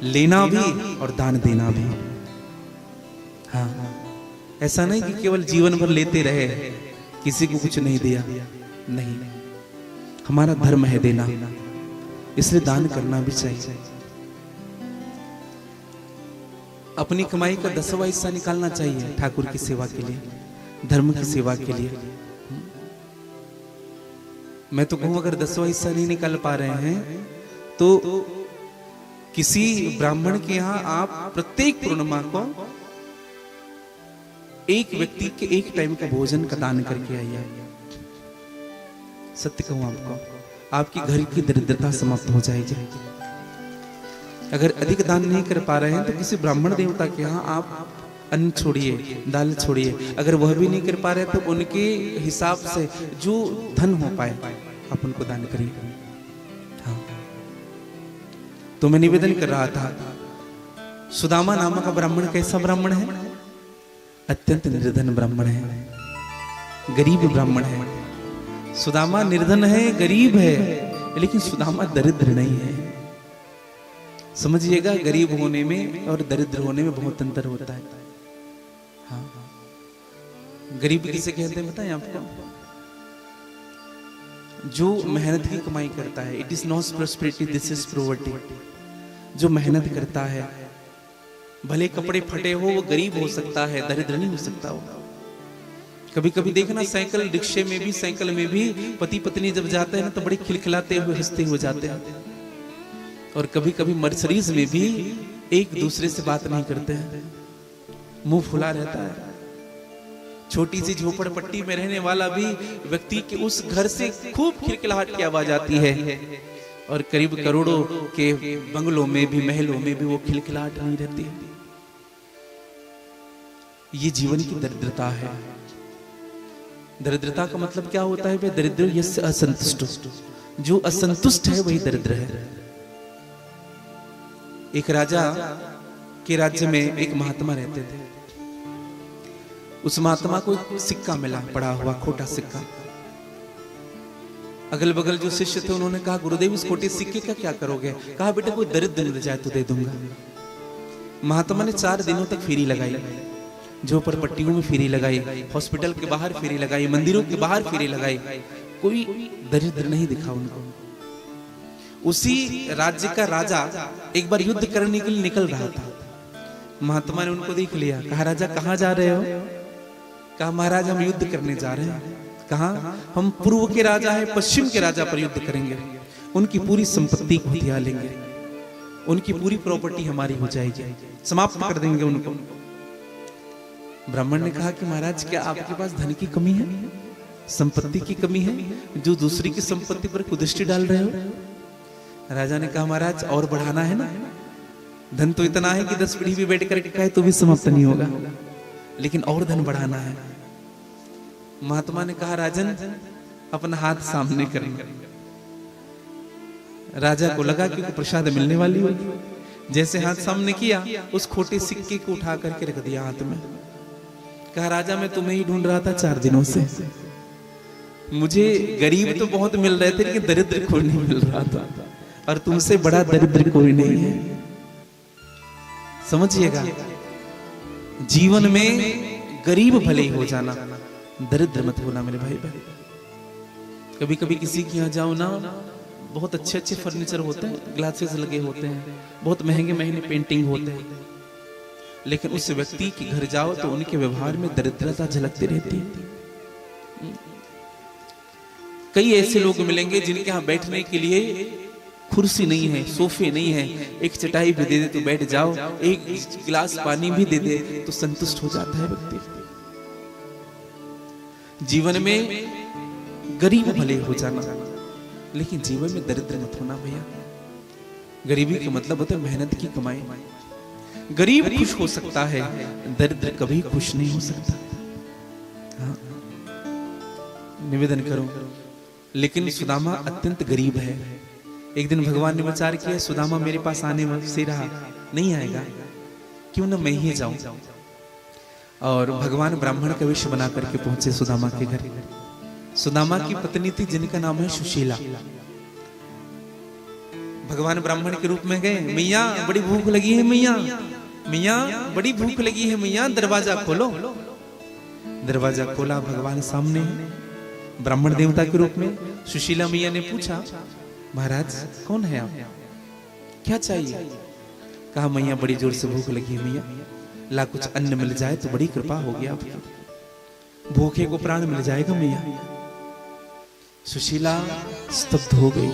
लेना भी और दान देना भी। हाँ, ऐसा नहीं कि केवल जीवन भर लेते रहे, किसी को कुछ नहीं दिया, नहीं। हमारा धर्म है देना, इसलिए दान करना भी चाहिए। अपनी कमाई का 10वां हिस्सा निकालना चाहिए ठाकुर की सेवा के लिए, धर्म की सेवा के लिए। मैं तो कहूं अगर 10वां हिस्सा नहीं निकाल पा रहे हैं तो किसी ब्राह्मण के यहां आप प्रत्येक पूर्णिमा को एक व्यक्ति के एक टाइम का भोजन का दान करके आइए। सत्य कहूं आपको, आपकी घर की दरिद्रता समाप्त हो जाएगी। अगर अधिक दान नहीं कर पा रहे हैं तो किसी ब्राह्मण देवता के यहाँ आप अन्न छोड़िए, दाल छोड़िए। अगर वह भी नहीं कर पा रहे तो उनके हिसाब से जो धन हो पाए आप उनको दान करिए। हाँ। तो मैं निवेदन कर रहा था, सुदामा नामक का ब्राह्मण कैसा ब्राह्मण है? अत्यंत निर्धन ब्राह्मण है, गरीब ब्राह्मण है। सुदामा निर्धन है, गरीब है, लेकिन सुदामा दरिद्र नहीं है। समझिएगा, गरीब होने में और दरिद्र होने में बहुत अंतर होता है। हाँ, गरीब किसे कहते हैं बताएं आपको? जो मेहनत की कमाई करता है। It is not prosperity, this is poverty. जो मेहनत करता है, भले कपड़े फटे हो, वो गरीब हो सकता है, दरिद्र नहीं हो सकता वो। कभी कभी देखना साइकिल रिक्शे में भी, साइकिल में भी पति पत्नी जब जाते हैं ना तो बड़े खिलखिलाते हुए हंसते हुए जाते हैं। और कभी कभी मर्सिडीज में भी एक दूसरे से बात नहीं करते हैं, मुंह फुला रहता है। छोटी सी झोपड़पट्टी में रहने वाला भी व्यक्ति के उस घर से खूब खिलखिलाहट की आवाज आती है, और करीब करोड़ों के बंगलों में भी, महलों में भी वो खिलखिलाहट नहीं रहती है। ये जीवन की दरिद्रता है। दरिद्रता का मतलब क्या होता है? दरिद्र यस्य असंतुष्ट, जो असंतुष्ट है वही दरिद्र है। एक राजा के राज्य में एक महात्मा रहते थे। उस महात्मा को एक सिक्का मिला, पड़ा हुआ खोटा सिक्का। अगल बगल जो शिष्य थे उन्होंने कहा, गुरुदेव इस खोटे सिक्के का क्या करोगे? कहा, बेटा कोई दरिद्र मिल जाए तो दे दूंगा। महात्मा ने 4 दिनों तक फेरी लगाई, झोपड़पट्टियों में फेरी लगाई, हॉस्पिटल के बाहर फेरी लगाई, मंदिरों के बाहर फेरी लगाई, कोई दरिद्र नहीं दिखा उनको। उसी राज्य का राजा एक बार युद्ध करने के लिए निकल रहा था। महात्मा ने उनको देख लिया, कहा, राजा कहाँ जा रहे हो? कहा, महाराज हम युद्ध करने जा रहे हैं। कहा, हम पूर्व के राजा हैं, पश्चिम के राजा पर युद्ध करेंगे, उनकी पूरी संपत्ति को हथिया लेंगे, उनकी पूरी प्रॉपर्टी हमारी हो जाएगी, समाप्त कर देंगे उनको। ब्राह्मण ने कहा कि महाराज क्या आपके पास धन की कमी है, संपत्ति की कमी है, जो दूसरी की संपत्ति पर कुदृष्टि डाल रहे हो? राजा ने कहा, महाराज और बढ़ाना है ना, धन तो इतना है कि 10 पीढ़ी भी बैठ कर खाए तो भी समाप्त नहीं होगा, लेकिन और धन बढ़ाना है। महात्मा ने कहा, राजन अपना हाथ सामने करें। राजा को लगा कि प्रसाद मिलने वाली होगी। जैसे हाथ सामने किया, उस खोटे सिक्के को उठा करके रख दिया हाथ में। कहा, राजा मैं तुम्हें ही ढूंढ रहा था 4 दिनों से। मुझे गरीब तो बहुत मिल रहे थे लेकिन दरिद्र कोई नहीं मिल रहा था, और तुमसे बड़ा दरिद्र कोई नहीं है। समझिएगा, जीवन में गरीब भले ही हो जाना, दरिद्र मत होना मेरे भाई बहन। कभी कभी किसी के यहाँ जाओ ना, बहुत अच्छे अच्छे फर्नीचर होते हैं, ग्लासेस लगे होते हैं, बहुत महंगे महंगे पेंटिंग होते हैं, लेकिन उस व्यक्ति के घर जाओ तो उनके व्यवहार में दरिद्रता झलकती रहती है। कई ऐसे लोग मिलेंगे जिनके यहाँ बैठने के लिए कुर्सी नहीं है, सोफे नहीं है, एक चटाई भी दे दे तो बैठ जाओ, एक गिलास पानी भी दे दे तो संतुष्ट हो जाता है व्यक्ति। जीवन में गरीब भले हो जाना, लेकिन जीवन में दरिद्र मत होना भैया। गरीबी का मतलब होता है मेहनत की कमाई। गरीब खुश हो सकता है, दरिद्र कभी खुश नहीं हो सकता। हाँ। निवेदन करो, लेकिन सुदामा अत्यंत गरीब है। एक दिन भगवान ने विचार किया, सुदामा मेरे पास आने से रहा, नहीं आएगा, क्यों ना मैं ही जाऊं। और भगवान ब्राह्मण का वेश बना करके पहुंचे सुदामा के घर। सुदामा की पत्नी थी जिनका नाम है सुशीला। भगवान ब्राह्मण के रूप में गए, मैया बड़ी भूख लगी है, मैया मैया बड़ी भूख लगी है, मैया दरवाजा खोलो। दरवाजा खोला, भगवान सामने ब्राह्मण देवता के रूप में। सुशीला मैया ने पूछा, महाराज कौन है आप, क्या चाहिए? कहा, मैया बड़ी जोर से भूख लगी है मैया, ला कुछ अन्न मिल जाए तो बड़ी कृपा होगी आपकी, भूखे को प्राण मिल जाएगा मैया। सुशीला स्तब्ध हो गई।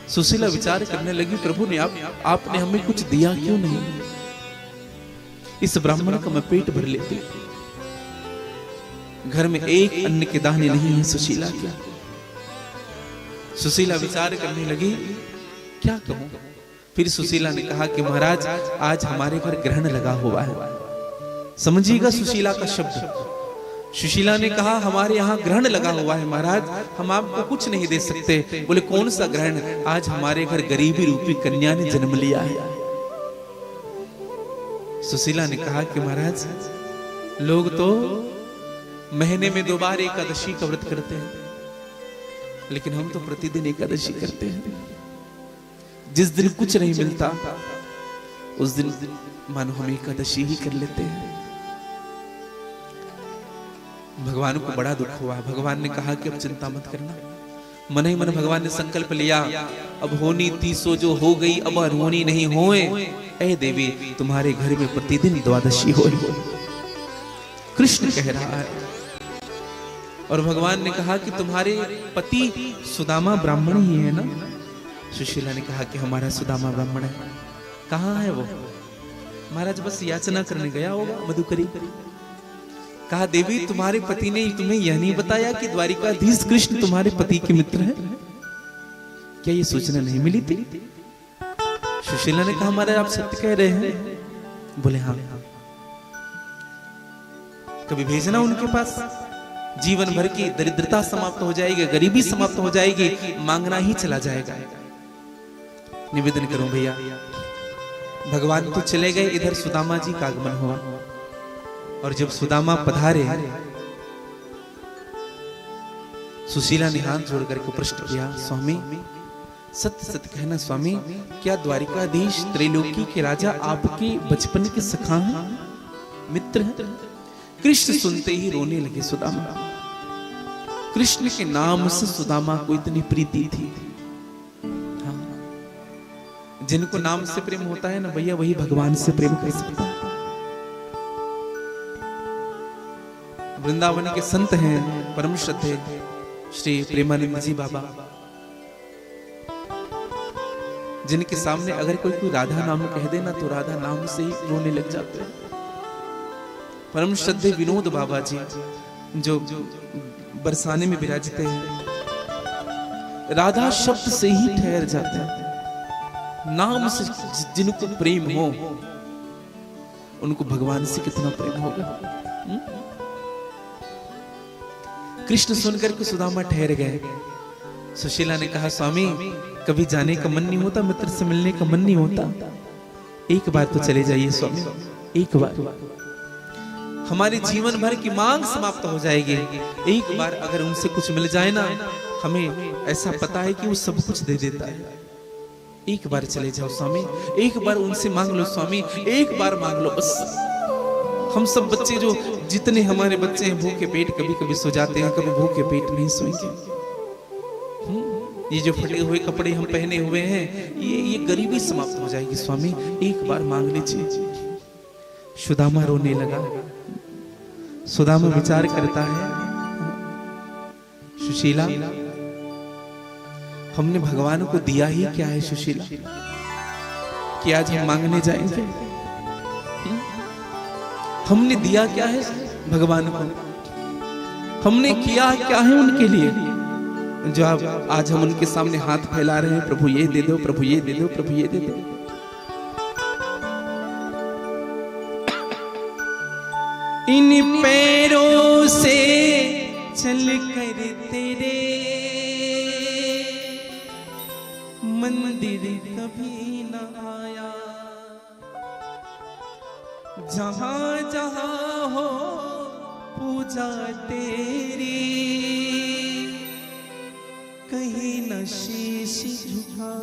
सुशीला विचार करने लगी, प्रभु ने आपने हमें कुछ दिया क्यों नहीं? इस ब्राह्मण का मैं पेट भर लेती। घर में एक अन्न के दाने नहीं है सुशीला क्या? सुशीला विचार करने लगी, क्या कहूं? फिर सुशीला ने कहा कि महाराज आज हमारे घर ग्रहण लगा हुआ है। समझिएगा सुशीला का शब्द। सुशीला ने कहा, हमारे यहाँ ग्रहण लगा हुआ है महाराज, हम आपको कुछ नहीं दे सकते। बोले, कौन सा ग्रहण? आज हमारे घर गरीबी रूपी कन्या ने जन्म लिया है। सुशीला ने कहा कि महाराज लोग तो महीने में 2 बार एकादशी का व्रत करते हैं, लेकिन हम तो प्रतिदिन एकादशी करते हैं। जिस दिन कुछ नहीं मिलता उस दिन मानो हम एकादशी ही कर लेते हैं। भगवान को बड़ा दुख हुआ। भगवान ने कहा कि अब चिंता मत करना। मन ही मन भगवान ने संकल्प लिया, अब होनी तीसो जो हो गई, अब अनहोनी नहीं होए। ऐ देवी, तुम्हारे घर में प्रतिदिन द्वादशी हो। कृष्ण कह रहा है। और भगवान ने कहा कि तुम्हारे पति सुदामा ब्राह्मण ही है ना? सुशीला ने कहा कि हमारा सुदामा ब्राह्मण है। कहाँ है वो? महाराज बस याचना करने गया होगा मधुकरी। कहा, देवी तुम्हारे पति ने तुम्हें यह नहीं बताया कि द्वारिकाधीश कृष्ण तुम्हारे पति के मित्र हैं? क्या ये सूचना नहीं मिली थी? सुशीला ने कहा, महाराज आप सत्य कह रहे हैं। बोले, हाँ। कभी भेजना उनके पास, जीवन भर की दरिद्रता समाप्त हो जाएगी, गरीबी समाप्त हो जाएगी, मांगना ही चला जाएगा। निवेदन करूं भैया, भगवान तो चले गए, इधर सुदामा जी का आगमन हुआ। और जब सुदामा पधारे, सुशीला ने हाथ जोड़ करके प्रश्न किया, स्वामी सत्य सत्य कहना स्वामी, क्या द्वारिकाधीश त्रैलोकी के राजा आपके बचपन के सखा हैं, मित्र हैं? कृष्ण सुनते ही रोने लगे सुदामा। कृष्ण के नाम से सुदामा को इतनी प्रीति थी। हाँ। जिनको नाम से प्रेम होता है ना भैया, वही भगवान से प्रेम कर सकता है। वृंदावन के संत हैं परम श्रद्धेय श्री प्रेमानंद जी बाबा, जिनके सामने अगर कोई राधा नाम कह देना तो राधा नाम से ही रोने लग जाते हैं। परम श्रद्धेय विनोद बाबा जी जो बरसाने में विराजते हैं, राधा शब्द से ही ठहर जाते हैं। नाम से जिनको प्रेम हो उनको भगवान से कितना प्रेम होगा। कृष्ण सुनकर के सुदामा ठहर गए। सुशीला ने कहा, स्वामी कभी जाने का मन नहीं होता, मित्र से मिलने का मन नहीं होता? एक बार तो चले जाइए स्वामी, एक बार। हमारे जीवन भर की मांग समाप्त हो जाएगी। एक बार अगर उनसे कुछ मिल जाए ना, हमें ऐसा पता है कि वो सब कुछ दे देता है। एक बार चले जाओ स्वामी, एक बार उनसे मांग लो स्वामी, एक बार मांग लो बस। हम सब बच्चे जो जितने हमारे बच्चे हैं भूखे पेट कभी कभी सो जाते हैं, कभी भूखे पेट नहीं सोएंगे। ये जो फटे हुए कपड़े हम पहने हुए हैं, ये गरीबी समाप्त हो जाएगी स्वामी, एक बार मांग लीजिए। सुदामा रोने लगा। सुदामा विचार करता है, सुशीला हमने भगवान को दिया ही क्या है सुशीला, कि आज हम मांगने जाएंगे? हमने दिया क्या है भगवान को? हमने किया क्या है उनके लिए, जो आज हम उनके सामने हाथ फैला रहे हैं, प्रभु ये दे दो, प्रभु ये दे दो, प्रभु ये दे दो। इन पैरों से चल कर तेरे मंदिर कभी न आया, जहां जहां हो पूजा तेरी, कहीं न शीश झुका।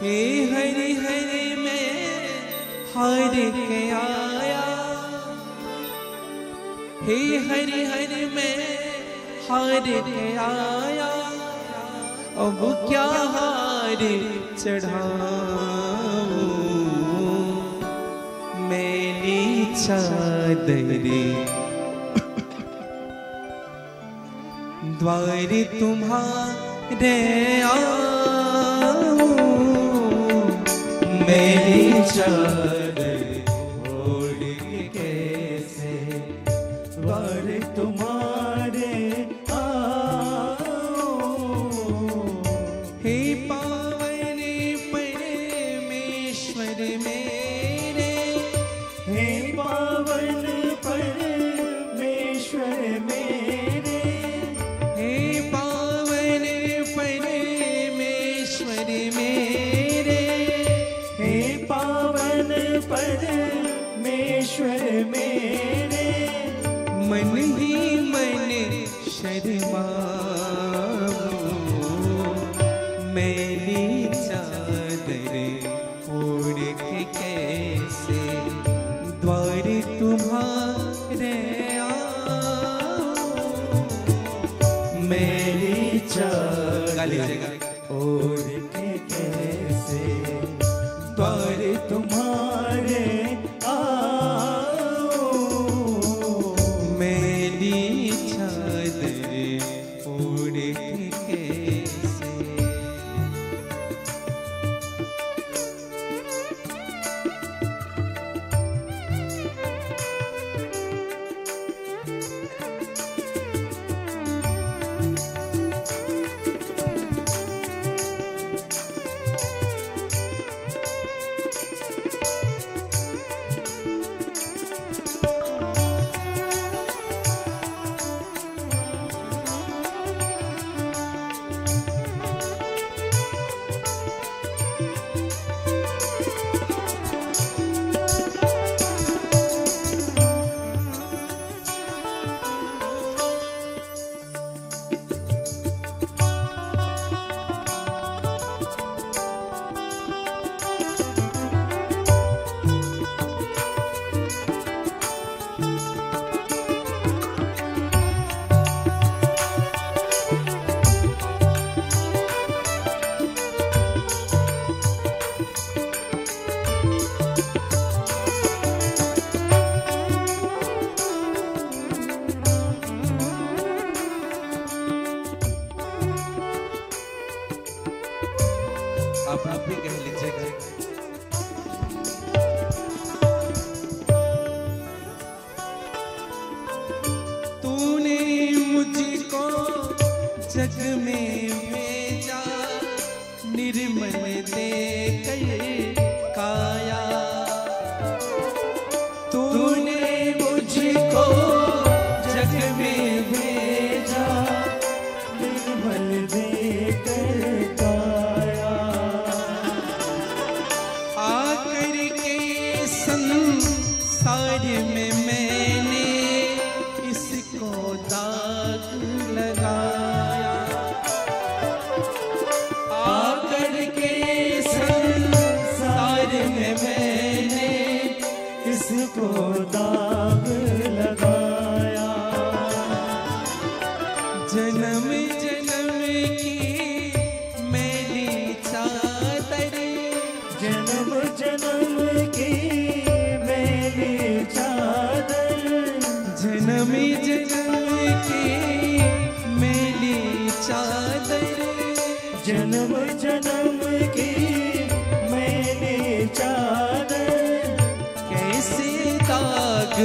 हे हरि हरि मैं हार के आया, हे हरि हरि मैं हार के आया, अब क्या हार चढ़ाऊं, मैली चादरे द्वार तुम्हारे आऊं, मेरी चादर ओढ़ के कैसे द्वार तुम्हारे आओ। हे पावन परमेश्वर मेरे, हे पावन परमेश्वर मेरे, हे पावन परमेश्वर मेरे, हे पावन परमेश्वर मेरे, मन ही मन शर्माऊं, मैली चादर ओढ़ के कैसे द्वार तुम्हारे आऊं, मेरी गाली चादर बजेगा। ओढ़ के कैसे द्वार तुम्हारे आओ। मैली चादर ओढ़ के कैसे। आप भी कह लीजिएगा। तूने मुझको जग में भेजा, निर्मल देकर काया, तूने मुझको जग में भेजा, निर्मल देकर काया, आकर के संसार जन्म जन्म की मैली चादर, जन्म जन्म की मेली चादर, जन्म जन्म की मैली चादर, कैसे दाग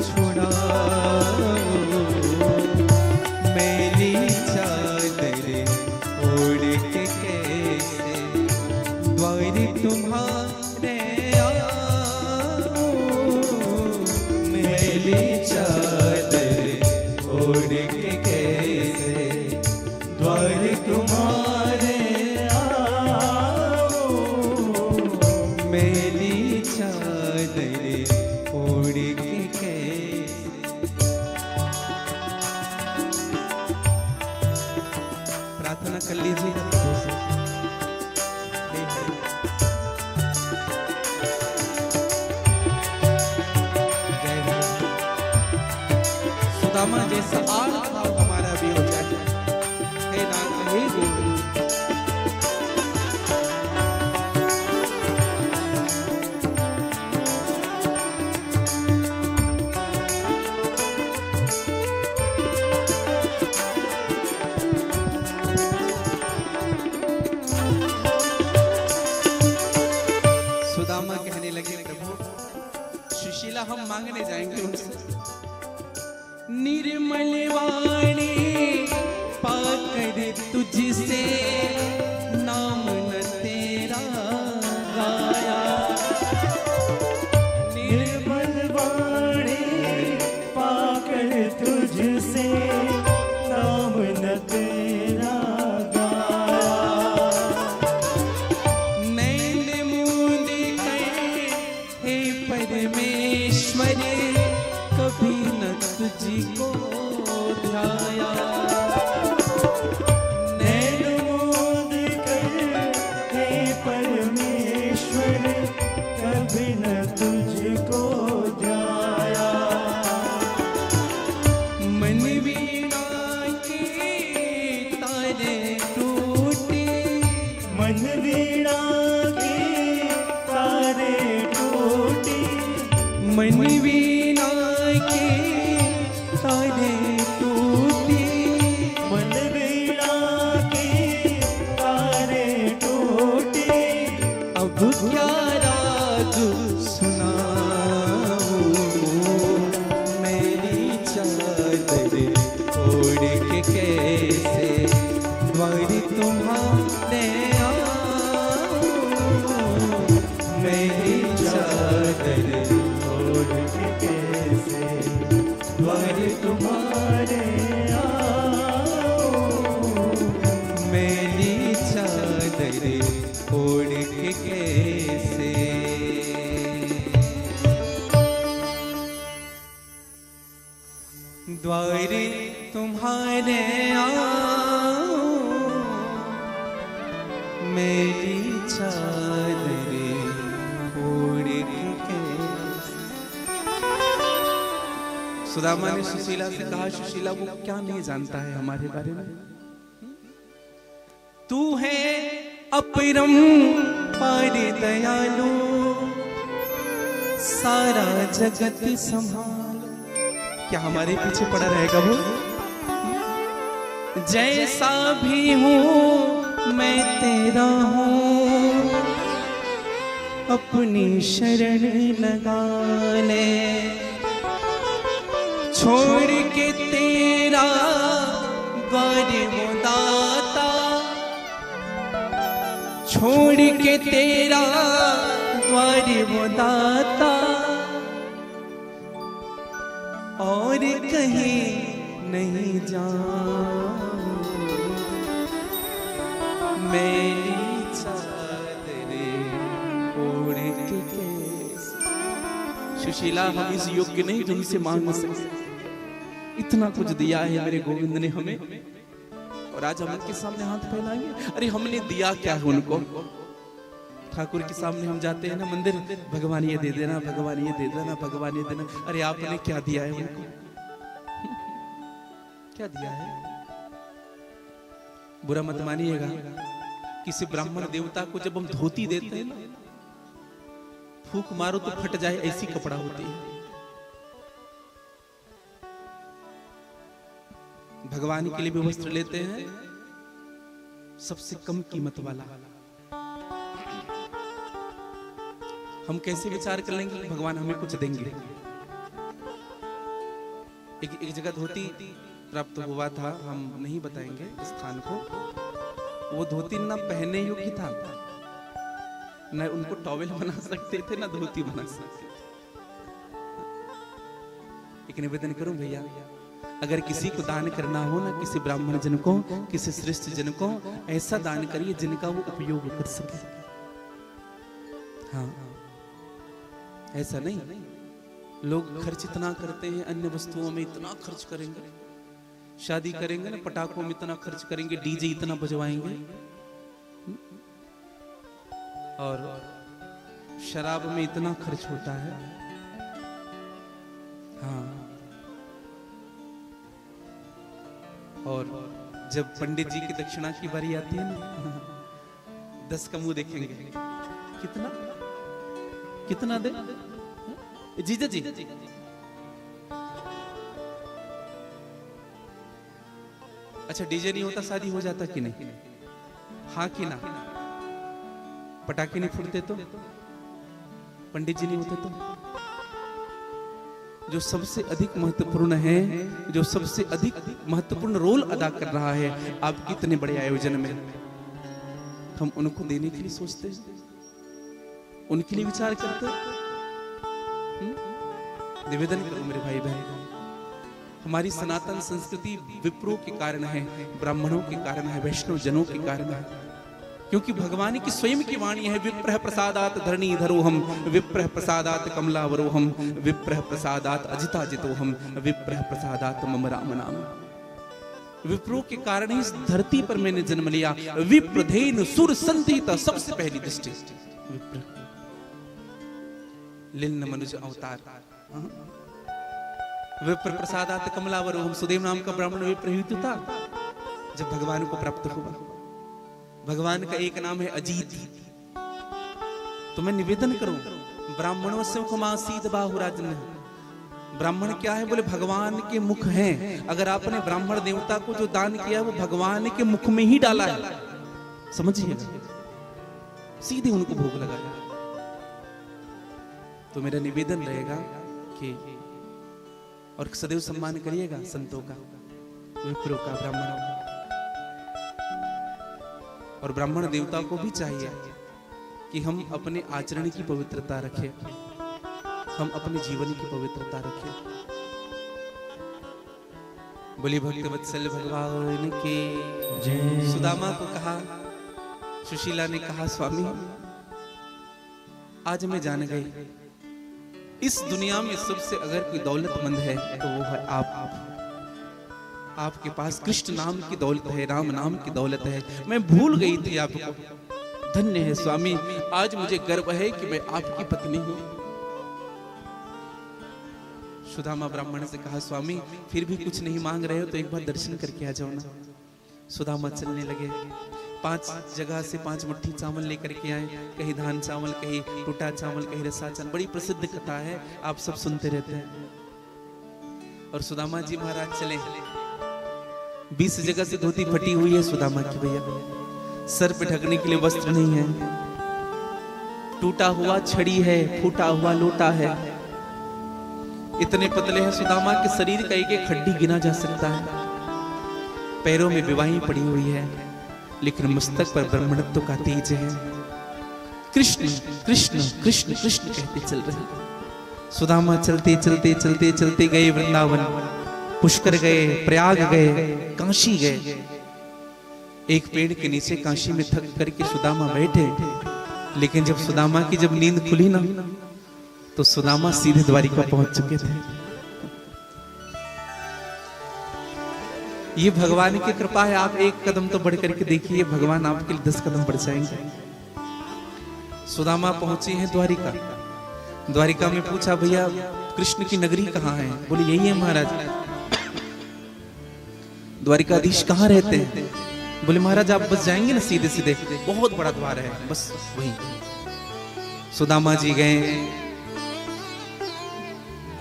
छुड़ाओ मेली चादर ओढ़ के, कैसे द्वार तुम्हारे आओ मैली चादर ओढ़ के कैसे द्वार तुम्हारे आओ, मेली चादर ओढ़ के कैसे। प्रार्थना कर लीजिए। जय हो। सुदामा जैसा आल भाव हमारा भी हो जाए। हे नाथ हे गोविंद। सुदामा कहने लगे प्रभु सुशीला हम मांगने जाएंगे उनसे। निर्मल वाणी पाकर तुझसे नाम न तेरा गाया, निर्मल वाणी पाकर तुझसे नाम न तेरा गाया, नैन मूंद कर हे परमेश्वर कभी न तुझको ध्याया, नैन मूंद कर हे परमेश्वर कभी न तुझको ध्याया, मन वीणा के तारे टूटे, मन वीणा की तारे टूटी, मन वीणा के तारे टूटे, मन वीणा की तारे टूटी, अब क्या राग सुनाऊं मेरी चादर ओढ़ के, कैसे द्वार तुम्हारे आओ मेरी चादर ओढ़ के कैसे द्वार तुम्हारे आओ, मेरी चादर ओढ़ के कैसे। द्वार तुम्हारे आओ मेरी चादर ओढ़ के कैसे। सुदामा ने सुशीला से कहा सुशीला वो क्या नहीं जानता है हमारे बारे में। तू है अपरम पार दयालु सारा जगत संभाल। क्या हमारे पीछे पड़ा रहेगा वो? जैसा भी हूँ मैं तेरा हूँ अपनी शरण लगा ले। छोड़ के तेरा द्वार वो दाता, छोड़ के तेरा द्वार वो दाता और कहीं नहीं जाऊं मेरी चादर ओढ़ के कैसे। सुशीला हम इस योग्य नहीं जो इसे मांग सकते। इतना कुछ दिया है मेरे गोविंद ने हमें और आज हम उनके सामने हाथ फैलाएंगे। अरे हमने दिया क्या है उनको? ठाकुर के सामने हम जाते हैं ना मंदिर, भगवान ये दे देना, भगवान ये दे देना, भगवान ये देना। अरे आपने क्या दिया है उनको? क्या दिया है? बुरा मत मानिएगा, किसी ब्राह्मण देवता को जब हम धोती देते हैं ना फूंक मारो तो फट जाए ऐसी कपड़ा होती है। भगवान के लिए भी वस्त्र लेते हैं सबसे कम कीमत वाला। हम कैसे विचार कर लेंगे कि भगवान हमें कुछ देंगे। एक जगह धोती प्राप्त हुआ था, हम नहीं बताएंगे स्थान को। वो धोती ना पहनने योग्य था, न उनको टॉवेल बना सकते थे, ना धोती बना सकते थे। एक निवेदन करूं भैया, अगर किसी को दान करना हो ना, किसी ब्राह्मण जन को, किसी श्रेष्ठ जन को, ऐसा दान करिए जिनका वो उपयोग कर सके। हाँ, ऐसा नहीं लोग खर्च इतना करते हैं, अन्य वस्तुओं में इतना खर्च करेंगे, शादी करेंगे ना पटाखों में इतना खर्च करेंगे, डीजे इतना बजवाएंगे, और शराब में इतना खर्च होता है। हाँ, और जब पंडित जी की दक्षिणा की बारी आती है ना, 10 का मुंह देखेंगे, कितना कितना दे जीजा जी। अच्छा, डीजे नहीं होता शादी हो जाता कि नहीं? हाँ कि ना? पटाखे नहीं फूटते तो? पंडित जी नहीं होते तो? जो सबसे अधिक महत्वपूर्ण है, जो सबसे अधिक महत्वपूर्ण रोल अदा कर रहा है आपके इतने बड़े आयोजन में, हम उनको देने के लिए सोचते हैं, उनके लिए विचार करते हैं। निवेदन करो मेरे भाई बहन, हमारी सनातन संस्कृति विप्रों के कारण है, ब्राह्मणों के कारण है, वैष्णव जनों के कारण है, क्योंकि भगवान की स्वयं की वाणी है, विप्रह प्रसादात धरणीधरोहम, विप्रह प्रसादात कमलावरोहम, विप्रह प्रसादात अजिताजितोहम, विप्रह प्रसादात मम राम नाम। विप्रों के कारण ही इस धरती पर मैंने जन्म लिया। विप्रधेनु सुर संधिता, सबसे पहली दृष्टि विप्र, लिन्न मनुज अवतार। विप्र प्रसादात कमलावरोहम, सुदेव नाम का ब्राह्मण विप्रहित था जब भगवान को प्राप्त हुआ। भगवान का एक नाम है अजीत। तो मैं निवेदन करूं, ब्राह्मणों से मुखमासीत बाहुराजन। ब्राह्मण क्या है? बोले भगवान के मुख हैं। अगर आपने ब्राह्मण देवता को जो दान किया वो भगवान के मुख में ही डाला है, समझिए, सीधे उनको भोग लगाया। तो मेरा निवेदन रहेगा कि और सदैव सम्मान करिएगा संतों का, विप्रों का, ब्राह्मणों का। और ब्राह्मण देवता को भी चाहिए कि हम अपने आचरण की पवित्रता रखें, हम अपने जीवन की पवित्रता रखें। बोली भक्तवत्सल भगवान के जय। सुदामा को कहा, सुशीला ने कहा, स्वामी आज मैं जान गई इस दुनिया में सबसे अगर कोई दौलतमंद है तो वो है आप। आपके पास कृष्ण नाम की दौलत है, राम नाम की दौलत है, मैं भूल गई थी आपको। धन्य है स्वामी, आज मुझे गर्व है कि मैं आपकी पत्नी हूं। सुदामा ब्राह्मण से कहा, स्वामी फिर भी कुछ नहीं मांग रहे हो तो एक बार दर्शन करके आ जाओ ना। सुदामा चलने लगे, 5 जगह से 5 मुट्ठी चावल लेकर के आए, कहीं धान चावल, कहीं टूटा चावल, कहीं रसा चावल। बड़ी प्रसिद्ध कथा है, आप सब सुनते रहते हैं। और सुदामा जी महाराज चले, 20 जगह से धोती फटी हुई है सुदामा की भैया, सर पे ढकने के लिए वस्त्र नहीं है, टूटा हुआ छड़ी है, फूटा हुआ लोटा है, इतने पतले हैं सुदामा के शरीर का एक एक हड्डी गिना जा सकता है। पैरों में विवाही पड़ी हुई है, लेकिन मस्तक पर ब्रह्मणत्व का तेज है। कृष्ण कृष्ण कृष्ण कृष्ण कहते चल रहे सुदामा। चलते चलते चलते चलते गए वृंदावन, पुष्कर गए, प्रयाग गए, काशी गए। एक पेड़ के नीचे काशी में थक करके सुदामा बैठे, लेकिन जब सुदामा की जब नींद खुली ना तो सुदामा सीधे द्वारिका पहुंच चुके थे। ये भगवान की कृपा है। आप एक कदम तो बढ़ करके देखिए, भगवान आपके लिए 10 कदम बढ़ जाएंगे। सुदामा पहुंचे हैं द्वारिका। द्वारिका में पूछा, भैया कृष्ण की नगरी कहाँ है? बोले यही है महाराज। द्वारिकाधीश कहाँ रहते हैं? बोले महाराज आप बस जाएंगे ना सीधे सीधे, बहुत बड़ा द्वार है, बस वही। सुदामा जी गए,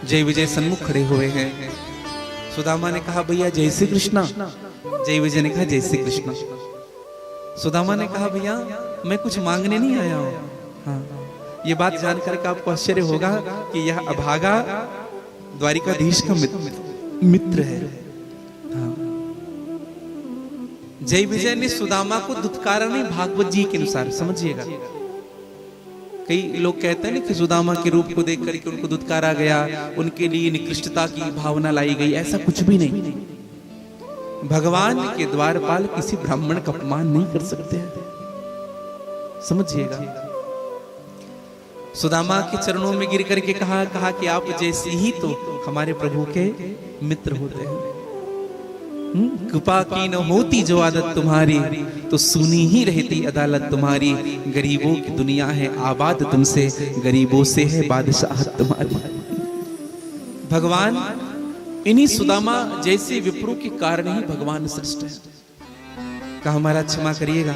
जय विजय सन्मुख खड़े हुए हैं। सुदामा ने कहा भैया जय श्री कृष्णा। जय विजय ने कहा जय श्री कृष्णा। सुदामा ने कहा भैया मैं कुछ मांगने नहीं आया हूं। हाँ, ये बात जानकर के आपको आश्चर्य होगा कि यह अभागा द्वारिकाधीश का मित्र है। हाँ। जय विजय ने सुदामा को दुत्कारा नहीं, भागवत जी के अनुसार समझिएगा। कई लोग कहते हैं ना कि सुदामा के रूप को देख करके उनको दुत्कारा गया, उनके लिए निकृष्टता की भावना लाई गई, ऐसा कुछ भी नहीं। भगवान के द्वारपाल किसी ब्राह्मण का अपमान नहीं कर सकते हैं, समझिएगा। सुदामा के चरणों में गिर करके कहा कि आप जैसे ही तो हमारे प्रभु के मित्र होते हैं। कृपा की न होती जो आदत तुम्हारी, तो सुनी ही रहती अदालत तुम्हारी। गरीबों की दुनिया है आबाद तुमसे, गरीबों से है बादशाहत तुम्हारी। भगवान इन्हीं सुदामा जैसे विप्रों के कारण ही भगवान श्रेष्ठ है। कहा हमारा क्षमा करिएगा,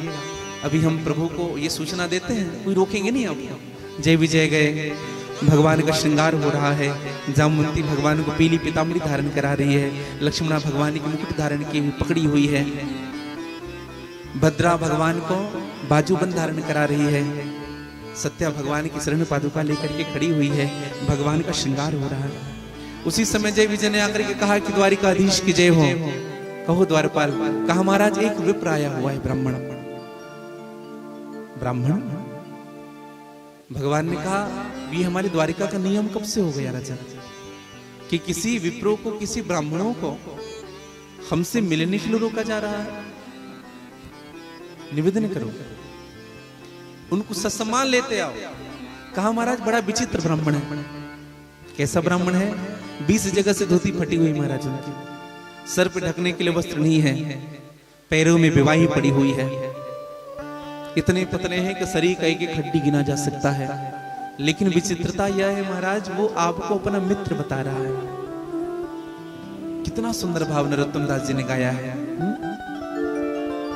अभी हम प्रभु को ये सूचना देते हैं, कोई रोकेंगे नहीं आप। जय विजय गए, भगवान का श्रृंगार हो रहा है। जामवंती भगवान को पीली पीताम्बरी धारण करा रही है, लक्ष्मणा भगवान की मुकुट धारण की पकड़ी हुई है, भद्रा भगवान को बाजूबंद धारण करा रही है, सत्या भगवान की शरण पादुका लेकर के खड़ी हुई है। भगवान का श्रृंगार हो रहा है। उसी समय जय विजय ने आकर के कहा कि द्वारिकाधीश की जय हो। कहो द्वारपाल। कहा महाराज एक विप्र आया हुआ है, ब्राह्मण। ब्राह्मण? भगवान ने कहा ये हमारी द्वारिका का नियम कब से हो गया राजा कि किसी विप्रो को, किसी ब्राह्मणों को हमसे मिलने के लिए रोका जा रहा है। निवेदन करो, उनको ससम्मान लेते आओ। कहा महाराज बड़ा विचित्र ब्राह्मण है। कैसा ब्राह्मण है? 20 जगह से धोती फटी हुई महाराज उनकी, सर पे ढकने के लिए वस्त्र नहीं है, पैरों में विवाही पड़ी हुई है, इतने पतले हैं कि शरीर का एक एक हड्डी गिना जा सकता है। लेकिन विचित्रता यह है महाराज, वो आपको अपना मित्र बता रहा है। कितना सुंदर भाव नरोत्तम दास जी ने गाया है।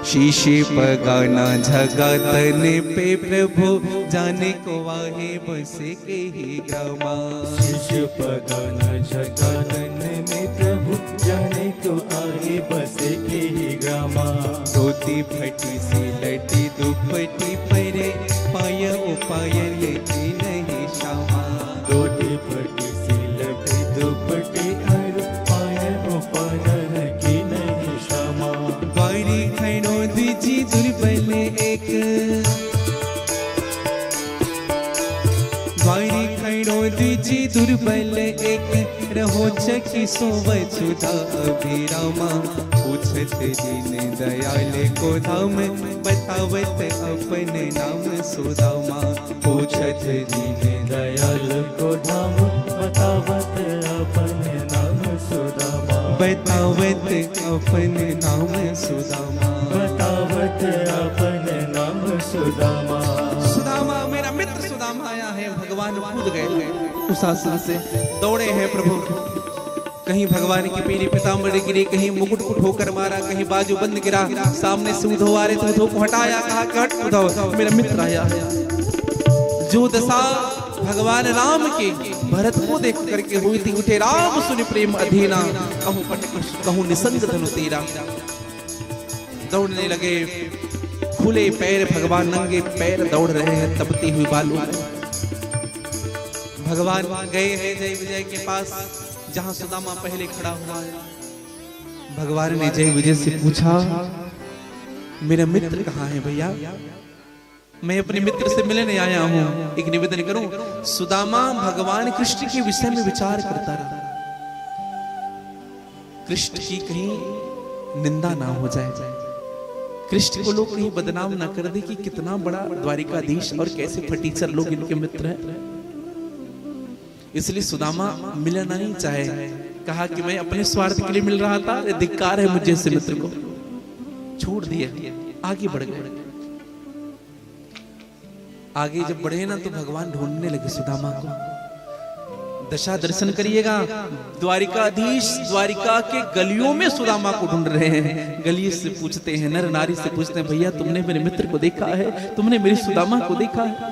शीशे पगाना झगातन पे प्रभु, जाने को वाहे बसे के ही ग्रामा। शीशे पगाना झगातन में प्रभु, जाने को आए बसे के ही ग्रामा। धोती फटी सी लटी दुपट्टी परे, पाय उपाय लेती नहीं श्यामा। धोती फटी सी लटी दुपट्टी और पाय उपाय लेती नहीं श्यामा। द्वारी खैनो द्विजी दुर्बल एक, द्वारी खैनो द्विजी दुर्बल एक, रहो चकी सोवत सुधा अभिरामा। पूछत दीन दयाल को धाम, बतावत अपन नाम सुदामा। पूछत दीन दयाल को धाम, बतावत अपन नाम सुदामा। बतावत अपन नाम सुदामा। बतावत अपन नाम सुदामा। सुदामा मेरा मित्र सुदामा आया है। भगवान कूद गए उस आसन से, दौड़े हैं प्रभु। कहीं भगवान की पीली पीताम्बरी गिरी, कहीं मुकुट को ठोकर मारा, कहीं बाजू बंद गिरा। सामने से उद्धव आ रहे थे, उद्धव को हटाया, कहा कि हट उद्धव, मेरा मित्र आया है। जो दशा भगवान राम के भरत को देख करके हुई थी, उठे राम सुनि प्रेम अधीना, कहूं पट कहूं निसंग धनु तेरा। दौड़ने लगे, खुले पैर भगवान नंगे पैर दौड़ रहे हैं तपती हुई बालू। भगवान गए हैं जय विजय के पास, जहां सुदामा पहले खड़ा हुआ है। भगवान ने जय विजय से पूछा मेरा मित्र कहाँ है भैया? मैं अपने मित्र से मिलने आया हूं। एक निवेदन करूं, सुदामा भगवान कृष्ण के विषय में विचार करता रहा, कृष्ण की कहीं निंदा ना हो जाए, कृष्ण को लोग कहीं बदनाम ना कर दे कि कितना बड़ा द्वारिकाधीश और कैसे फटीचर लोग इनके मित्र हैं। इसलिए सुदामा मिलना नहीं चाहे। कहा कि मैं अपने स्वार्थ के लिए मिल रहा था, धिक्कार है मुझे से मित्र को। छोड़ दिए, आगे बढ़ गए। आगे जब बढ़े ना तो भगवान ढूंढने लगे सुदामा को। दशा दर्शन करिएगा, द्वारिकाधीश द्वारिका के गलियों में सुदामा को ढूंढ रहे हैं। गली से पूछते हैं, नर नारी से पूछते हैं, भैया तुमने मेरे मित्र को देखा है? तुमने मेरी सुदामा को देखा है?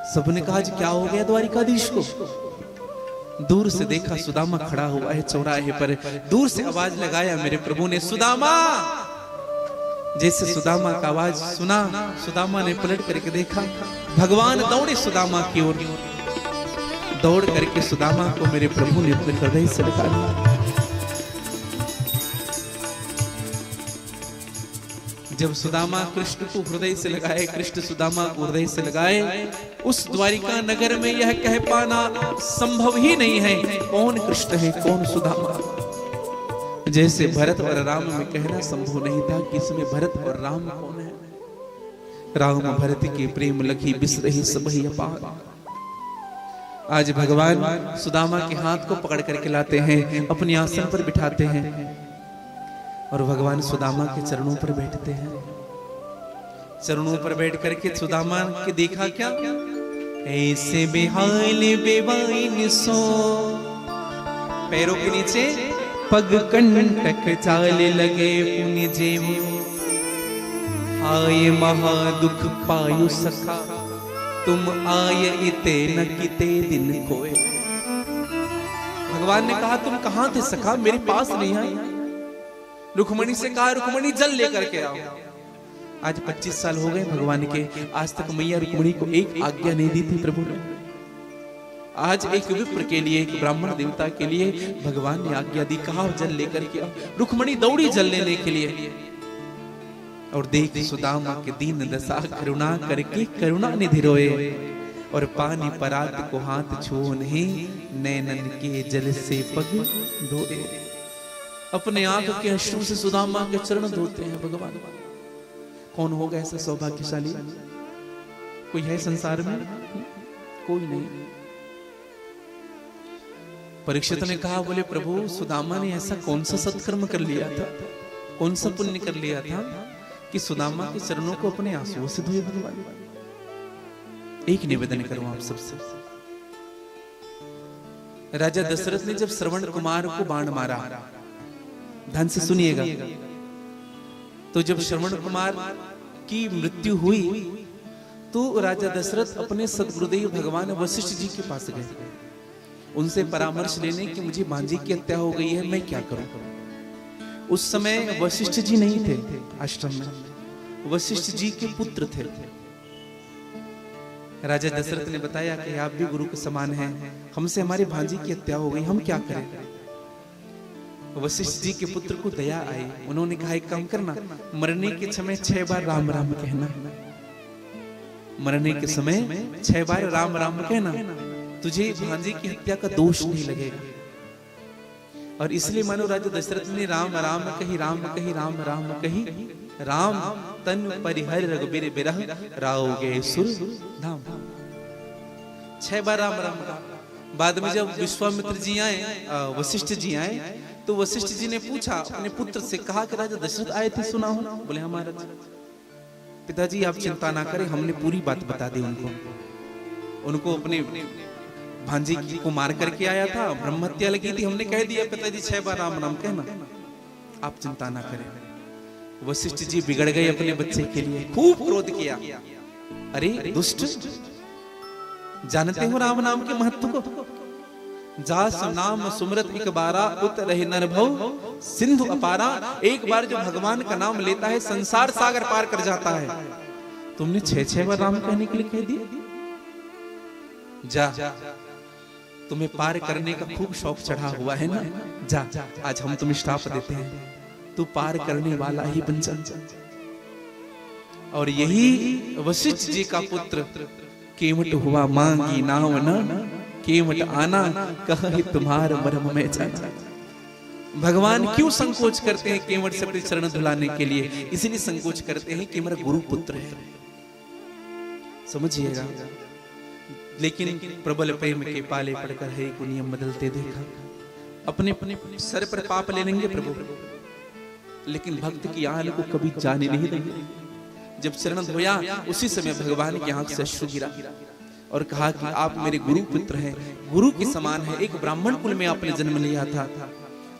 सबने कहा जी क्या हो गया द्वारिकाधीश को। दूर से देखा सुदामा खड़ा हुआ है चौराहे पर, दूर से आवाज लगाया मेरे प्रभु ने, सुदामा। जैसे सुदामा का आवाज सुना, सुदामा ने पलट करके देखा, भगवान दौड़े सुदामा की ओर। दौड़ करके सुदामा को मेरे प्रभु ने अपने हृदय से लगा लिया। जब सुदामा कृष्ण को हृदय से लगाए, कृष्ण सुदामा को हृदय से लगाए, उस द्वारिका नगर में यह कह पाना संभव ही नहीं है कौन कृष्ण है कौन सुदामा। जैसे भरत और राम में कहना संभव नहीं था कि इसमें भरत और राम कौन है। राम भरत के प्रेम लखी बिसरहि सबहि अपार। आज भगवान सुदामा के हाथ को पकड़ करके लाते हैं, अपने आसन पर बिठाते हैं और भगवान सुदामा के चरणों पर बैठते हैं। चरणों पर बैठ करके सुदामा के देखा क्या, ऐसे बेहाल बेवाइन सो, पैरों के नीचे पग कंटक चाले लगे पुण्य जेव, आए महा दुख पायु सखा, तुम आए इते न किते दिन खोए। भगवान ने कहा तुम कहां थे सखा, मेरे पास नहीं आए। रुक्मणी से कहा रुक्मणी जल लेकर के आओ। आज 25 साल हो गए भगवान के, आज तक मैया रुक्मणी को एक आज्ञा नहीं दी थी प्रभु ने। आज एक विप्र के लिए, एक ब्राह्मण देवता के लिए भगवान ने आज्ञा दी, कहा जल लेकर के आओ। रुक्मणी दौड़ी जल लेने के लिए और देख सुदामा के दीन दशा करुणा करके करुणा निधि रोए, और पानी परात को हाथ छुओ नहीं, नैनन के जल से पग धोए। अपने आंख के अश्रु से सुदामा के चरण धोते हैं भगवान। कौन होगा ऐसा सौभाग्यशाली? कोई है संसार में? कोई नहीं। परीक्षित ने कहा, बोले प्रभु सुदामा ने ऐसा कौन सा सत्कर्म कर लिया था, कौन सा पुण्य कर लिया था कि सुदामा के चरणों को अपने आंसुओं से धोए भगवान। एक निवेदन करूं आप सबसे, राजा दशरथ ने जब श्रवण कुमार को बाण मारा, ध्यान से सुनिएगा, तो जब श्रवण कुमार की मृत्यु हुई तो राजा दशरथ अपने सद्गुरुदेव भगवान वशिष्ठ जी के पास गए, उनसे परामर्श लेने की मुझे भांजी की हत्या हो गई है, मैं क्या करूं। उस समय वशिष्ठ जी नहीं थे आश्रम में, वशिष्ठ जी के पुत्र थे। राजा दशरथ ने बताया कि आप भी गुरु के समान हैं, हमसे हमारी भांजी की हत्या हो गई, हम क्या करें। वशिष्ठ जी के पुत्र को दया आई, उन्होंने कहा एक काम करना, मरने के समय 6 बार राम राम कहना, मरने के समय 6 बार राम राम कहना, तुझे भांजे की हत्या का दोष नहीं लगेगा। और इसलिए मानो राजा दशरथ ने राम राम कही, राम कही, राम राम कही, राम तन परिहर रघुबीर बिरह राव गए सुर धाम। 6 बार राम राम कहा। बाद में जब विश्वामित्र जी आए, वशिष्ठ जी आए, तो वशिष्ठ जी ने पूछा अपने पुत्र से, कहा कि राजा दशरथ आए थे, सुना हो? बोले हमारा पिताजी आप चिंता ना करें, हमने पूरी बात बता दी उनको अपने भांजी को मार करके आया था, ब्रह्म हत्या लगी थी, हमने कह दिया पिताजी 6 बार राम राम कहना, आप चिंता ना करें। वशिष्ठ जी बिगड़ गए अपने बच्चे के लिए, खूब क्रोध किया, अरे दुष्ट, जानते हो राम नाम के महत्व को? जास नाम सुमरत एक बारा उत रहे नर भव सिंधु अपारा। एक बार जो भगवान का नाम लेता है संसार सागर पार कर जाता है। तुमने 6 बार राम कहने के लिए कह दिया, जा, तुम्हें पार करने का खूब शौक चढ़ा हुआ है ना, जा, आज हम तुम्हें श्राप देते हैं, तू पार करने वाला ही बन जा। और यही वशिष्ठ जी का पुत्र केवट हुआ, मांगी नाव न केवट आना, कहे तुम्हार मर्म में जाना। भगवान क्यों संकोच करते हैं केवट से अपने चरण धुलाने के लिए? इसलिए संकोच करते हैं कि मेरा गुरु पुत्र है, समझिएगा। लेकिन प्रबल प्रेम के पाले पड़कर है को नियम बदलते देखा। अपने अपने सर पर पाप ले लेंगे प्रभु, लेकिन भक्त की आल को कभी जाने नहीं देंगे। जब चरण धोया उसी समय भगवान की आंख से अश्रु गिरा और कहा कि आप मेरे गुरु पुत्र हैं, गुरु के समान है। एक ब्राह्मण कुल में आपने जन्म लिया था,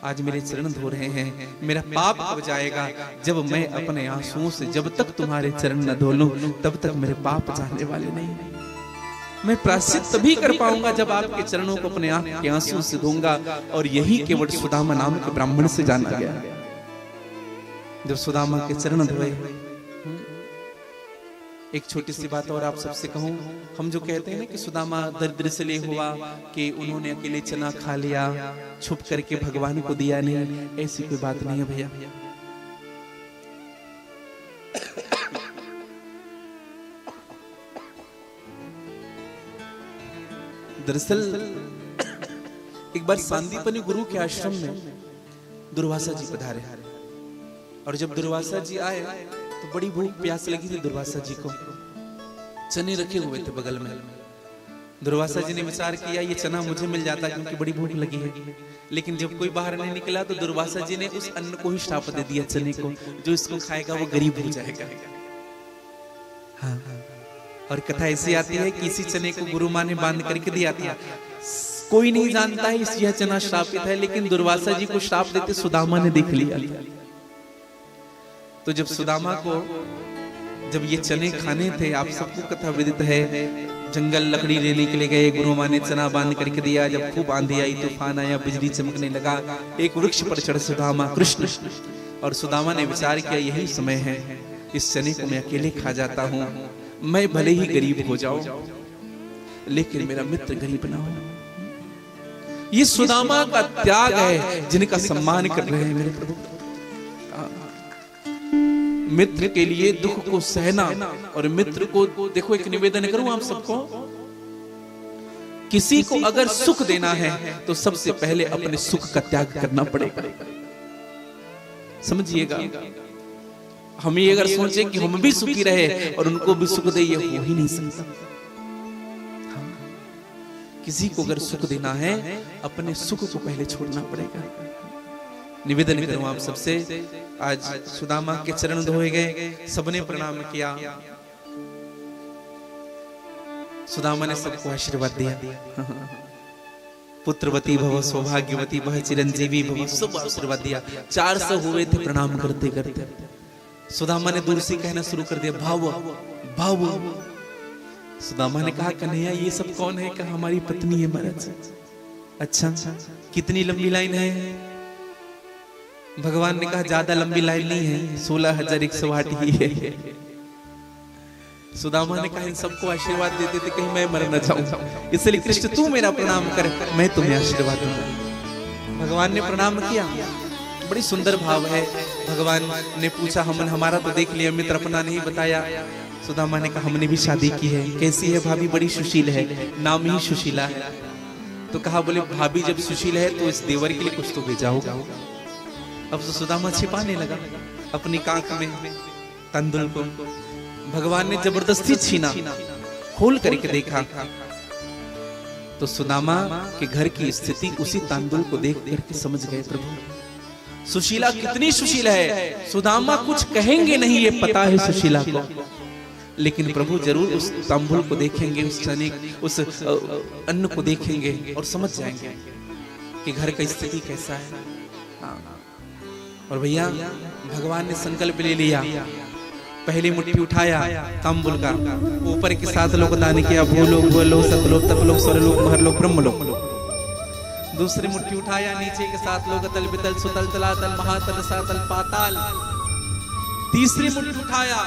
आज मेरे चरण धो रहे हैं, मेरा पाप कब जाएगा? जब मैं अपने आंसुओं से जब तक तुम्हारे चरण न धो लूं तब तक मेरे पाप जाने वाले नहीं। मैं प्रायश्चित तभी कर पाऊंगा जब आपके चरणों को अपने आंख के आंसू से धोऊंगा। और यही केवल सुदामा नाम के ब्राह्मण से जाना गया। जब सुदामा के चरण धोए। एक छोटी सी बात और आप सबसे कहूं, हम जो कहते हैं ना कि सुदामा दरिद्र से ले हुआ कि उन्होंने अकेले चना खा लिया, छुप करके भगवान को दिया नहीं, ऐसी कोई बात नहीं है भैया। दरअसल एक बार सांदीपनी गुरु के आश्रम में दुर्वासा जी पधारे। और जब दुर्वासा जी आए तो बड़ी भूख प्यास लगी थी दुर्वासा जी को। चने रखे हुए थे बगल में। दुर्वासा जी ने विचार किया ये चना मुझे मिल जाता क्योंकि बड़ी भूख लगी है। लेकिन जब कोई बाहर नहीं निकला तो दुर्वासा जी ने उस अन्न को ही श्राप दे दिया, चने को, जो इसको खाएगा वो गरीब हो जाएगा। हाँ, और कथा ऐसी आती है कि इसी चने को गुरु माँ ने बांध करके दिया था। कोई नहीं जानता है यह चना श्रापित है, लेकिन दुर्वासा जी को श्राप देते सुदामा ने देख लिया। तो जब सुदामा को जब ये चने खाने थे, आप सबको कथा विदित है, जंगल लकड़ी लेने के लिए गए, गुरु माँ ने चना बांध करके दिया। जब खूब आंधी आई, तूफान आया, बिजली चमकने लगा, एक वृक्ष पर चढ़ सुदामा कृष्ण। और सुदामा ने विचार किया यही समय है, इस चने को मैं अकेले खा जाता हूँ, मैं भले ही गरीब हो जाऊं लेकिन मेरा मित्र गरीब ना हो। ये सुदामा का त्याग है जिनका सम्मान कर रहे हैं मेरे प्रभु। मित्र के लिए दुख को सहना, और मित्र को देखो, एक निवेदन करूं आप सबको, किसी को अगर सुख देना है तो सबसे पहले अपने सुख का त्याग करना पड़ेगा। समझिएगा, हम ये अगर सोचे कि हम भी सुखी रहे और उनको भी सुख दे, ये हो ही नहीं सकता। किसी को अगर सुख देना है अपने सुख को पहले छोड़ना पड़ेगा। निवेदन करूं आप सबसे, आज सुदामा के चरण धोए गए, सबने प्रणाम किया। सुदामा ने सबको आशीर्वाद दिया, पुत्रवती भव, सौभाग्यवती भव, चिरंजीवी भव, सब आशीर्वाद दिया। 400 हुए थे प्रणाम करते करते। सुदामा ने दूर से कहना शुरू कर दिया, भाव भाव। सुदामा ने कहा, कन्हैया ये सब कौन है? कहा हमारी पत्नी है महाराज। अच्छा, कितनी लंबी लाइन है? भगवान ने कहा ज्यादा लंबी लाइन नहीं है, 16,108 ही है। सुदामा ने कहा इन सबको आशीर्वाद देते थे कहीं मैं मर न जाऊं, इसलिए कृष्ण तू मेरा प्रणाम कर, मैं तुम्हें आशीर्वाद दूंगा। भगवान ने प्रणाम किया। बड़ी सुंदर भाव है। भगवान ने पूछा, हमारा तो देख लिया, मित्र अपना नहीं बताया। सुदामा ने कहा हमने भी शादी की है। कैसी है भाभी? बड़ी सुशील है, नाम ही सुशीला है। तो कहा बोले भाभी जब सुशील है तो इस देवर के लिए कुछ तो भेजा होगा। अब तो सुदामा छिपाने लगा अपनी कांख में तंदुल को। भगवान ने जबरदस्ती छीना, खोल करके देखा तो सुदामा के घर की स्थिति उसी तांदुल को देख करके समझ गए प्रभु सुशीला कितनी सुशील है। सुदामा कुछ कहेंगे नहीं, ये पता है सुशीला को, लेकिन प्रभु जरूर उस तांबुल को देखेंगे, उस चने, उस अन्न को देखेंगे और समझ जाएंगे कि घर का स्थिति कैसा है। और भैया भगवान ने संकल्प ले लिया, पहली मुट्ठी उठाया तांबुल का, ऊपर के 7 लोग दान किया, भूलोक, भूलोक, सतलोक, तपलोक, स्वर्लोक, महरलोक, ब्रह्मलोक। दूसरी मुट्ठी उठाया, नीचे के 7 लोग, अतल, वितल, सुतल, तलातल, महातल, सातल, पाताल। तीसरी मुट्ठी उठाया,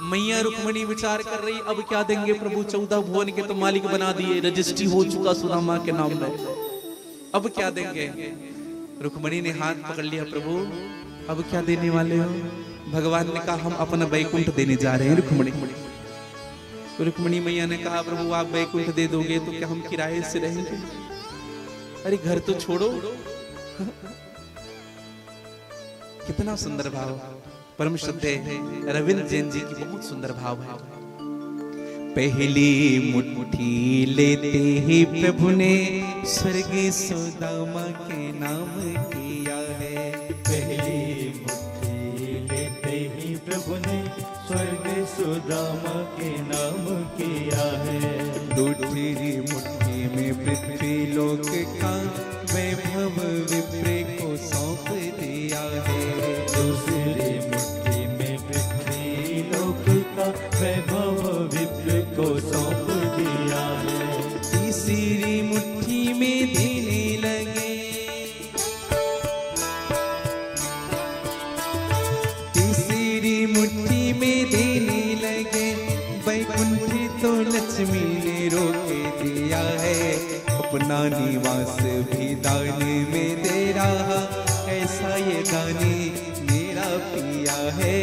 मैया रुक्मणी विचार कर रही, अब क्या देंगे प्रभु? 14 भुवन के तो मालिक बना दिए, रजिस्ट्री हो चुका सुदामा के नाम में, अब क्या देंगे? रुक्मणी ने हाथ पकड़ लिया, प्रभु अब क्या देने वाले हो? भगवान ने कहा हम अपना वैकुंठ देने जा रहे हैं रुक्मणी। तो रुक्मणी मैया ने कहा प्रभु आप वैकुंठ दे दोगे तो क्या हम किराए से रहेंगे? अरे घर तो छोड़ो। कितना सुंदर भाव, परम श्रद्धेय रविंद्र जैन जी की बहुत सुंदर भाव है। पहली मुट्ठी लेते ही प्रभु ने स्वर्ग सुदामा के नाम किया है। पहली मुट्ठी लेते ही प्रभु ने स्वर्ग सुदामा के नाम किया है। दूसरी मुट्ठी में पृथ्वी लोक का वैभव विप्र को सौंप दिया है। दूसरी मुट्ठी में पृथ्वी लोक का वैभव विप्र को सौंप दिया वैकुंठी तो लक्ष्मी ने रोके दिया है, अपना निवास भी दान में दे रहा, कैसा ये दानी मेरा पिया है।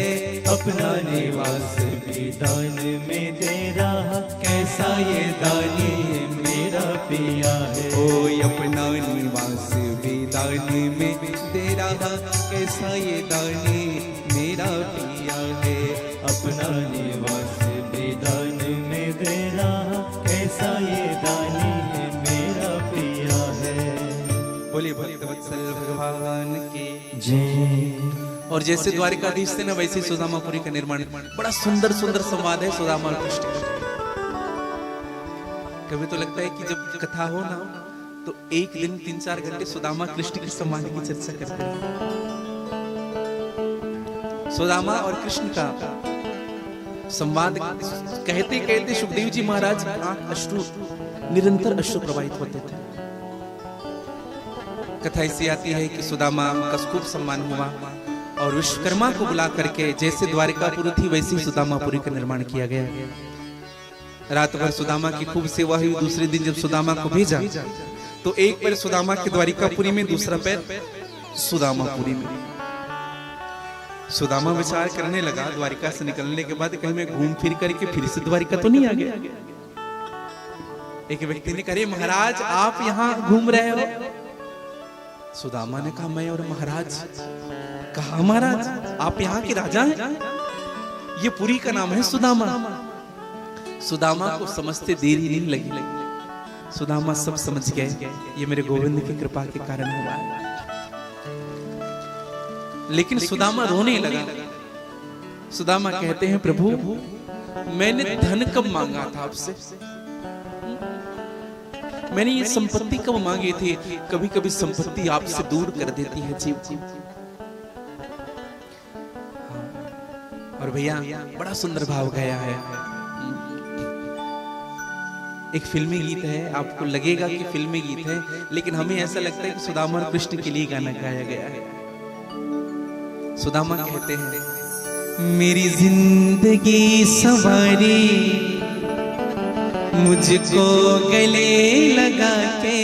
अपना निवास भी दान में दे रहा, कैसा ये दानी मेरा पिया है। ओ अपना निवास भी दान में दे रहा, कैसा ये दानी मेरा पिया है। अपना निवास भी दान में दे रहा, कैसा ये दानी मेरा पिया है। बोलिए भक्तवत्सल भगवान के जय। और जैसे द्वारिकाधीश थे ना, वैसे सुदामापुरी का निर्माण। बड़ा सुंदर सुंदर संवाद है सुदामा और कृष्ण। कभी तो लगता है कि जब कथा हो ना तो एक दिन 3-4 घंटे सुदामा कृष्ण के संवाद की चर्चा करते हैं। सुदामा और कृष्ण का संवाद कहते कहते सुखदेव जी महाराज अश्रु निरंतर अश्रु प्रवाहित होते थे। कथा ऐसी आती है कि सुदामा का खूब सम्मान हुआ और विश्वकर्मा को बुला करके जैसे द्वारिकापुरी थी वैसे सुदामापुरी का निर्माण किया गया। रात भर सुदामा की खूब सेवा हुई। दूसरे दिन जब सुदामा को भेजा तो एक पैर सुदामा के द्वारिकापुरी में, दूसरा पैर सुदामापुरी में। सुदामा विचार करने लगा द्वारिका से निकलने के बाद, कहीं मैं घूम फिर करके फिर से द्वारिका तो नहीं आ गया। एक व्यक्ति ने कहा, महाराज आप यहाँ घूम रहे हो? सुदामा ने कहा, मैं और महाराज। कहा, महाराज आप यहाँ के राजा हैं? ये पुरी का नाम है सुदामा। सुदामा को समझते देर ही नहीं लगी। सुदामा सब समझ गए, ये मेरे गोविंद की कृपा के कारण हुआ है। लेकिन सुदामा रोने लगा। सुदामा कहते हैं, प्रभु मैंने धन कब मांगा था आपसे? मैंने ये संपत्ति कब मांगी थी? कभी कभी संपत्ति आपसे दूर कर देती है जीव। और भैया बड़ा सुंदर भाव गाया है। एक फिल्मी गीत है, आपको लगेगा कि फिल्मी गीत है, लेकिन हमें ऐसा लगता है कि सुदामा और कृष्ण के लिए गाना गाया गया है। सुदामा कहते हैं, मेरी जिंदगी सवारी मुझको गले लगा के,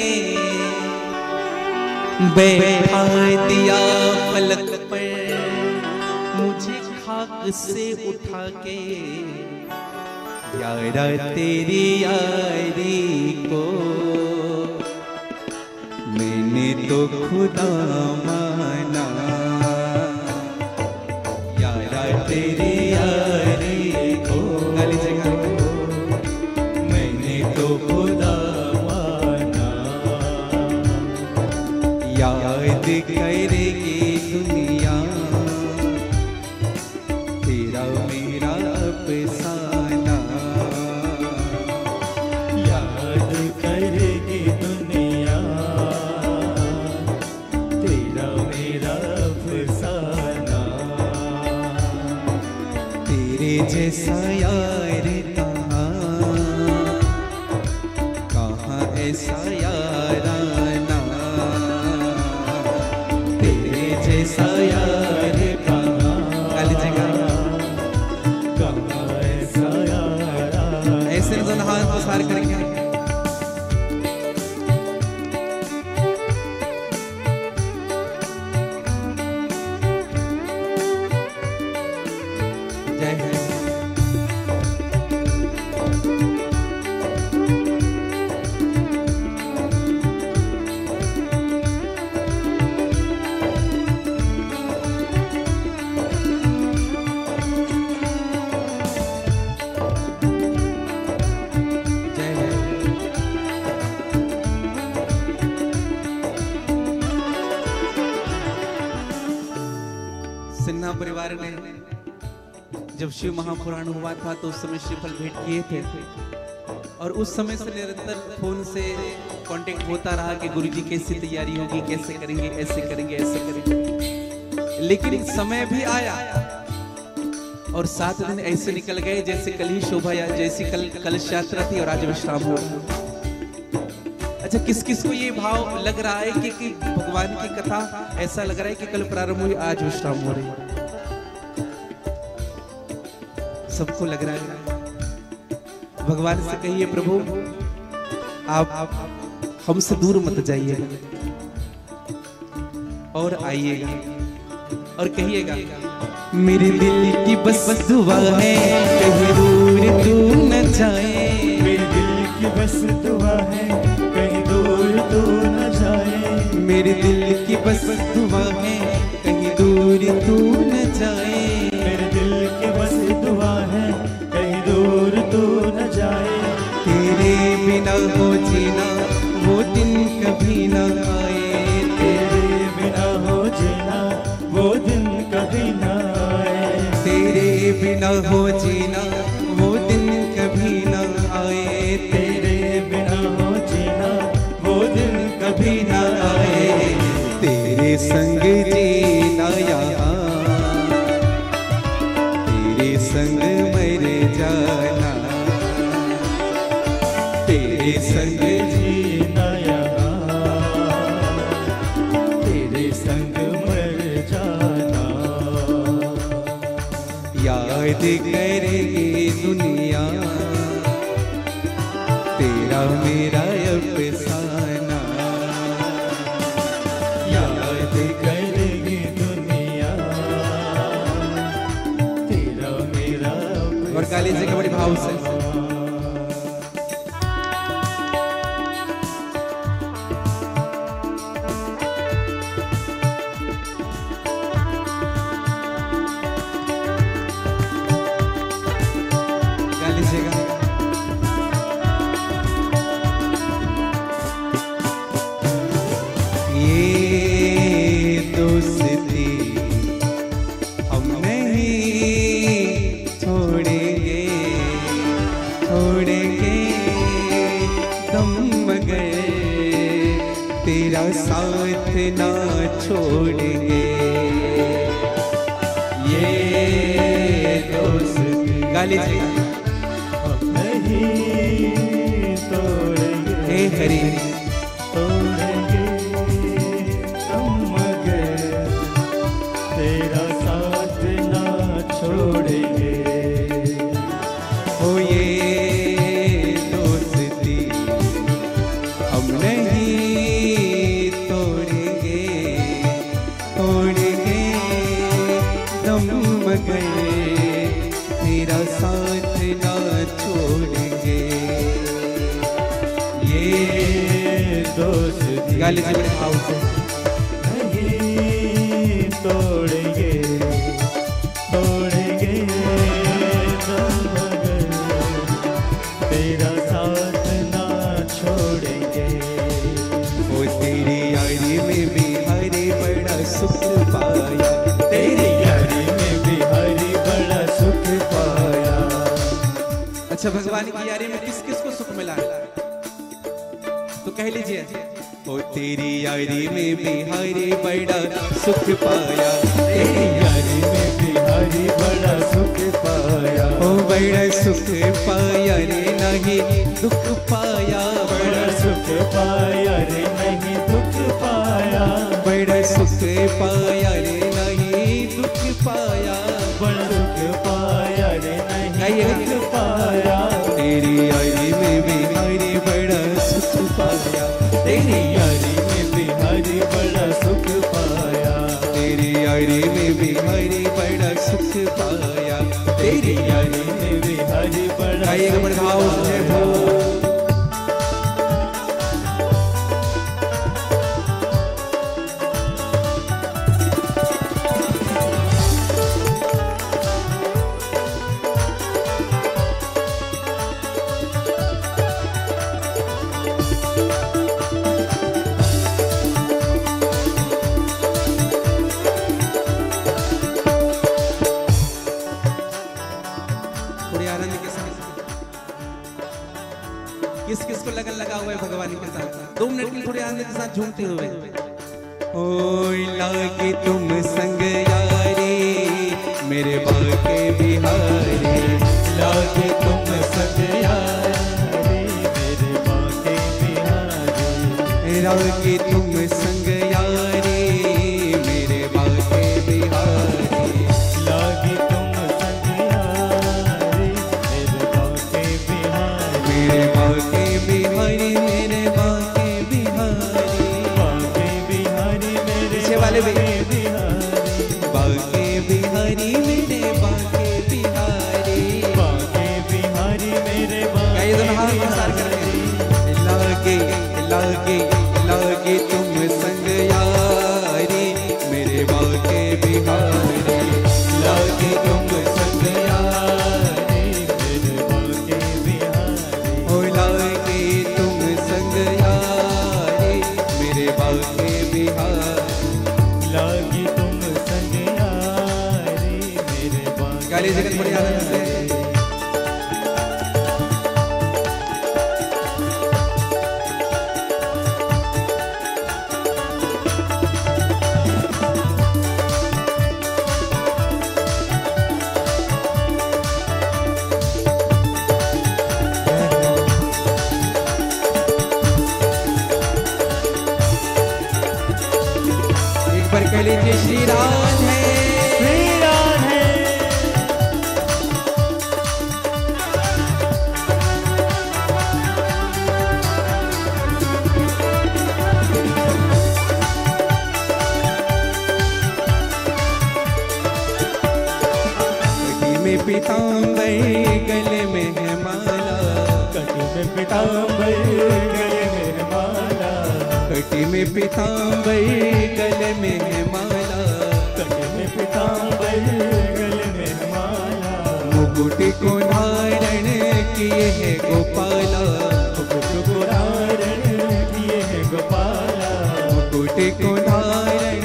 बैठा दिया फलक पर मुझे खाक से उठा के। यारा तेरी यारी को मैंने तो खुदा माना, यारा तेरी यारी को मैंने तो खुदा माना। याद करेगी दुनिया तेरा मेरा अफसाना। याद करेगी दुनिया तेरा मेरा अफसाना। तेरे जैसा यार कहाँ ऐसा याराना। तेरे जैसा यार कहाँ ऐसा यारा। ऐसे दोनों हाथ पसार करके जय जय। सिन्हा परिवार ने जब शिव महापुराण हुआ था तो उस समय श्रीफल भेंट किए थे और उस समय से निरंतर फोन से कांटेक्ट होता रहा कि गुरुजी कैसी तैयारी होगी, कैसे करेंगे, ऐसे करेंगे, ऐसे करेंगे। लेकिन समय भी आया और 7 दिन ऐसे निकल गए जैसे कल ही शोभा या जैसी कलश यात्रा थी और आज विश्राम हुआ। अच्छा, किस किस को ये भाव लग रहा है कि भगवान की कथा ऐसा लग रहा है कि कल प्रारंभ हुई आज विश्राम हो रही है? सबको लग रहा है। भगवान से कहिए प्रभु आप हमसे दूर मत जाइएगा और आइएगा और कहिएगा मेरे दिल की बस दुआ है कहीं दूर तू न जाए। मेरे दिल की बस दुआ है कहीं दूर तू न जाए। मेरे दिल की बस दुआ है कहीं दूर तू न जाए। मेरे दिल की बस दुआ है कहीं दूर तू न जाए। तेरे बिना हो जीना वो दिन कभी न आए। तेरे बिना हो जीना वो दिन कभी न आए। तेरे बिना हो जीना वो दिन कभी न आए। तेरे बिना हो जीना वो दिन कभी न आए। तेरे संग जीना यहाँ तेरे संग मर जाना। तेरे संग जीना यहाँ तेरे संग मर जाना। याद करेगी दुनिया तेरा मेरा अफसाना। याद करेगी दुनिया तेरा मेरा और काली जी के बड़े भाव से तेरा साथ ना छोड़ेंगे। ये दोस्ती गाली जी नहीं तोड़ेंगे। हे हरि तोड़ेंगे हम मगर तेरा साथ ना छोड़ेंगे। हो ये दोस्ती हम नहीं तेरा साथ ना छोड़ेंगे। ये दोस्ती गाली जी बड़े भाव से नहीं तोड़ेंगे। तोड़ेंगे हम मगर तेरा साथ ना छोड़ेंगे। वो तेरी यारी में भी हरे बड़ा सुख पाया। तेरी यारी में भी हरी बड़ा सुख पाया। अच्छा भगवान की यारी में किस किस को सुख मिला है तो कह लीजिए। ओ तेरी यारी में भी हरे बड़ा सुख पाया। तेरी यारी में भी हरी बड़ा सुख पाया। ओ बड़ा सुख पाया रे नहीं दुख पाया। बड़ा सुख पाया रे नहीं दुख पाया। बड़ा सुख पाया रे नहीं दुख पाया। बड़ा सुख पाया रे नहीं दुख पाया। तेरी यारी में भी हरे बड़ा सुख पाया। तेरी यारी में भी हरी बड़ा सुख पाया। तेरी यारी में भी हरे बड़ा सुख पाया। तेरी यारी में भी हरी बड़ा बड़े भाव से हो। किस किस को लगन लगा हुआ है भगवान के साथ 2 मिनट के लिए थोड़े आनंद के साथ झूमते हुए। ओ लागे तुम संग यारी मेरे बाके बिहारी। लागे तुम संग यारी मेरे बाके बिहारी। लागे तुम संग यारी मेरे बाके बिहारी। लागे तुम संग यारी मेरे बाके बिहारी। ये दोनों हाथ प्रसार करें। लागे लागे लागे तुम संग यारी मेरे बाके बिहारी, लागे तुम संग यारी मेरे बाके बिहारी, ओ लागे तुम संग यारी मेरे बाके बिहारी, लागी तुम संग यारी मेरे बाके। गाली जगत बड़ी आनंद से कह लीजिए श्री राधे श्री राधे। कटी में पीताम्बर गले में है माला, कटी में पीताम्बर गले में माला, कटी में पीताम्बर गले में है माला, कटी में पीताम्बर गले में माला, मुकुट को धारण किए है गोपाला, मुकुट को धारण किए है गोपाला, मुकुट को धारण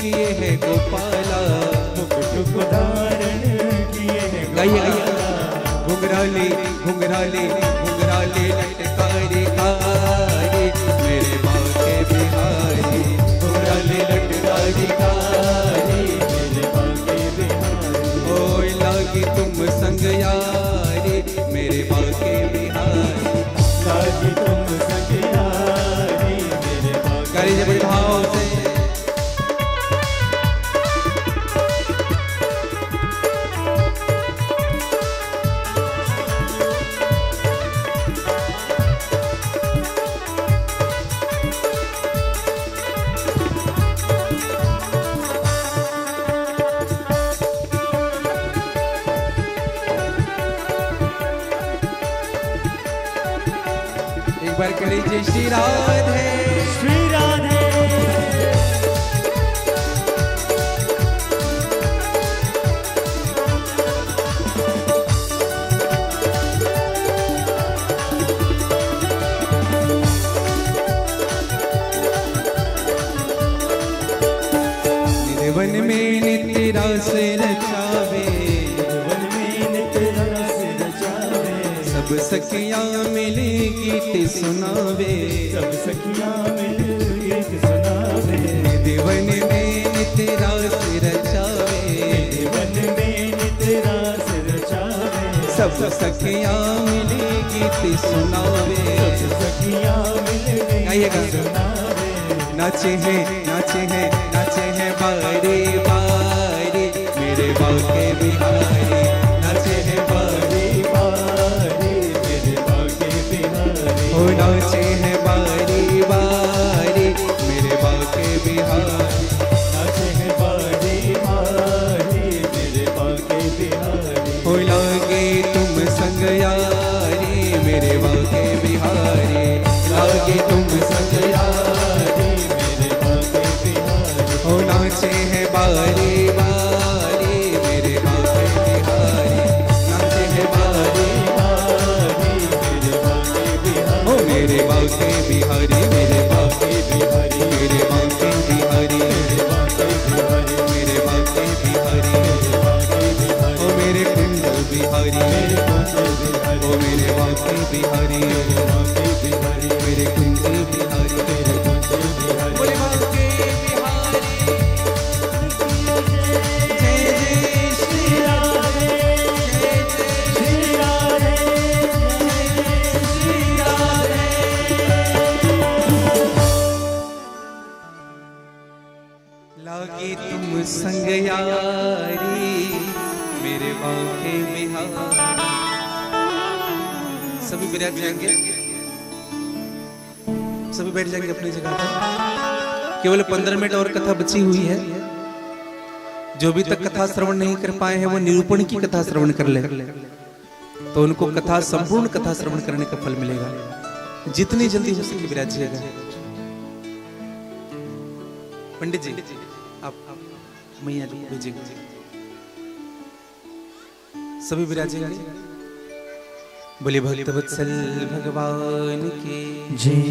किए है गोपाला, मुकुट को धारण किए है गाइए घुंघराली घुंघराली घुंघराली लटकारी कारी मेरे बाके बिहारी, घुंघराली लटकारी कारी मेरे बाके बिहारी, ओ लागी तुम संग यारी मेरे बाके बिहारी, लागी तुम संग यारी मेरे बाके। गाइए बड़े भाव से एक बार कह लीजिए श्री राधे श्री राधे। वन में नित्य रस रचावे, वन में नित्य रस रचावे, सब सखियां मिली गीत सुनावे, सब सखियां मिल गीत सुनावे, देवन में नित्य रस रचावे, वन में नित्य रस रचावे, सब सखियां मिली गीत सुनावे, सब सखियां मिल गाइएगा। गीत सुनावे, नाचे हैं बारी बारी मेरे बाके बिहारी, नाचे हैं बारी बारी मेरे बाके बिहारी, ओ नाचे हैं बारी बारी मेरे बाके बिहारी, नाचे हैं बारी बारी मेरे बाके बिहारी, ओ लागे तुम संग यारी मेरे बाके बिहारी, लागे तुम संग यारी मेरे बाके बिहारी, ओ नाचे हैं बारी बारी मेरे बाके बिहारी, नाचे हैं बारी बारी मेरे बाके बिहारी, ओ मेरे बाके बिहारी मेरे बाके बिहारी मेरे बाके बिहारी मेरे बाके बिहारी, मेरे बाके बिहारी मेरे बाके बिहारी, ओ मेरे कुंज बिहारी मेरे बाके बिहारी, ओ मेरे बाके बिहारी मेरे बाके बिहारी, मेरे कुंज बिहारी मेरे कुंज बिहारी। बोले बाके बिहारी जय जय श्री राधे श्री राधे श्री राधे। लागी तुम संग यारी मेरे बाके बिहारी। सभी बैठ जाएंगे, सभी बैठ जाएंगे अपनी जगह पर। केवल 15 मिनट और कथा बची हुई है। जो भी तक कथा श्रवण नहीं कर पाए हैं वो निरूपण की कथा श्रवण कर ले। तो उनको कथा, संपूर्ण कथा श्रवण करने का फल मिलेगा। जितनी जल्दी हो सके विराजिएगा। पंडित जी आप मैया जी को भेजिएगा। सभी विराजिएगा। बोले भक्तवत्सल भगवान की जय।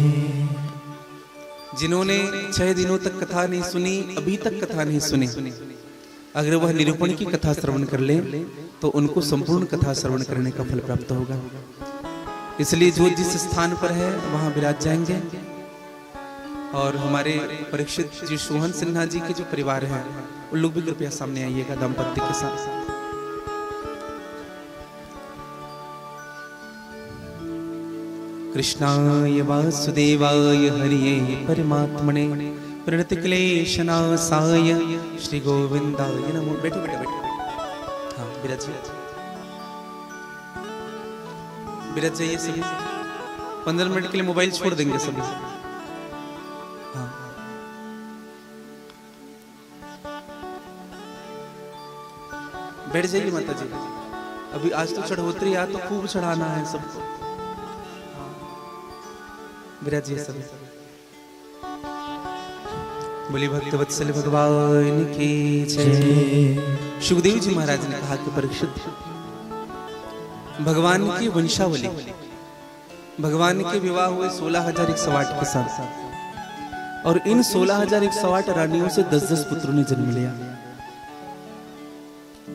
जिन्होंने 6 दिनों तक कथा नहीं सुनी, अभी तक कथा नहीं सुनी, अगर वह निरूपण की कथा श्रवण कर ले तो उनको संपूर्ण कथा श्रवण करने का फल प्राप्त होगा। इसलिए जो जिस स्थान पर है वहां विराज जाएंगे। और हमारे परीक्षित जी सोहन सिन्हा जी के जो परिवार है उन लोग भी कृपया सामने आइएगा दाम्पत्य के साथ। कृष्णाय वासुदेवाय हरिये परमात्मने प्रणतक्लेशनाशाय श्री गोविंदाय नमो। बैठो बेटा बैठो। हाँ विराज विराज जाइए सभी। 15 मिनट के लिए मोबाइल छोड़ देंगे सभी। हाँ बैठ जाइए माता जी। अभी आज तो चढ़ोतरी आ तो खूब चढ़ाना है सबको। विराजिए सभी। बोली भक्तवत्सल भगवान की जय। सुखदेव जी महाराज ने कहा कि परीक्षित, भगवान की वंशावली, भगवान के विवाह हुए 16,108 के साथ, और इन 16,108 रानियों से 10-10 पुत्रों ने जन्म लिया।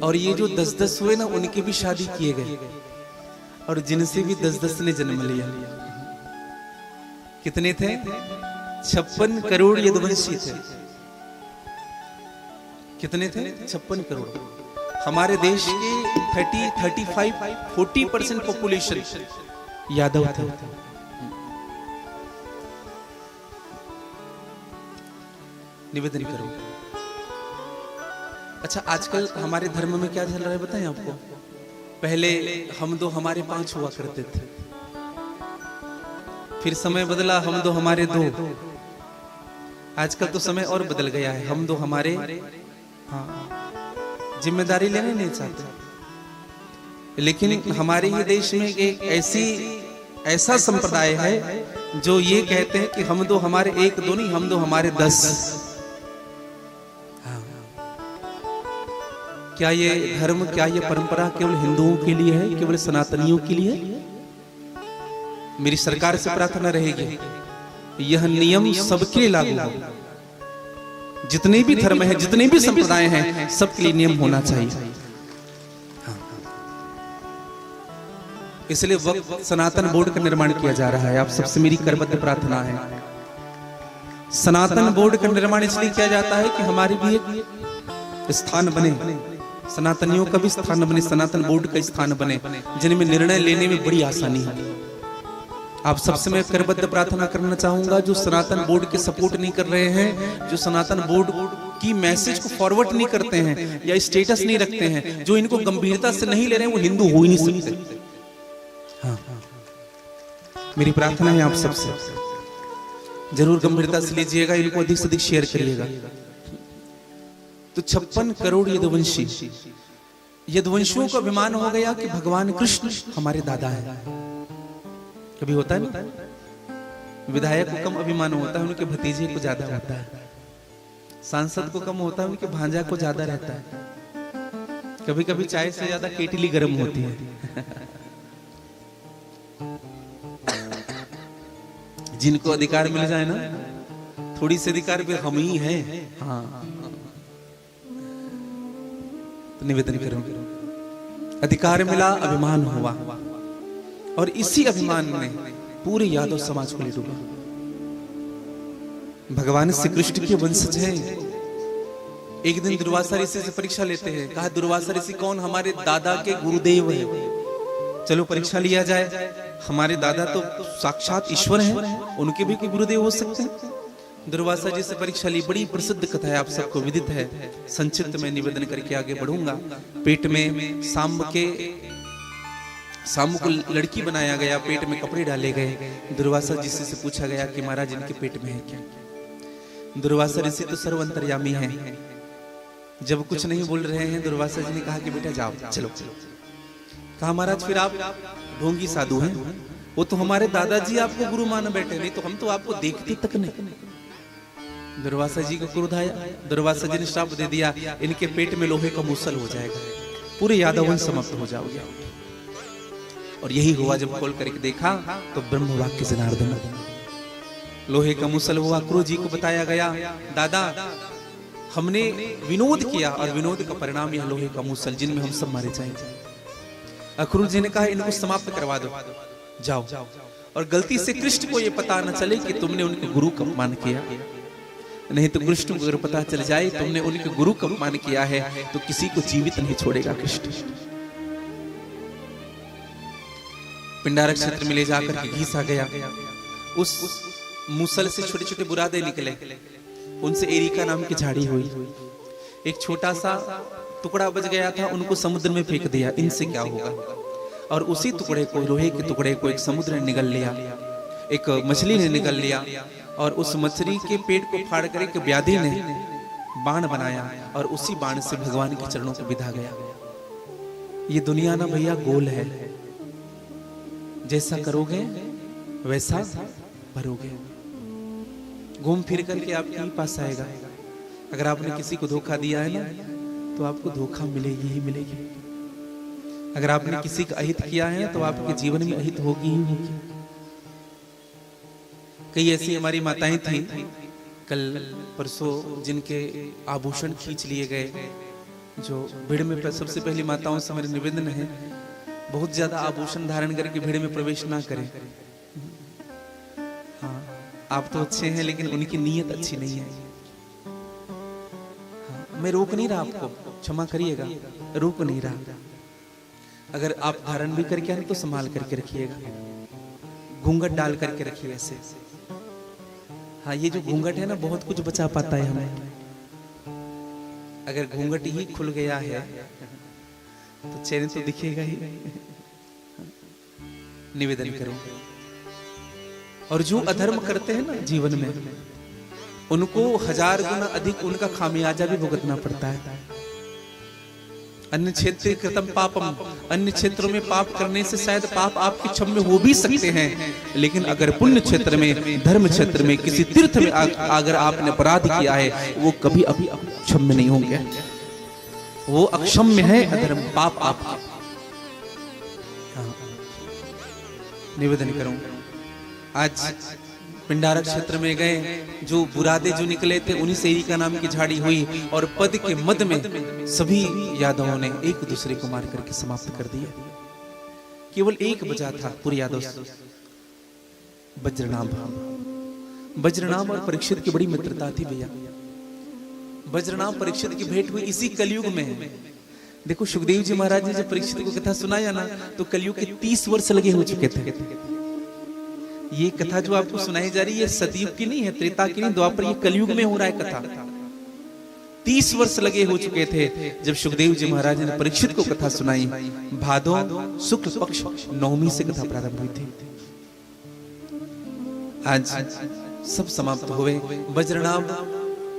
और ये जो 10-10 हुए ना, उनकी भी शादी किए गए, और जिनसे भी 10-10 ने जन्म लिया। कितने थे? 56 करोड़ यदुवंशी थे। कितने थे? 56 करोड़। हमारे देश के 40% पॉपुलेशन यादव थे। निवेदन करो। अच्छा, आजकल हमारे धर्म में क्या चल रहा है बताएं आपको? पहले हम दो हमारे 5 हुआ करते थे, फिर समय बदला, हम दो हमारे 2। आजकल तो समय और बदल गया है, हम दो हमारे। हाँ, जिम्मेदारी लेने नहीं चाहते। लेकिन हमारे ही देश में एक ऐसा संप्रदाय है जो ये कहते हैं कि हम दो हमारे 1-2 नहीं, हम दो हमारे 10। हाँ। क्या ये धर्म, क्या ये परंपरा केवल हिंदुओं के लिए है, केवल सनातनियों के लिए है? मेरी सरकार से प्रार्थना रहेगी यह नियम सबके लिए लागू हो। जितने भी धर्म है, जितने भी संप्रदाय हैं, सबके लिए नियम होना चाहिए। हाँ। इसलिए वक्त सनातन बोर्ड का निर्माण किया जा रहा है। आप सबसे मेरी करबद्ध प्रार्थना है, सनातन बोर्ड का निर्माण इसलिए किया जाता है कि हमारी भी एक स्थान बने, सनातनियों का भी स्थान बने, सनातन बोर्ड का स्थान बने, जिनमें निर्णय लेने में बड़ी आसानी है। आप सबसे मैं करबद्ध प्रार्थना करना चाहूंगा, जो सनातन बोर्ड के सपोर्ट नहीं कर रहे हैं, जो सनातन बोर्ड की मैसेज को फॉरवर्ड नहीं करते हैं या स्टेटस नहीं रखते हैं, जो इनको गंभीरता से नहीं ले रहे हैं, वो हिंदू हो ही नहीं सकते। हाँ, मेरी प्रार्थना है आप सबसे, जरूर गंभीरता से लीजिएगा, इनको अधिक से अधिक शेयर करिएगा। तो 56 करोड़ यदुवंशी, यदुवंशियों को अभिमान हो गया कि भगवान कृष्ण हमारे दादा है। कभी होता है ना, विधायक को कम अभिमान होता है, उनके भतीजे को ज्यादा होता है। सांसद को कम होता है, उनके भांजा को ज्यादा रहता है। कभी कभी चाय से ज्यादा केटली गर्म होती है। जिनको अधिकार मिल जाए ना, थोड़ी सी अधिकार भी हम ही हैं। हाँ, तो निवेदन करो, अधिकार मिला, अभिमान हुआ, और इसी अभिमान ने पूरे यादव समाज को ले डूबा। भगवान श्री कृष्ण के वंशज हैं। एक दिन दुर्वासा ऋषि से परीक्षा लेते हैं। कहा, दुर्वासा ऋषि कौन? हमारे दादा के गुरुदेव है, चलो परीक्षा लिया जाए। हमारे दादा तो साक्षात ईश्वर हैं, उनके भी कोई गुरुदेव हो सकते हैं। दुर्वासा जी से परीक्षा ली। बड़ी प्रसिद्ध कथा है, आप सबको विदित है। संक्षिप्त में निवेदन करके आगे बढ़ूंगा। पेट में साम्ब को लड़की बनाया गया, पेट में कपड़े डाले गए। दुर्वासा जी से पूछा गया कि महाराज इनके पेट में है क्या? दुर्वासा ऋषि तो सर्वंतर्यामी हैं। जब कुछ नहीं बोल रहे हैं, दुर्वासा जी ने कहा कि बेटा जाओ, चलो कहा महाराज फिर आप ढोंगी साधु हैं, वो तो हमारे दादाजी आपको गुरु माने बैठे, नहीं तो हम तो आपको देखते तक नहीं। दुर्वासा जी को क्रोध आया, दुर्वासा जी ने श्राप दे दिया, इनके पेट में लोहे का मूसल हो जाएगा, पूरे यादव वंश समाप्त हो जाओगे। और यही हुआ, जब खोल करके देखा तो ब्रह्म वाक्य जनार्दन, लोहे का मूसल हुआ। क्रोध जी को बताया गया, दादा हमने विनोद किया और विनोद का परिणाम यह लोहे का मूसल, जिनमें हम सब मारे जाएंगे। अक्रूर जी ने कहा इनको समाप्त करवा दो, जाओ, और गलती से कृष्ण को यह पता न चले कि तुमने उनके गुरु का अपमान किया, नहीं तो कृष्ण को अगर पता चल जाए तुमने उनके गुरु का अपमान किया है तो किसी को जीवित नहीं छोड़ेगा कृष्ण। पिंडारक क्षेत्र में ले जाकर के घीसा गया, उस मूसल से छोटे छोटे बुरादे निकले, उनसे एरिका नाम की झाड़ी हुई, एक छोटा सा टुकड़ा बच गया था, उनको समुद्र में फेंक दिया, इनसे क्या होगा। और उसी टुकड़े को, लोहे के टुकड़े को एक समुद्र ने निगल लिया, एक मछली ने निगल लिया, और उस मछली के पेट को फाड़ कर एक व्याधि ने बाण बनाया और उसी बाण से भगवान के चरणों को बिधा गया। ये दुनिया ना भैया गोल है, जैसा करोगे वैसा भरोगे, घूम फिर करके आपके ही पास आएगा। अगर आपने किसी को धोखा दिया है ना तो आपको धोखा मिलेगी ही मिलेगी। अगर आपने किसी का अहित किया है तो आपके जीवन में अहित होगी ही होगी। कई ऐसी हमारी माताएं थी कल परसों जिनके आभूषण खींच लिए गए, जो भीड़ में, सबसे पहली माताओं से मेरा निवेदन है बहुत ज्यादा आभूषण धारण करके भीड़ में प्रवेश ना करें। हाँ, आप तो अच्छे हैं लेकिन उनकी नीयत अच्छी नहीं है। हाँ, मैं रोक नहीं रहा आपको, क्षमा करिएगा, रोक नहीं रहा। अगर आप धारण भी करके आए तो संभाल करके रखिएगा, घूंघट डाल करके रखिए ऐसे। हाँ, ये जो घूंघट है ना बहुत कुछ बचा पाता है हमें। अगर घूंघट ही खुल गया है तो चेहरे तो दिखेगा ही। निवेदन करो, और जो अधर्म करते हैं ना जीवन में, उनको 1000 गुना अधिक उनका खामियाजा भी भुगतना पड़ता है। अन्य क्षेत्र कृतम पापम, अन्य क्षेत्रों में पाप करने से शायद पाप आपके क्षम्य हो भी सकते हैं, लेकिन अगर पुण्य क्षेत्र में, धर्म क्षेत्र में, किसी तीर्थ में अगर आपने अपराध किया है वो कभी अभी क्षम्य नहीं होंगे, वो अक्षम्य है अधर्म पाप आपका। निवेदन करूं, आज पिंडारक क्षेत्र में गए, जो बुरादे जो निकले थे उन्हीं से एरिका नाम की झाड़ी हुई, और पद के मद में सभी यादवों ने एक दूसरे को मार करके समाप्त कर दिया। केवल एक बचा था पूरे यादव, वज्रनाभ। वज्रनाभ और परीक्षित की बड़ी मित्रता थी भैया। वज्रनाभ परीक्षित की भेंट हुई इसी कलयुग में। देखो सुखदेव जी महाराज ने जब परीक्षित को कथा सुनाया ना तो कलयुग के 30 वर्ष लगे हो चुके थे। ये कथा जो आपको सुनाई जा रही है सतयुग की नहीं है, त्रेता की नहीं, द्वापर, ये कलयुग में हो रहा है कथा। 30 वर्ष लगे हो चुके थे जब सुखदेव जी महाराज ने परीक्षित को कथा सुनाई। भादो शुक्ल पक्ष नवमी से कथा प्रारंभ हुई थी। आज सब समाप्त हुए। वज्रनाभ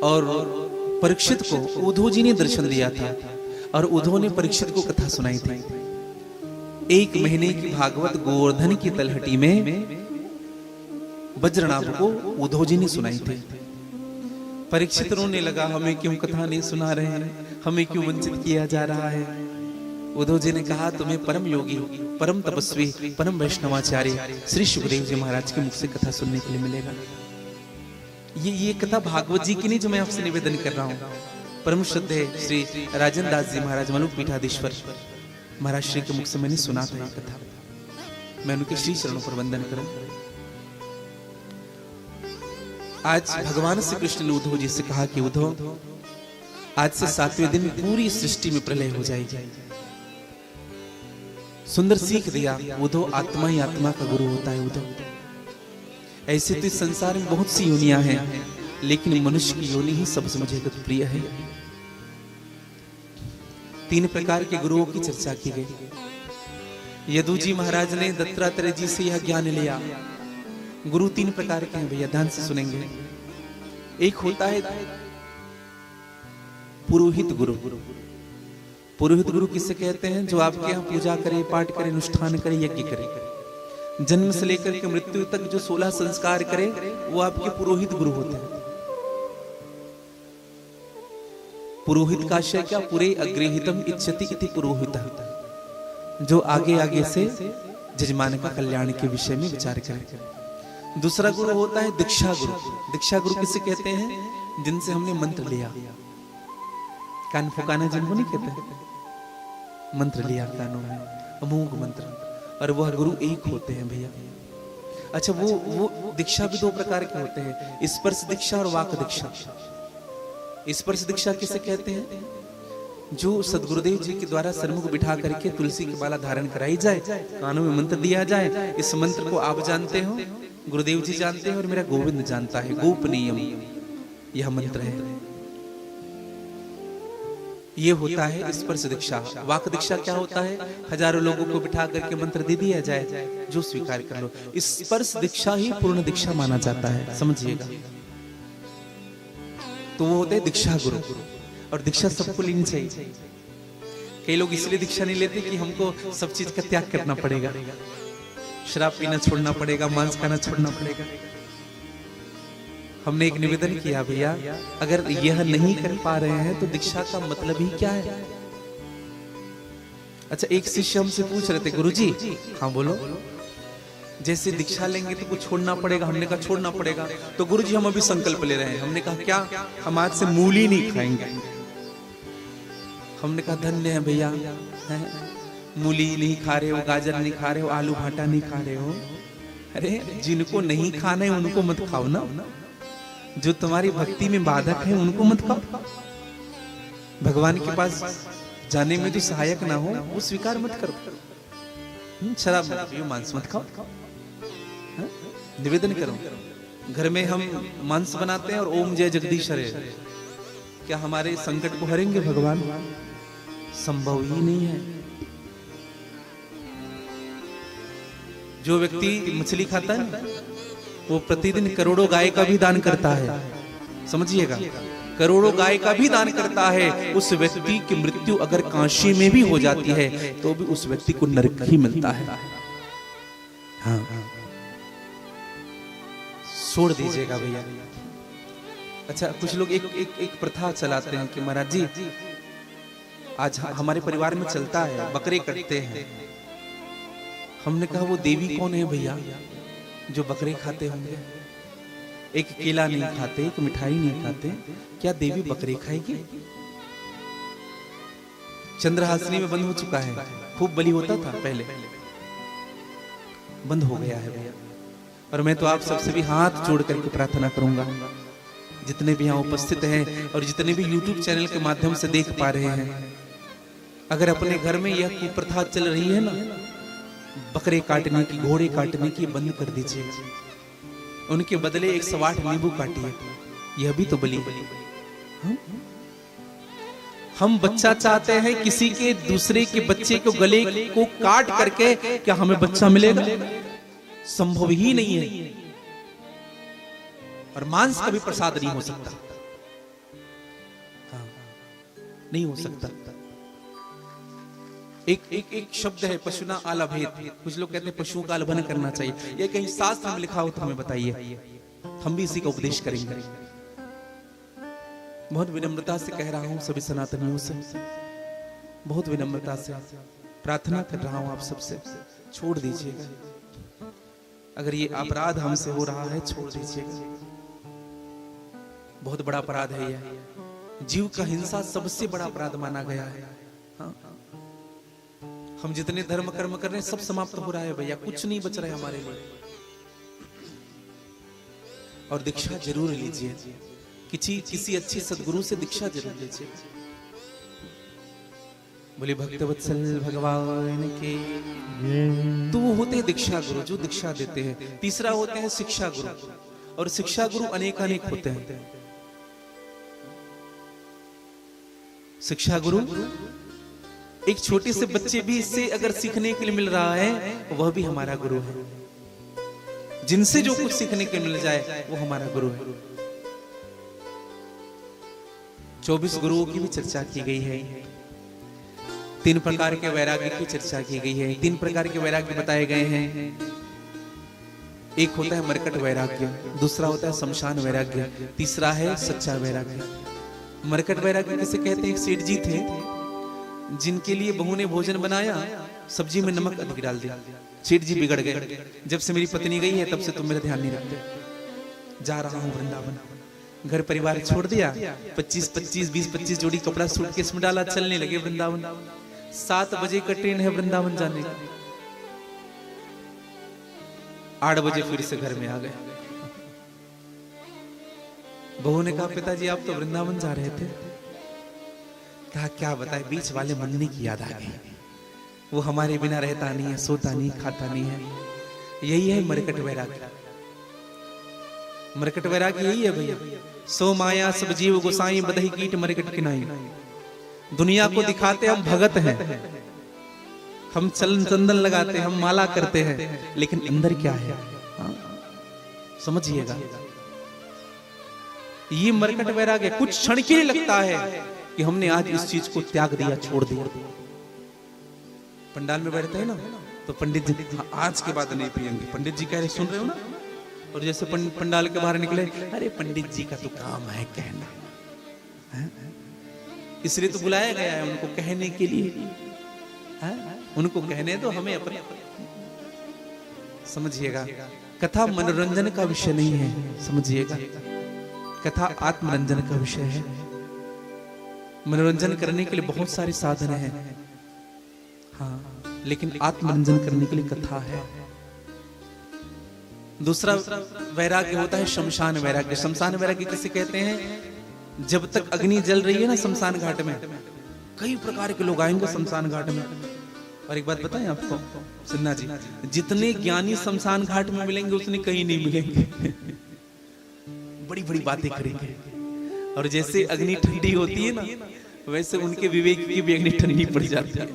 और परीक्षित को उद्धव जी ने दर्शन दिया था और उद्धव ने परीक्षित को कथा सुनाई थी। 1 महीने की भागवत गोवर्धन की तलहटी में वज्रनाभ को उद्धव जी ने सुनाई थी। परीक्षित रोने लगा, हमें क्यों कथा नहीं सुना रहे हैं, हमें क्यों वंचित किया जा रहा है। उद्धव जी ने कहा तुम्हें परम योगी, परम तपस्वी, परम वैष्णवाचार्य श्री सुखदेव जी महाराज के मुख से कथा सुनने के लिए मिलेगा। ये कथा भागवत जी की नहीं जो मैं आपसे निवेदन कर रहा हूँ, परम श्रद्धेय श्री राजन दास जी महाराज मलुक पीठाधीश्वर महाराज श्री के मुख से मैंने सुना था ये कथा। मैं उनके श्री चरणों पर वंदन करूं। आज भगवान श्री कृष्ण ने उद्धव जी से कहा कि उद्धव आज से 7वें दिन पूरी सृष्टि में प्रलय हो जाएगी। सुंदर सीख दिया, उद्धव आत्मा ही आत्मा का गुरु होता है। उद्धव ऐसे तो इस संसार में बहुत सी योनियां हैं, लेकिन मनुष्य की योनि ही सबसे मुझे प्रिय है। 3 प्रकार के गुरुओं की चर्चा की गई। यदु जी महाराज ने दत्तात्रेय जी से यह ज्ञान लिया। गुरु 3 प्रकार के हैं भैया, ध्यान से सुनेंगे। एक होता है पुरोहित गुरु, पुरोहित गुरु किसे कहते हैं? जो आपके यहाँ पूजा करे, पाठ करे, अनुष्ठान करे, यज्ञ करे, जन्म से लेकर के मृत्यु तक जो 16 संस्कार करे, वो आपके पुरोहित गुरु होते हैं। पुरोहित का आशय क्या? पुरे अग्रहितम इच्छति इति पुरोहितः, जो आगे आगे से जजमान का कल्याण के विषय में विचार करे। दूसरा गुरु होता है दीक्षा गुरु। दीक्षा गुरु किसे कहते हैं? जिनसे हमने मंत्र लिया। कान फुकाना जिनको नहीं कहते, मंत्र लिया कानों में, अमोघ मंत्र, और वह गुरु एक होते हैं भैया। अच्छा, वो दीक्षा भी 2 प्रकार के होते हैं, स्पर्श दीक्षा और वाक दीक्षा। स्पर्श दीक्षा किसे कहते हैं? जो सदगुरुदेव जी के द्वारा सन्मुख बिठा करके तुलसी की माला धारण कराई जाए, कानों में मंत्र दिया जाए। इस मंत्र को आप जानते हो, गुरुदेव जी जानते हैं, और मेरा गोविंद जानता है। गोपनीयम यह मंत्र है। ये होता है स्पर्श दीक्षा। वाक दीक्षा क्या होता है? हजारों लोगों को बिठा करके मंत्र दे दिया जाए, जो स्वीकार कर लो। स्पर्श दीक्षा ही पूर्ण दीक्षा माना जाता है, समझिएगा। तो वो होते हैं दीक्षा गुरु। और दीक्षा सबको लेनी चाहिए। कई लोग इसलिए दीक्षा नहीं लेते कि हमको सब चीज का त्याग करना पड़ेगा, शराब पीना छोड़ना पड़ेगा, मांस खाना छोड़ना पड़ेगा। हमने एक निवेदन किया, भैया अगर यह नहीं कर पा रहे हैं तो दीक्षा का मतलब ही क्या है? अच्छा, एक शिष्य हमसे पूछ रहे थे, गुरुजी, हाँ बोलो, जैसे दीक्षा लेंगे तो कुछ छोड़ना पड़ेगा। हमने कहा छोड़ना पड़ेगा। तो गुरुजी हम अभी संकल्प ले रहे हैं। हमने कहा क्या? हम आज से मूली नहीं खाएंगे। हमने कहा धन्य है भैया, मूली नहीं खा रहे हो, गाजर नहीं खा रहे हो, आलू भाटा नहीं खा रहे हो। अरे जिनको नहीं खाना है उनको मत खाओ ना, जो तुम्हारी भक्ति में बाधक है उनको मत खाओ। भगवान के पास जाने में जो सहायक ना हो वो स्वीकार मत करो। शराब मत पियो, मांस मत खाओ। निवेदन करो। घर में हम मांस बनाते हैं और ओम जय जगदीश हरे, क्या हमारे संकट को हरेंगे भगवान? संभव ही नहीं है। जो व्यक्ति मछली खाता है वो प्रतिदिन करोड़ों गाय का भी दान करता है, समझिएगा, करोड़ों गाय का भी दान करता है। उस व्यक्ति की मृत्यु अगर काशी में भी हो जाती है तो भी उस व्यक्ति को नरक ही मिलता है। हाँ, छोड़ दीजिएगा भैया। अच्छा, कुछ लोग एक प्रथा चलाते हैं कि महाराज जी आज हमारे परिवार में चलता है, बकरे कटते हैं। हमने कहा वो देवी कौन है भैया जो बकरे खाते होंगे? एक केला नहीं खाते, एक मिठाई नहीं खाते, क्या देवी बकरे खाएगी? चंद्रहासिनी में बंद हो चुका है, खूब बलि होता था पहले, बंद हो गया है भैया। और मैं तो आप सबसे भी हाथ जोड़ करके प्रार्थना करूंगा, जितने भी यहाँ उपस्थित हैं और जितने भी YouTube चैनल के माध्यम से देख पा रहे हैं, अगर अपने घर में यह कुप्रथा चल रही है ना, बकरे काटने की, घोड़े काटने की, बंद कर दीजिए। उनके बदले 108 नींबू काटिए, यह भी तो बलि। हम बच्चा चाहते हैं, किसी के दूसरे के बच्चे को गले को काट करके क्या हमें बच्चा मिलेगा? संभव ही नहीं है। और मांस कभी प्रसाद नहीं हो सकता। हाँ, नहीं हो सकता। एक शब्द है पशुना आलभेत। कुछ लोग कहते हैं पशुओं का आलभन करना चाहिए, ये कहीं शास्त्र में लिखा हो तो हमें बताइए, हम भी इसी का उपदेश करेंगे। बहुत विनम्रता से कह रहा हूं सभी सनातनियों से, बहुत विनम्रता से प्रार्थना कर रहा हूं आप सबसे, छोड़ दीजिएगा। अगर ये अपराध हमसे हो रहा है छोड़ दीजिएगा, बहुत बड़ा अपराध है यह। जीव का हिंसा सबसे बड़ा अपराध माना गया है। हाँ? हम जितने धर्म कर्म कर रहे हैं सब समाप्त हो रहा है भैया, कुछ नहीं बच रहा है हमारे लिए। और दीक्षा जरूर लीजिए, किसी अच्छी सदगुरु से दीक्षा जरूर लीजिए। बोले भक्तवत्सल भगवान के। तो वो होते हैं दीक्षा गुरु, जो दीक्षा देते हैं। तीसरा होते हैं शिक्षा गुरु, और शिक्षा गुरु अनेकानेक होते हैं। शिक्षा गुरु एक छोटे से बच्चे भी इससे अगर सीखने के लिए मिल रहा है वह भी हमारा गुरु है। जिनसे जो कुछ सीखने के मिल जाए वो हमारा गुरु है। 24 गुरुओं की भी चर्चा की गई है। तीन प्रकार के वैराग्य की चर्चा की गई है। तीन प्रकार के वैराग्य बताए गए हैं। एक होता है मरकट वैराग्य, दूसरा होता है शमशान वैराग्य, तीसरा है सच्चा वैराग्य। मरकट वैराग्य किसे कहते हैं? एक सेठ जी थे जिनके लिए बहू ने भोजन बनाया, सब्जी में नमक अधिक डाल दिया। सेठ जी बिगड़ गए, जब से मेरी पत्नी गई है तब से तुम मेरा ध्यान नहीं रखते। जा रहा हूं वृंदावन, घर परिवार छोड़ दिया, 20-25 जोड़ी कपड़ा सूटकेस में डाला, चलने लगे वृंदावन। 7 बजे का ट्रेन है वृंदावन जाने का। 8 बजे फिर से घर में आ गए। बहू ने कहा पिताजी आप तो वृंदावन जा रहे थे। कहा क्या बताए, बीच वाले मंदिर की याद आ गई। वो हमारे बिना रहता नहीं है, सोता नहीं, खाता नहीं है। यही है मरकट वैराग्य। मरकट वैराग्य यही है भैया। सो माया सब जीव गोसाई बदही कीट मरकट किनाई। दुनिया को दिखाते हम भगत हैं, हम चलन चंदन लगाते, हम माला करते हैं, लेकिन अंदर क्या है समझिएगा। ये मरकट वैराग्य कुछ क्षण के लिए लगता है कि हमने आज इस चीज को त्याग दिया, छोड़ दिया। पंडाल में बैठते हैं ना तो पंडित जी आज के बाद नहीं पिएंगे, पंडित जी कह रहे सुन रहे हो ना, और जैसे पंडाल के बाहर निकले, अरे पंडित जी का तो काम है कहना, इसलिए तो बुलाया गया है उनको कहने के लिए। उनको कहने तो हमें अपने समझिएगा। कथा मनोरंजन का विषय नहीं है, समझिएगा। कथा आत्मरंजन का विषय है। मनोरंजन करने के लिए बहुत सारे साधन हैं, हाँ, लेकिन आत्मरंजन करने के लिए कथा है। दूसरा वैराग्य होता है शमशान वैराग्य। शमशान वैराग्य किसे कहते हैं? जब तक अग्नि जल रही है ना शमशान घाट में, कई प्रकार के लोग आएंगे शमशान घाट में। और एक बात बताएं आपको सिन्हा जी, जितने ज्ञानी शमशान घाट में मिलेंगे उतने कहीं नहीं मिलेंगे। बड़ी बड़ी बातें करेंगे, और जैसे अग्नि ठंडी होती है ना, वैसे उनके विवेक की भी अग्नि ठंडी पड़ जाती है।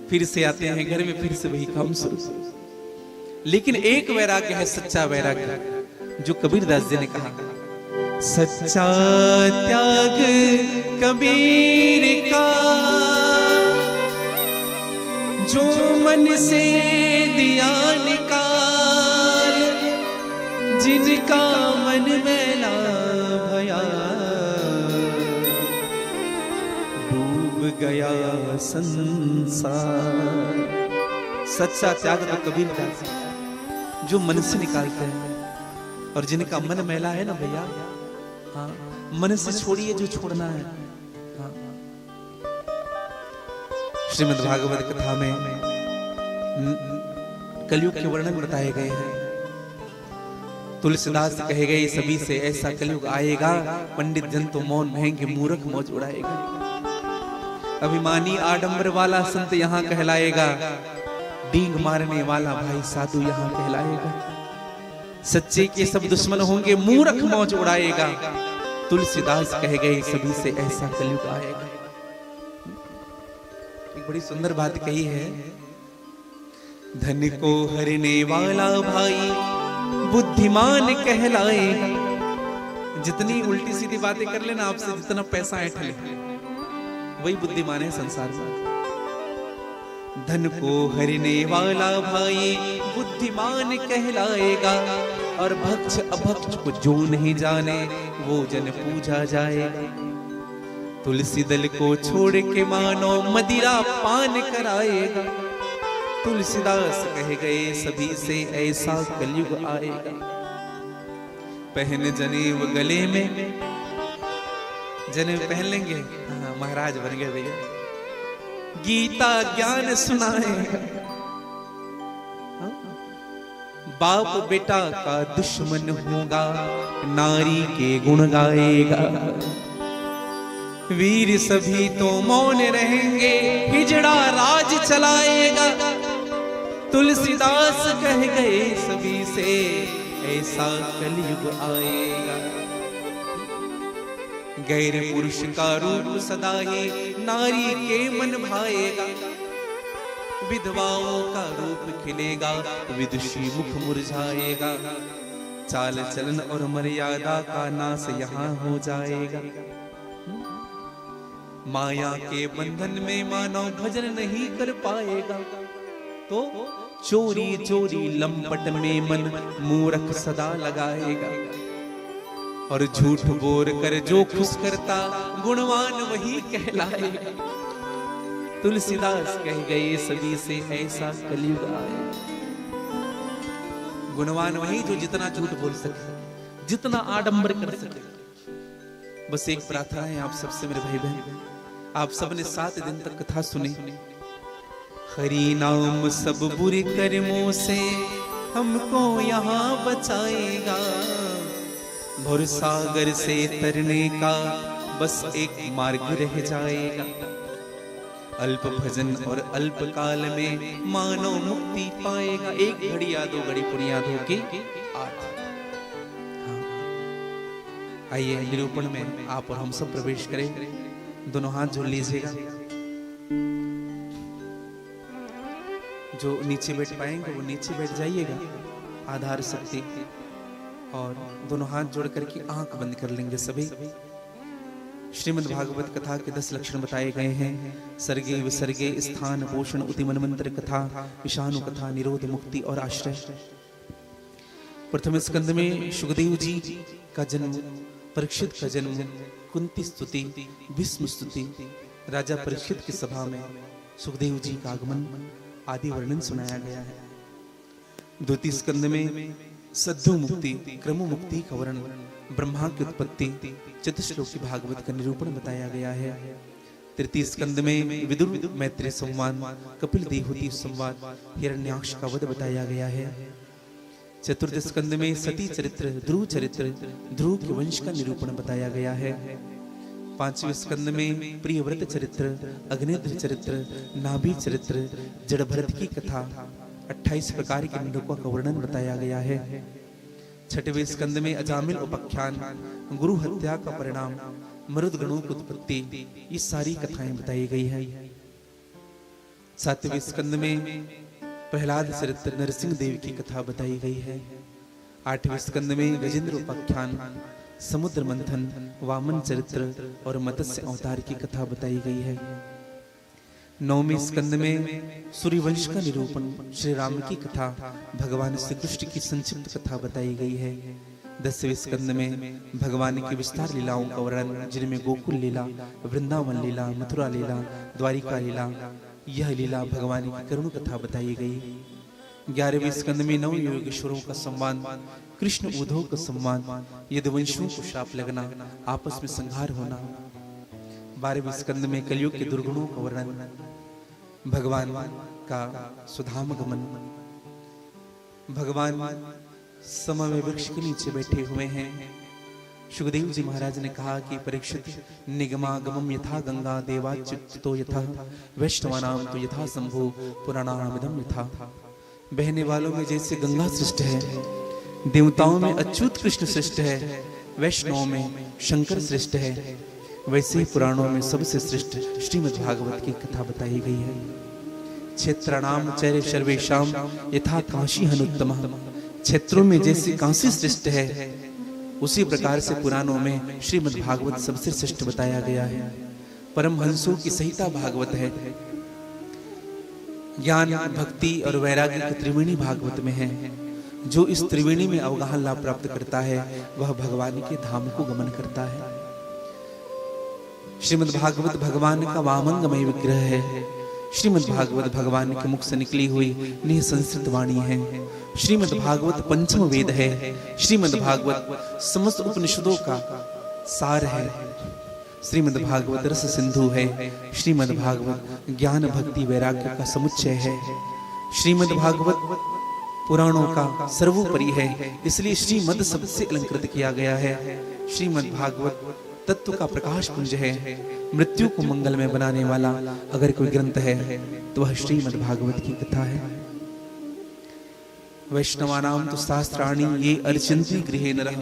फिर से आते हैं घर में, फिर से वही काम शुरू। लेकिन एक वैराग्य है सच्चा वैराग्य, जो कबीरदास जी ने कहा, सच्चा त्याग कबीर का, जो मन से दिया निकाल, जिनका मन मैला भया, डूब गया संसार। सच्चा त्याग तो कबीरदास जो मन से निकालते हैं, और जिनका मन मैला है ना भैया, हाँ, मन से छोड़िए जो छोड़ना है। हाँ। श्रीमद् भागवत कथा में कलयुग के वर्णन बताए गए हैं। तुलसीदास कहे गए सभी से ऐसा कलयुग आएगा, पंडित जन तो मौन रहेंगे, मूर्ख मौज उड़ाएगा। अभिमानी आडंबर वाला संत यहाँ कहलाएगा, डींग मारने वाला भाई साधु यहाँ कहलाएगा। सच्चे के सब दुश्मन होंगे, मूर्ख मौज उड़ाएगा। तुलसीदास कह गए सभी से ऐसा कलयुग आएगा। एक बड़ी सुंदर बात कही है, धन को हरने वाला भाई बुद्धिमान कहलाएगा। जितनी उल्टी सीधी बातें कर लेना, आपसे जितना पैसा ऐंठ ले, वही बुद्धिमान है संसार में। धन को हरने वाला भाई बुद्धिमान कहलाएगा, और भक्ष अभक्ष को जो नहीं जाने वो जन पूजा जाएगा। तुलसी दल को छोड़ के मानो मदिरा पान कराएगा। तुलसीदास कह गए सभी से ऐसा कलयुग आएगा। पहन जनेऊ गले में, जनेऊ पहन लेंगे, हाँ, महाराज बन गए भैया। गीता ज्ञान सुनाएगा, बाप बेटा का दुश्मन होगा, नारी के गुण गाएगा। वीर सभी तो मौन रहेंगे, हिजड़ा राज चलाएगा। तुलसीदास कह गए सभी से ऐसा कलयुग आएगा। गैर पुरुष का रूप सदा ही नारी के मन भाएगा। विधवाओं का रूप खिलेगा, विदुषी मुख मुरझाएगा। चाल चलन और मर्यादा का नाश यहाँ हो जाएगा। माया के बंधन में मानव भजन नहीं कर पाएगा, तो चोरी चोरी लंपट में मन मूर्ख सदा लगाएगा। और झूठ बोल कर जो खुश करता गुणवान वही कहलाएगा। तुलसीदास कह गए सभी से ऐसा कलयुग आए। गुणवान वही जो जितना झूठ बोल सके, जितना आडंबर कर सके। बस एक प्रार्थना है आप सबसे मेरे भाई बहन, आप सबने 7 दिन तक कथा सुनी। हरि नाम सब बुरे कर्मों से हमको यहाँ बचाएगा। भव सागर से तरने का बस एक मार्ग रह जाएगा। अल्प भजन और अल्प काल में मानव मुक्ति पाएगा। 1 घड़ी या 2 घड़ी पुण्य के 8। आइए निरूपण में आप और हम सब प्रवेश करें। दोनों हाथ जोड़ लीजिएगा। जो नीचे बैठ पाएंगे वो नीचे बैठ जाइएगा, आधार शक्ति। और दोनों हाथ जोड़ करके आंख बंद कर लेंगे सभी। श्रीमद् भागवत कथा के 10 लक्षण बताए गए हैं। सर्गे विसर्गे स्थान पोषण उतिमन मंत्र कथा, ईशानु कथा, निरोध मुक्ति और आश्रय। प्रथम स्कंद में सुखदेव जी का जन्म, परीक्षित का जन्म, कुंती स्तुति, भीष्म स्तुति, राजा परीक्षित की सभा में सुखदेव जी का आगमन आदि वर्णन सुनाया गया है। द्वितीय स्कंद में सद्यो मुक्ति, क्रम मुक्ति का वर्णन, ब्रह्मा की उत्पत्ति, चतुश्लोकी भागवत का निरूपण बताया गया है। तृतीय स्कंद में विदुर मैत्री संवाद, कपिल देहूति संवाद, हिरण्याक्ष का वध बताया गया है। चतुर्थ स्कंद में सती चरित्र, ध्रुव चरित्र, ध्रुव के वंश का निरूपण बताया गया है। पांचवें स्कंद में प्रियव्रत चरित्र, अग्निद्र चरित्र, नाभि चरित्र, जड़ भरत की कथा, 28 प्रकार के निरूपकों का वर्णन बताया गया है। छठवें स्कंद में अजामिल उपाख्यान, गुरु हत्या का परिणाम, मरुद गणों की उत्पत्ति, ये सारी कथाएं बताई गई है। सातवें स्कंद में प्रहलाद चरित्र, नरसिंह देव की कथा बताई गई है। आठवें स्कंद में गजेंद्र उपाख्यान, समुद्र मंथन, वामन चरित्र और मत्स्य अवतार की कथा बताई गई है। 9वें स्कंद में सूर्यवंश का निरूपण, श्री राम की कथा, भगवान श्री कृष्ण की संक्षिप्त कथा बताई गई है। 10वें स्कंद में भगवान की विस्तार लीलाओं का वर्णन, जिनमें गोकुल लीला, वृंदावन लीला, मथुरा लीला, द्वारिका लीला, यह लीला भगवान की करुण कथा बताई गई। 11वें स्कंद में 9 योगेश्वरों का संवाद, कृष्ण उद्धव का संवाद, यदुवंशियों को शाप लगना, आपस में संहार होना। 12वें स्कंद में कलयुग के दुर्गुणों का वर्णन, भगवान का सुधाम गमन। भगवान समय में वृक्ष के नीचे बैठे हुए हैं। सुखदेव जी महाराज ने कहा कि परीक्षित, निगमागमम यथा गंगा, देवाच्युतो यथा, वैष्णवानाम तो यथा शंभु, पुराणानामिदं यथा। बहने वालों में जैसे गंगा श्रेष्ठ है, देवताओं में अच्युत कृष्ण श्रेष्ठ है, वैष्णवों में शंकर श्रेष्ठ है, वैसे ही पुराणों में सबसे श्रेष्ठ श्रीमद् भागवत की कथा बताई गई है। क्षेत्राणाम चैर सर्वेषाम यथा काशी हनुत्तमः। क्षेत्रों में जैसे काशी श्रेष्ठ है, उसी प्रकार से पुराणों में श्रीमद् भागवत सबसे श्रेष्ठ बताया गया है। परमहंसों की संहिता भागवत है। ज्ञान, भक्ति और वैराग्य की त्रिवेणी भागवत में है। जो इस त्रिवेणी में अवगाहन लाभ प्राप्त करता है, वह भगवान के धाम को गमन करता है। श्रीमद् भागवत भगवान का वामंगमय विग्रह है। श्रीमद् भागवत भगवान के मुख से निकली हुई निःसंस्कृत वाणी है। श्रीमद् भागवत पंचम वेद है। श्रीमद् भागवत समस्त उपनिषदों का सार है। श्रीमद् भागवत रस सिंधु है। श्रीमद् भागवत ज्ञान भक्ति वैराग्य का समुच्चय है। श्रीमद् भागवत पुराणों का सर्वोपरि है, इसलिए श्रीमद् शब्द से अलंकृत किया गया है। श्रीमद् भागवत तत्व का प्रकाश पुंज है। मृत्यु को मंगल में बनाने वाला अगर कोई ग्रंथ है तो वह श्रीमद् भागवत की कथा है। वैष्णवानाम तो शास्त्राणि ये अर्चन्ति गृहे नरः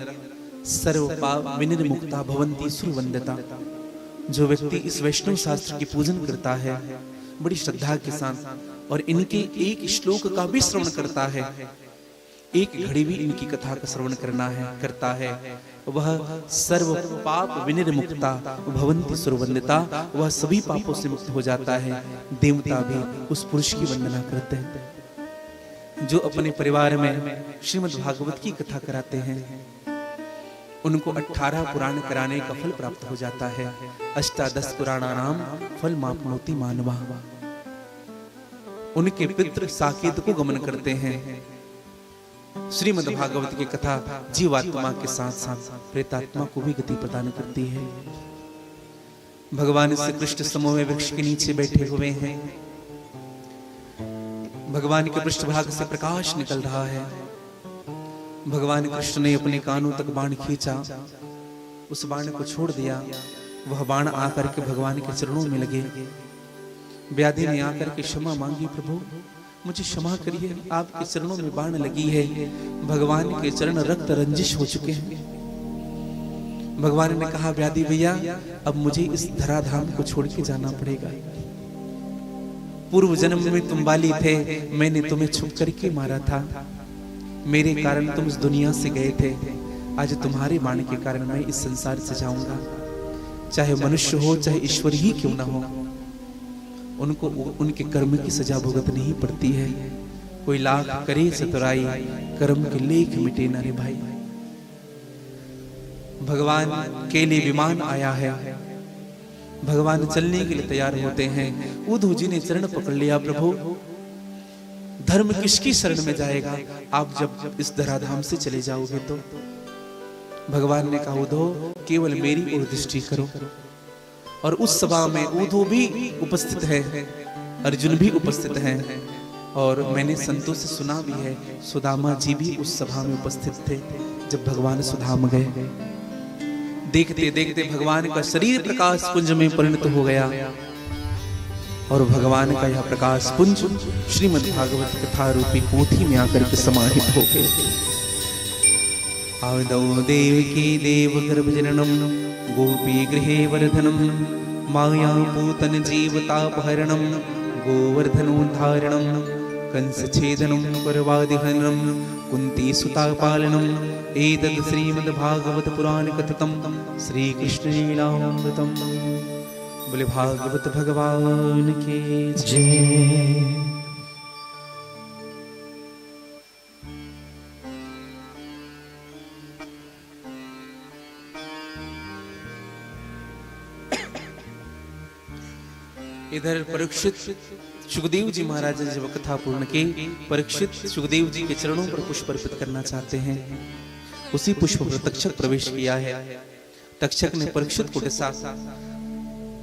सर्व पाप विनिर्मुक्ता भवन्ति सुरवंदिता। जो व्यक्ति इस वैष्णव शास्त्र की पूजन करता है बड़ी श्रद्धा के साथ और इनके एक श्लोक का भी श्रवण करता है, एक घड़ी भी इनकी कथा का श्रवण करता है वह सर्व पाप विनिर्मुक्ता भवंती सुरवंदिता, वह सभी पापों से मुक्त हो जाता है। देवता भी उस पुरुष की वंदना करते हैं। जो अपने परिवार में श्रीमद् भागवत की कथा कराते हैं उनको 18 पुराण कराने का फल प्राप्त हो जाता है। अष्टादश पुराणानाम फल मापनोति मानवा। उनके पितृ साकेत को गमन करते हैं। श्रीमद् भागवत की कथा जीवात्मा के साथ साथ प्रेतात्मा को भी गति प्रदान करती है। भगवान श्री कृष्ण समूह वृक्ष के नीचे बैठे हुए हैं। भगवान के पृष्ठभाग से प्रकाश निकल रहा है। भगवान कृष्ण ने अपने कानों तक बाण खींचा, उस बाण को छोड़ दिया। वह बाण आकर के भगवान के चरणों में लगे। व्याधि ने आकर के क्षमा मांगी, प्रभु मुझे क्षमा करिए, आपके चरणों में बाण लगी है। भगवान के चरण रक्त रंजिश हो चुके हैं। भगवान ने कहा, व्याधि भैया अब मुझे इस धराधाम को छोड़ के जाना पड़ेगा। पूर्व जन्म में तुम बाली थे, मैंने तुम्हें छुप करके मारा था। मेरे कारण तुम इस दुनिया से गए थे। आज तुम्हारे बाण के कारण मैं इस संसार से जाऊंगा। चाहे मनुष्य हो चाहे ईश्वर ही क्यों ना हो, उनको उनके कर्म की सजा भुगतनी ही पड़ती है। कोई लाख करे चतुराई, कर्म के लेख मिटे ना रे भाई। भगवान के लिए विमान आया है। भगवान चलने के लिए तैयार होते हैं। उद्धव जी ने चरण पकड़ लिया, प्रभु धर्म किसकी शरण में जाएगा? आप जब इस धराधाम से चले जाओगे तो। भगवान ने कहा, उद्धव केवल मेरी ओर दृष्टि करो। और उस सभा में उद्धव भी उपस्थित है, अर्जुन भी उपस्थित हैं। और मैंने संतों से सुना भी है, सुदामा जी भी उस सभा में उपस्थित थे जब भगवान सुधाम गए। देखते देखते भगवान का शरीर प्रकाश पुंज में परिणत हो गया और भगवान का यह प्रकाश पुंज श्रीमद् भागवत कथा रूपी पोथी में आकर के समाहित हो गए। आदौ देवकी देव गर्भजननम गोपी गृहे वर्धनम माया पूतन जीवतापहरणम गोवर्धनोद्धारणम कंस छेदनम पर्वादिहननम कुंती सुता पालनम एतद् श्रीमद् भागवत पुराण कथितम श्री कृष्ण लीलामृतम। बोले भागवत भगवान की जय। इधर परीक्षित सुखदेव जी महाराज ने जब कथा पूर्ण की, परीक्षित सुखदेव जी के चरणों पर पुष्प अर्पित करना चाहते हैं। उसी पुष्प पर तक्षक प्रवेश किया है। तक्षक ने परीक्षित को डसा।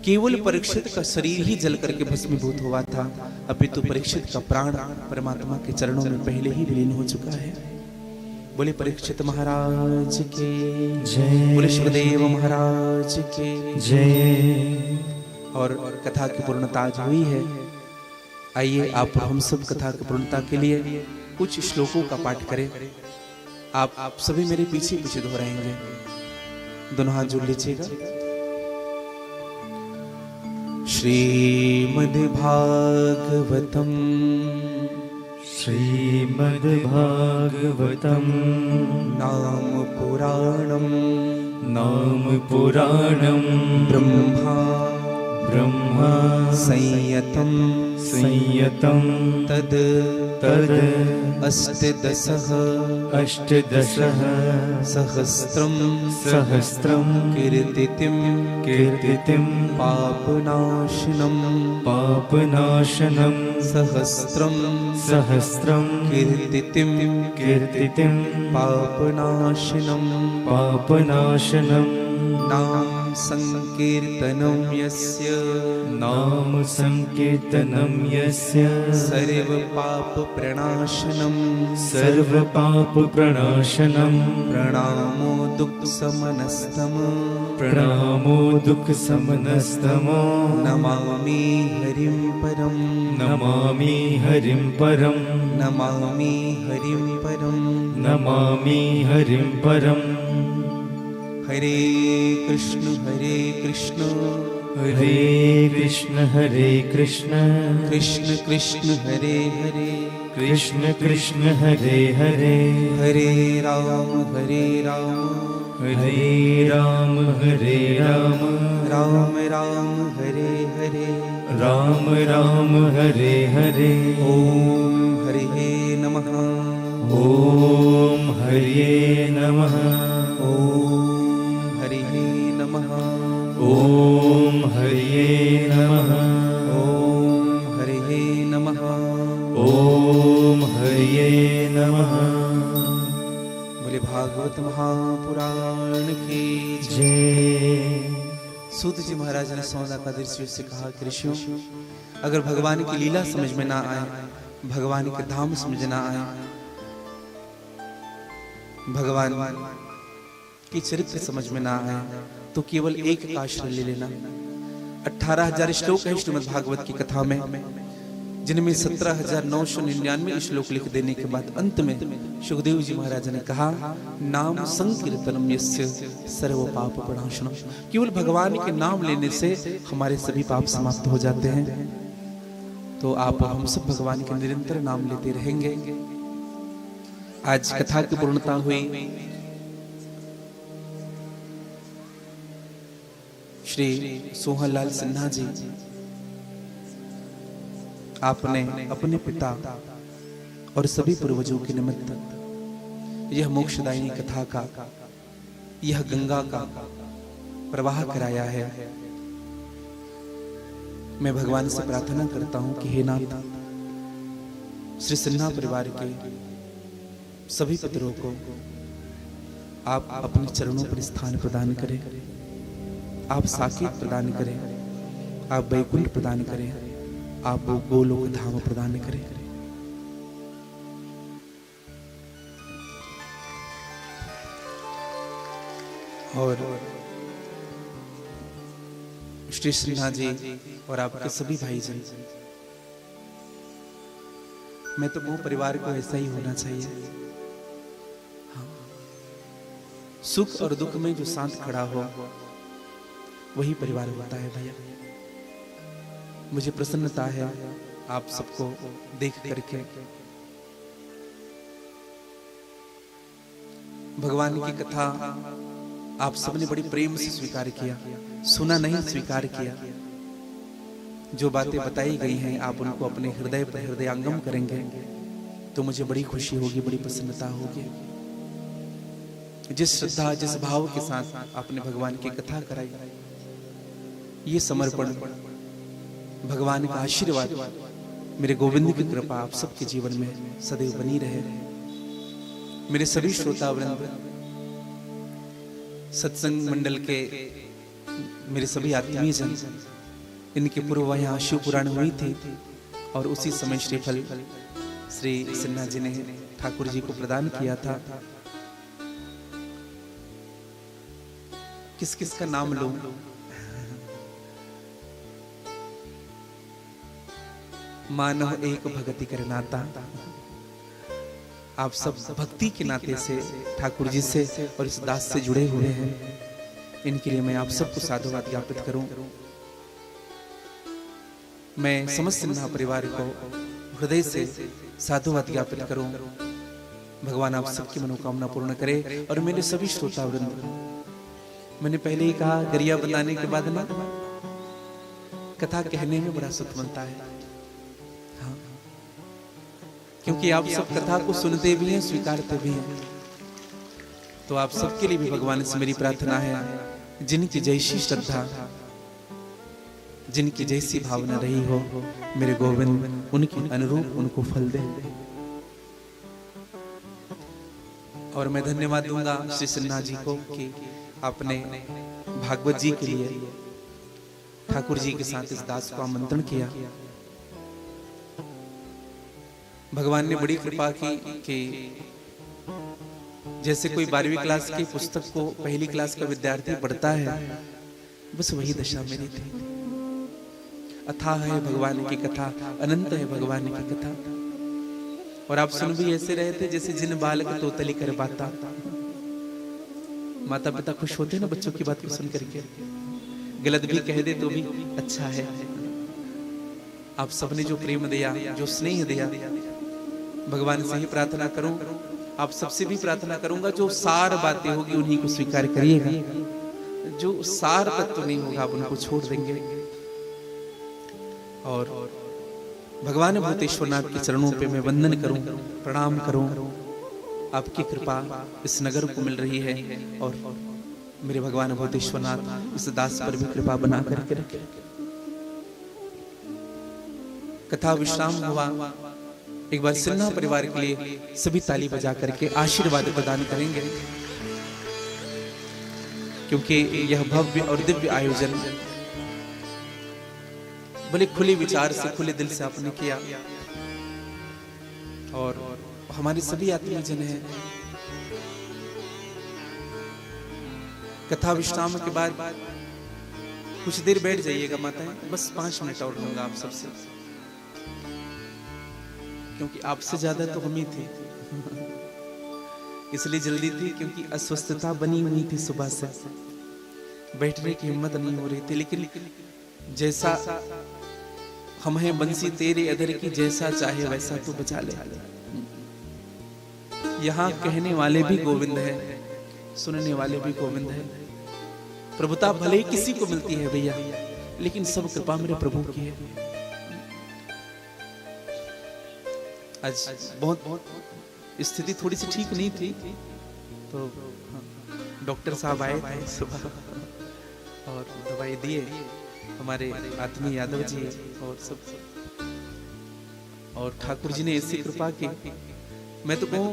केवल परीक्षित का शरीर ही जल करके भस्मीभूत हुआ था, अपितु परीक्षित का प्राण परमात्मा के चरणों में पहले ही विलीन हो चुका है। बोले परीक्षित महाराज के जय। बोले सुखदेव महाराज के जय। और कथा की पूर्णता आज हुई है। आइए आप हम सब कथा की पूर्णता के लिए कुछ श्लोकों का पाठ करें। आप सभी मेरे पीछे पीछे दोहराएंगे। दोनों हाथ जोड़ लीजिएगा। श्रीमद् भागवतम श्रीमद् भागवतम नाम पुराणम ब्रह्मा संयतं तद अष्टदशः सहस्रं कीर्तितिं पापनाशनं सहस्रं कीर्तितिं पापनाशनं नाम संकीर्तनं यस्य सर्व पाप प्रणाशनं प्रणामो दुख समनस्तम नमामि हरिं परम। हरे कृष्ण कृष्ण कृष्ण कृष्ण हरे हरे कृष्ण कृष्ण हरे हरे, हरे राम हरे राम, हरे राम हरे राम, राम राम हरे हरे, राम राम हरे हरे। ओम हरे नमः, ओम हरे नमः, ओम हरे नमः, ओम हरे नमः, ओम हरे नमः, ओम हरे नमः। बोले भागवत महापुराण की जय। जय। सूत जी महाराज ने सौदा दृश्य से कहा कि ऋषियों, अगर भगवान की लीला समझ में ना आए, भगवान के धाम समझ ना आए, भगवान की चरित्र समझ में ना आए, तो केवल एक का आश्रय ले लेना। 18,000 श्लोक है श्रीमद् भागवत की कथा में, जिनमें 17,999 श्लोक लिख देने के बाद अंत में सुखदेव जी महाराज ने कहा, नाम संकीर्तनम यस्य सर्व पाप प्रणाशनम। केवल भगवान के नाम लेने से हमारे सभी पाप समाप्त हो जाते हैं। तो आप हम सब भगवान के निरंतर नाम लेते रहेंगे। आज कथा की पूर्णता हुई। श्री सोहनलाल सिन्हा जी, आपने अपने पिता और सभी पूर्वजों के निमित्त यह मोक्षदायिनी कथा का, यह गंगा का प्रवाह कराया है। मैं भगवान से प्रार्थना करता हूं कि हे नाथ, श्री सिन्हा परिवार के सभी पितरों को आप अपने चरणों पर स्थान प्रदान करें, आप साकेत प्रदान करें, आप वैकुंठ प्रदान करें, आप वो गोलोक धाम प्रदान करें। और श्री सिन्हा जी और आपके सभी भाई जन, मैं तो वो परिवार को ऐसा ही होना चाहिए। हाँ। सुख और दुख में जो साथ खड़ा हो वही परिवार होता है भैया। मुझे प्रसन्नता है आप सबको देख करके। भगवान की कथा आप सबने बड़ी प्रेम से स्वीकार किया, सुना नहीं स्वीकार किया। जो बातें बताई गई हैं आप उनको अपने हृदय पर हृदयांगम करेंगे तो मुझे बड़ी खुशी होगी, बड़ी प्रसन्नता होगी। जिस श्रद्धा जिस भाव के साथ आपने भगवान की कथा कराई, ये समर्पण, भगवान का आशीर्वाद, मेरे गोविंद की कृपा आप सबके जीवन में सदैव बनी रहे। मेरे सभी श्रोता वृंद, सत्संग मंडल के मेरे सभी आत्मीय जन, इनके पूर्व यहाँ शिव पुराण हुई थी और उसी समय श्रीफल श्री सिन्हा जी ने ठाकुर जी को प्रदान किया था। किस किस का नाम लूं? मानव एक भक्ति कर नाता। आप सब भक्ति के नाते से ठाकुर जी से और इस दास से जुड़े हुए हैं। इनके लिए मैं आप सबको साधुवाद ज्ञापित करूं। मैं समस्त सिन्हा परिवार को हृदय से साधुवाद ज्ञापित करूं। भगवान आप सबकी मनोकामना पूर्ण करे। और मेरे सभी श्रोता वृंद, मैंने पहले ही कहा, गरिया बनाने के बाद ना कथा कहने में बड़ा सुख मिलता है। हाँ, क्योंकि आप सब कथा को सुनते भी हैं, स्वीकारते भी हैं। तो आप सबके लिए भी भगवान से मेरी प्रार्थना है, जिनकी जैसी श्रद्धा, जिनकी जैसी भावना रही हो, मेरे गोविंद उनके अनुरूप उनको फल दे। और मैं धन्यवाद दूंगा श्री सिन्हा जी को कि आपने भागवत जी के लिए ठाकुर जी के साथ इस दास को आमंत्रण किया। भगवान ने बड़ी कृपा की कि जैसे कोई 12वीं क्लास की पुस्तक को पहली क्लास का विद्यार्थी पढ़ता है, बस वही दशा मेरी थी। अथाह है भगवान की कथा, अनंत है भगवान की कथा। और आप सुन भी ऐसे रहे थे जैसे जिन बालक तोतली कर बाता। माता पिता खुश होते ना बच्चों की बात को सुन करके, गलत भी कह दे तो भी अच्छा है। आप सबने जो प्रेम दिया, जो स्नेह दिया, भगवान से ही प्रार्थना करूं, आप सबसे भी प्रार्थना करूंगा, जो सार बातें होगी उन्हीं को स्वीकार करिएगा, जो सार तत्व नहीं होगा आप उनको छोड़ देंगे। और भगवान भूतेश्वरनाथ के चरणों पे मैं वंदन करूं, प्रणाम करूं। आपकी कृपा इस नगर को मिल रही है और मेरे भगवान भूतेश्वरनाथ इस दास पर भी कृपा बना करके रखे। कथा विश्राम हुआ। एक बार सिन्हा परिवार के लिए सभी ताली बजा करके आशीर्वाद प्रदान करेंगे, क्योंकि यह भव्य और दिव्य आयोजन बड़े खुले विचार से, खुले दिल से आपने किया और हमारे सभी आत्मीयजन हैं। कथा विश्राम के बाद कुछ देर बैठ जाइएगा माताएं, बस 5 मिनट और लूंगा आप सबसे, क्योंकि आपसे ज्यादा तो हम ही थे। इसलिए जल्दी थी क्योंकि अस्वस्थता बनी हुई थी, सुबह से बैठने की हिम्मत नहीं हो रही थी। लेकिन जैसा हम हैं बंसी तेरे अधर की, जैसा चाहे वैसा तू बचा ले। यहाँ कहने वाले भी गोविंद है, सुनने वाले भी गोविंद है। प्रभुता भले ही किसी को मिलती है भैया, लेकिन सब कृपा मेरे प्रभु की है। आज बहुत स्थिति थोड़ी सी ठीक नहीं थी, तो डॉक्टर साहब आए थे सुबह और दवाई दिए, हमारे आत्मीय यादव जी और सब, और ठाकुर जी ने ऐसी कृपा की। मैं तो कहूं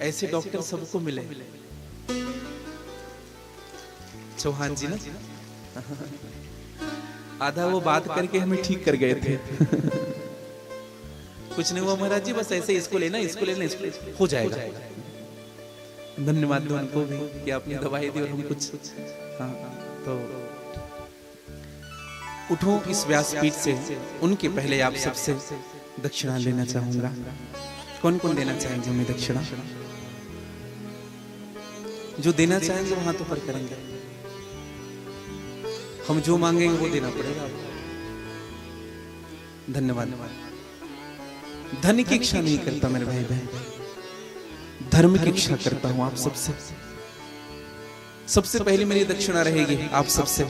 ऐसे डॉक्टर सबको मिले। चौहान जी ना आधा वो बात करके हमें ठीक कर गए थे। कुछ नहीं हुआ महाराज जी, बस ऐसे इसको लेना इसको लेना इसको हो जाएगा। धन्यवाद दो उनको भी कि आपने दवाई दी और हम कुछ। हाँ, तो उठो इस व्यासपीठ से। उनके पहले आप सबसे दक्षिणा लेना चाहूंगा। कौन कौन देना चाहेंगे हमें दक्षिणा? जो देना चाहेंगे वो हाथों पर करेंगे। हम जो मांगेंगे वो देना पड़ेगा। धन्यवाद। धन की इच्छा नहीं करता मेरे भाई बहन, धर्म की इच्छा करता हूं आप सबसे। सबसे पहले मेरी दक्षिणा रहेगी आप सबसे,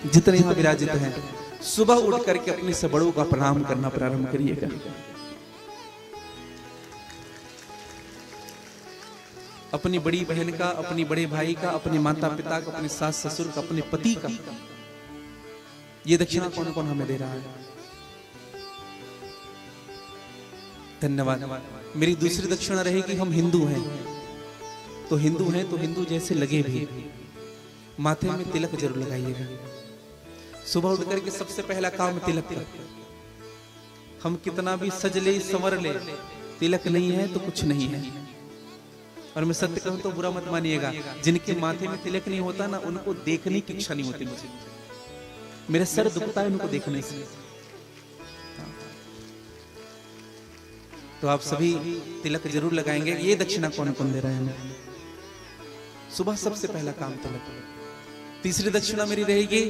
जितने यहां विराजित हैं, सुबह उठ करके अपने से बड़ों का प्रणाम करना प्रारंभ करिएगा। अपनी बड़ी बहन का, अपनी बड़े भाई का, अपने माता पिता का, अपने सास ससुर का, अपने पति का। ये दक्षिणा कौन कौन हमें दे रहा है? धन्यवाद। मेरी दूसरी दक्षिणा रहेगी, हम हिंदू हैं तो हिंदू जैसे लगे भी माथे में तिलक जरूर लगाइएगा। सुबह उठ करके सबसे पहला काम तिलक का। हम कितना भी सज ले संवर ले, तिलक नहीं है तो कुछ नहीं है। और मैं सत्य कहूं तो बुरा मत मानिएगा, जिनके माथे में तिलक नहीं होता ना, उनको देखने की इच्छा नहीं होती मुझे। मेरा सर दुखता है उनको देखने से। तो आप सभी तिलक जरूर लगाएंगे। ये दक्षिणा कौन कौन दे रहे हैं? सुबह सबसे पहला काम तिलक। तीसरी दक्षिणा मेरी रहेगी,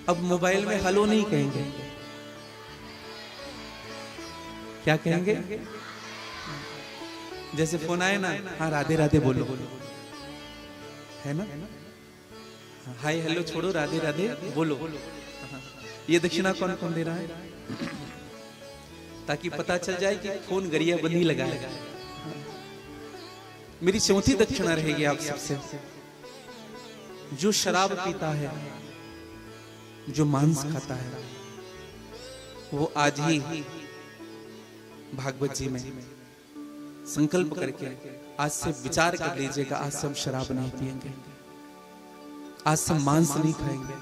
अब मोबाइल में हेलो नहीं कहेंगे। क्या कहेंगे? जैसे फोन आए ना, हाँ राधे राधे बोलो, है ना? हाय हेलो छोड़ो, राधे राधे बोलो। ये दक्षिणा कौन कौन दे रहा है? ताकि पता चल जाए कि फोन गरिया बंदी लगा है। मेरी चौथी दक्षिणा रहेगी आप सबसे, जो शराब पीता है, जो मांस खाता है, वो आज ही भागवत जी में संकल्प करके आज से विचार कर लीजिएगा, आज से हम शराब नहीं पिएंगे, आज से मांस नहीं खाएंगे।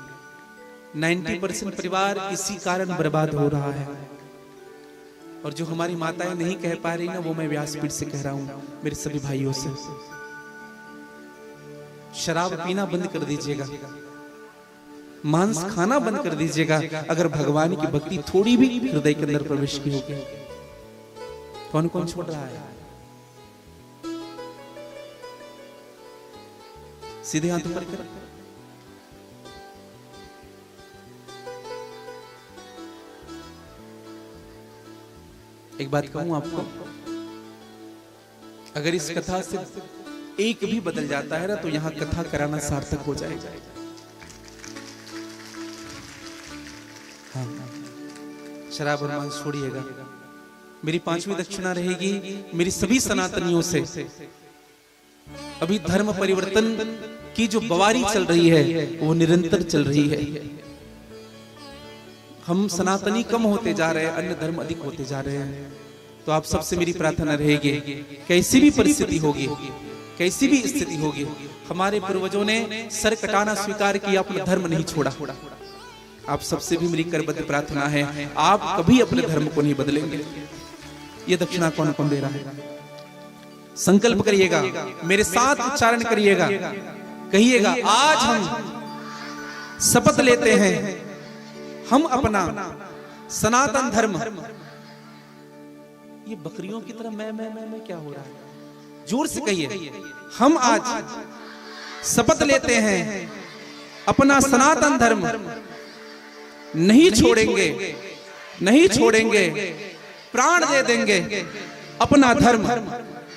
90% परिवार इसी कारण बर्बाद हो रहा है। और जो हमारी माताएं नहीं कह पा रही ना, वो मैं व्यासपीठ से कह रहा हूं मेरे सभी भाइयों से, शराब पीना बंद कर दीजिएगा, मांस खाना बंद कर दीजिएगा। अगर भगवान की भक्ति थोड़ी भी हृदय के अंदर प्रवेश की होगी। कौन कौन छोड़ रहा है? सीधे हाथ ऊपर कर। एक बात कहूं आपको, अगर इस कथा से एक भी बदल जाता है ना तो यहां कथा कराना सार्थक हो जाएगा। हाँ, शराब और मांस छोड़िएगा। मेरी 5वीं दक्षिणा रहेगी मेरी सभी सनातनियों से। अभी धर्म परिवर्तन की जो बवारी चल रही है वो निरंतर चल रही है। हम सनातनी कम होते जा रहे हैं, अन्य धर्म अधिक होते जा रहे हैं। तो आप सबसे मेरी प्रार्थना रहेगी, कैसी भी परिस्थिति होगी, कैसी भी स्थिति होगी, हमारे पूर्वजों ने सर कटाना स्वीकार किया, अपना धर्म नहीं छोड़ा। आप सबसे भी मेरी करबद्ध प्रार्थना है, आप कभी अपने धर्म को नहीं बदलेंगे। ये दक्षिणा कौन कौन दे रहा है? संकल्प करिएगा, मेरे साथ उच्चारण करिएगा, कहिएगा आज हम शपथ लेते हैं, हम अपना सनातन धर्म। ये बकरियों की तरह मैं क्या हो रहा है? जोर से कहिए, हम आज शपथ लेते हैं अपना सनातन धर्म नहीं छोड़ेंगे, नहीं छोड़ेंगे, प्राण दे देंगे, अपना धर्म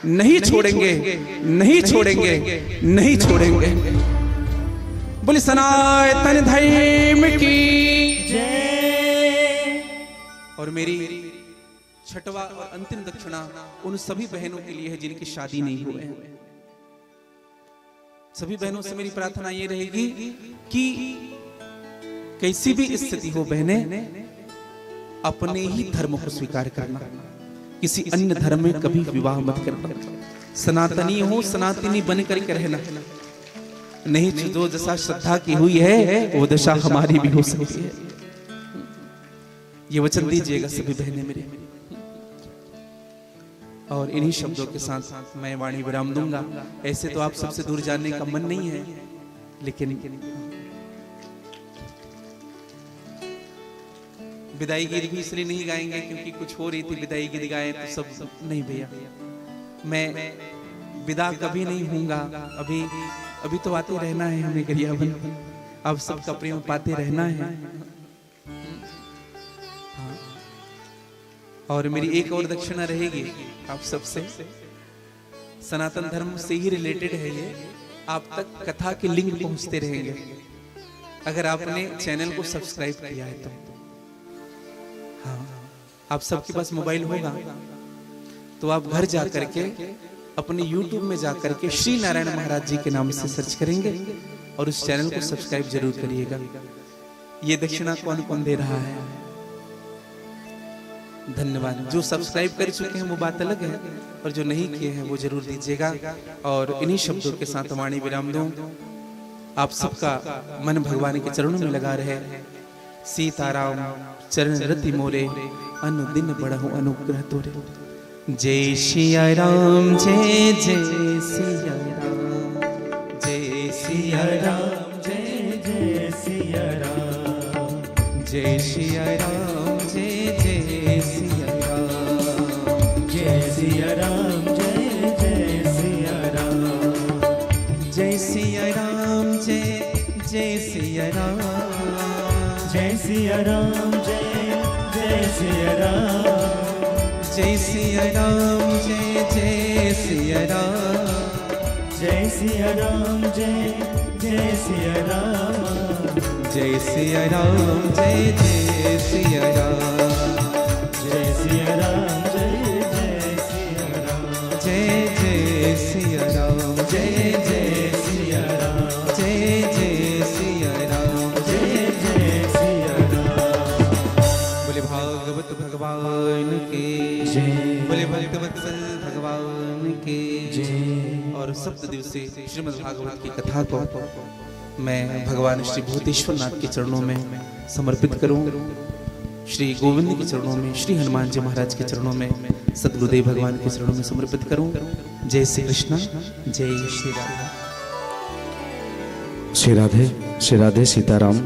नहीं छोड़ेंगे, नहीं छोड़ेंगे, नहीं छोड़ेंगे। बोले सनातन धर्म की जय। और मेरी छठवा और अंतिम दक्षिणा उन सभी बहनों के लिए है जिनकी शादी नहीं हुई है। सभी बहनों से मेरी प्रार्थना ये रहेगी कि कैसी भी स्थिति हो बहनें, अपने ही धर्म को स्वीकार करना, किसी अन्य धर्म में कभी विवाह मत करना। सनातनी हो, सनातनी बन करके रहना, नहीं जो दशा श्रद्धा की हुई है वो दशा हमारी भी हो सकती है। ये वचन दीजिएगा सभी बहनें मेरे। और इन्हीं शब्दों के साथ मैं वाणी विराम दूंगा। ऐसे तो आप सबसे दूर जाने का मन नहीं है, लेकिन विदाई गीत भी इसलिए नहीं गाएंगे क्योंकि कुछ हो रही थी, विदाई गीत गाए तो सब नहीं भैया, मैं विदा कभी नहीं हूँगा। अभी तो आते रहना है हमें गरियाबन, अब सबका प्रेम पाते रहना है। हाँ। और मेरी एक और दक्षिणा रहेगी आप सबसे, सनातन धर्म से ही रिलेटेड है ये, आप तक कथा के लिंक पहुंचते रहेंगे अगर आपने चैनल को सब्सक्राइब किया है तो। हाँ, आप सबके पास मोबाइल होगा तो आप घर जा करके अपने YouTube में जा करके श्री नारायण महाराज जी के नाम से सर्च करेंगे और उस चैनल को सब्सक्राइब जरूर करिएगा। ये दक्षिणा कौन कौन दे रहा है? धन्यवाद। जो सब्सक्राइब कर चुके हैं वो बात अलग है, और जो नहीं किए हैं वो जरूर दीजिएगा। और इन्हीं शब्दों के साथ वाणी विराम दूं। आप सबका मन भगवान के चरणों में लगा रहे। सीताराम चरण रति मोरे, अनुदिन बढ़हु अनुग्रह तोरे। जय सिया राम, जय जय सिया राम, जय सिया राम, जय जय सिया राम, जय सिया राम, जय जय सिया राम, जय सिया राम, जय जय सिया राम, जय सिया राम, जय जय सिया राम, जय सिया राम, जय जय सिया राम, जय सिया राम, जय जय सिया राम, जय सिया राम, जय जय सिया राम, जय सिया राम, जय जय सिया राम, जय सिया राम, जय जय सिया राम, जय जय सिया राम, जय जय सिया राम, जय जय सिया राम, जय जय सिया राम। बोले भागवत भगवान की जय, बोले भक्तवत्सल भगवान की जय। और सप्त दिवसीय श्रीमद् भागवत की कथा को मैं भगवान श्री भूतेश्वर नाथ के चरणों में समर्पित करूं, श्री गोविंद के चरणों में, श्री हनुमान जी महाराज के चरणों में, सतगुरुदेव भगवान के चरणों में समर्पित करूं। जय श्री कृष्ण, जय श्री राधे। श्री राधे, श्री राधे, सीताराम।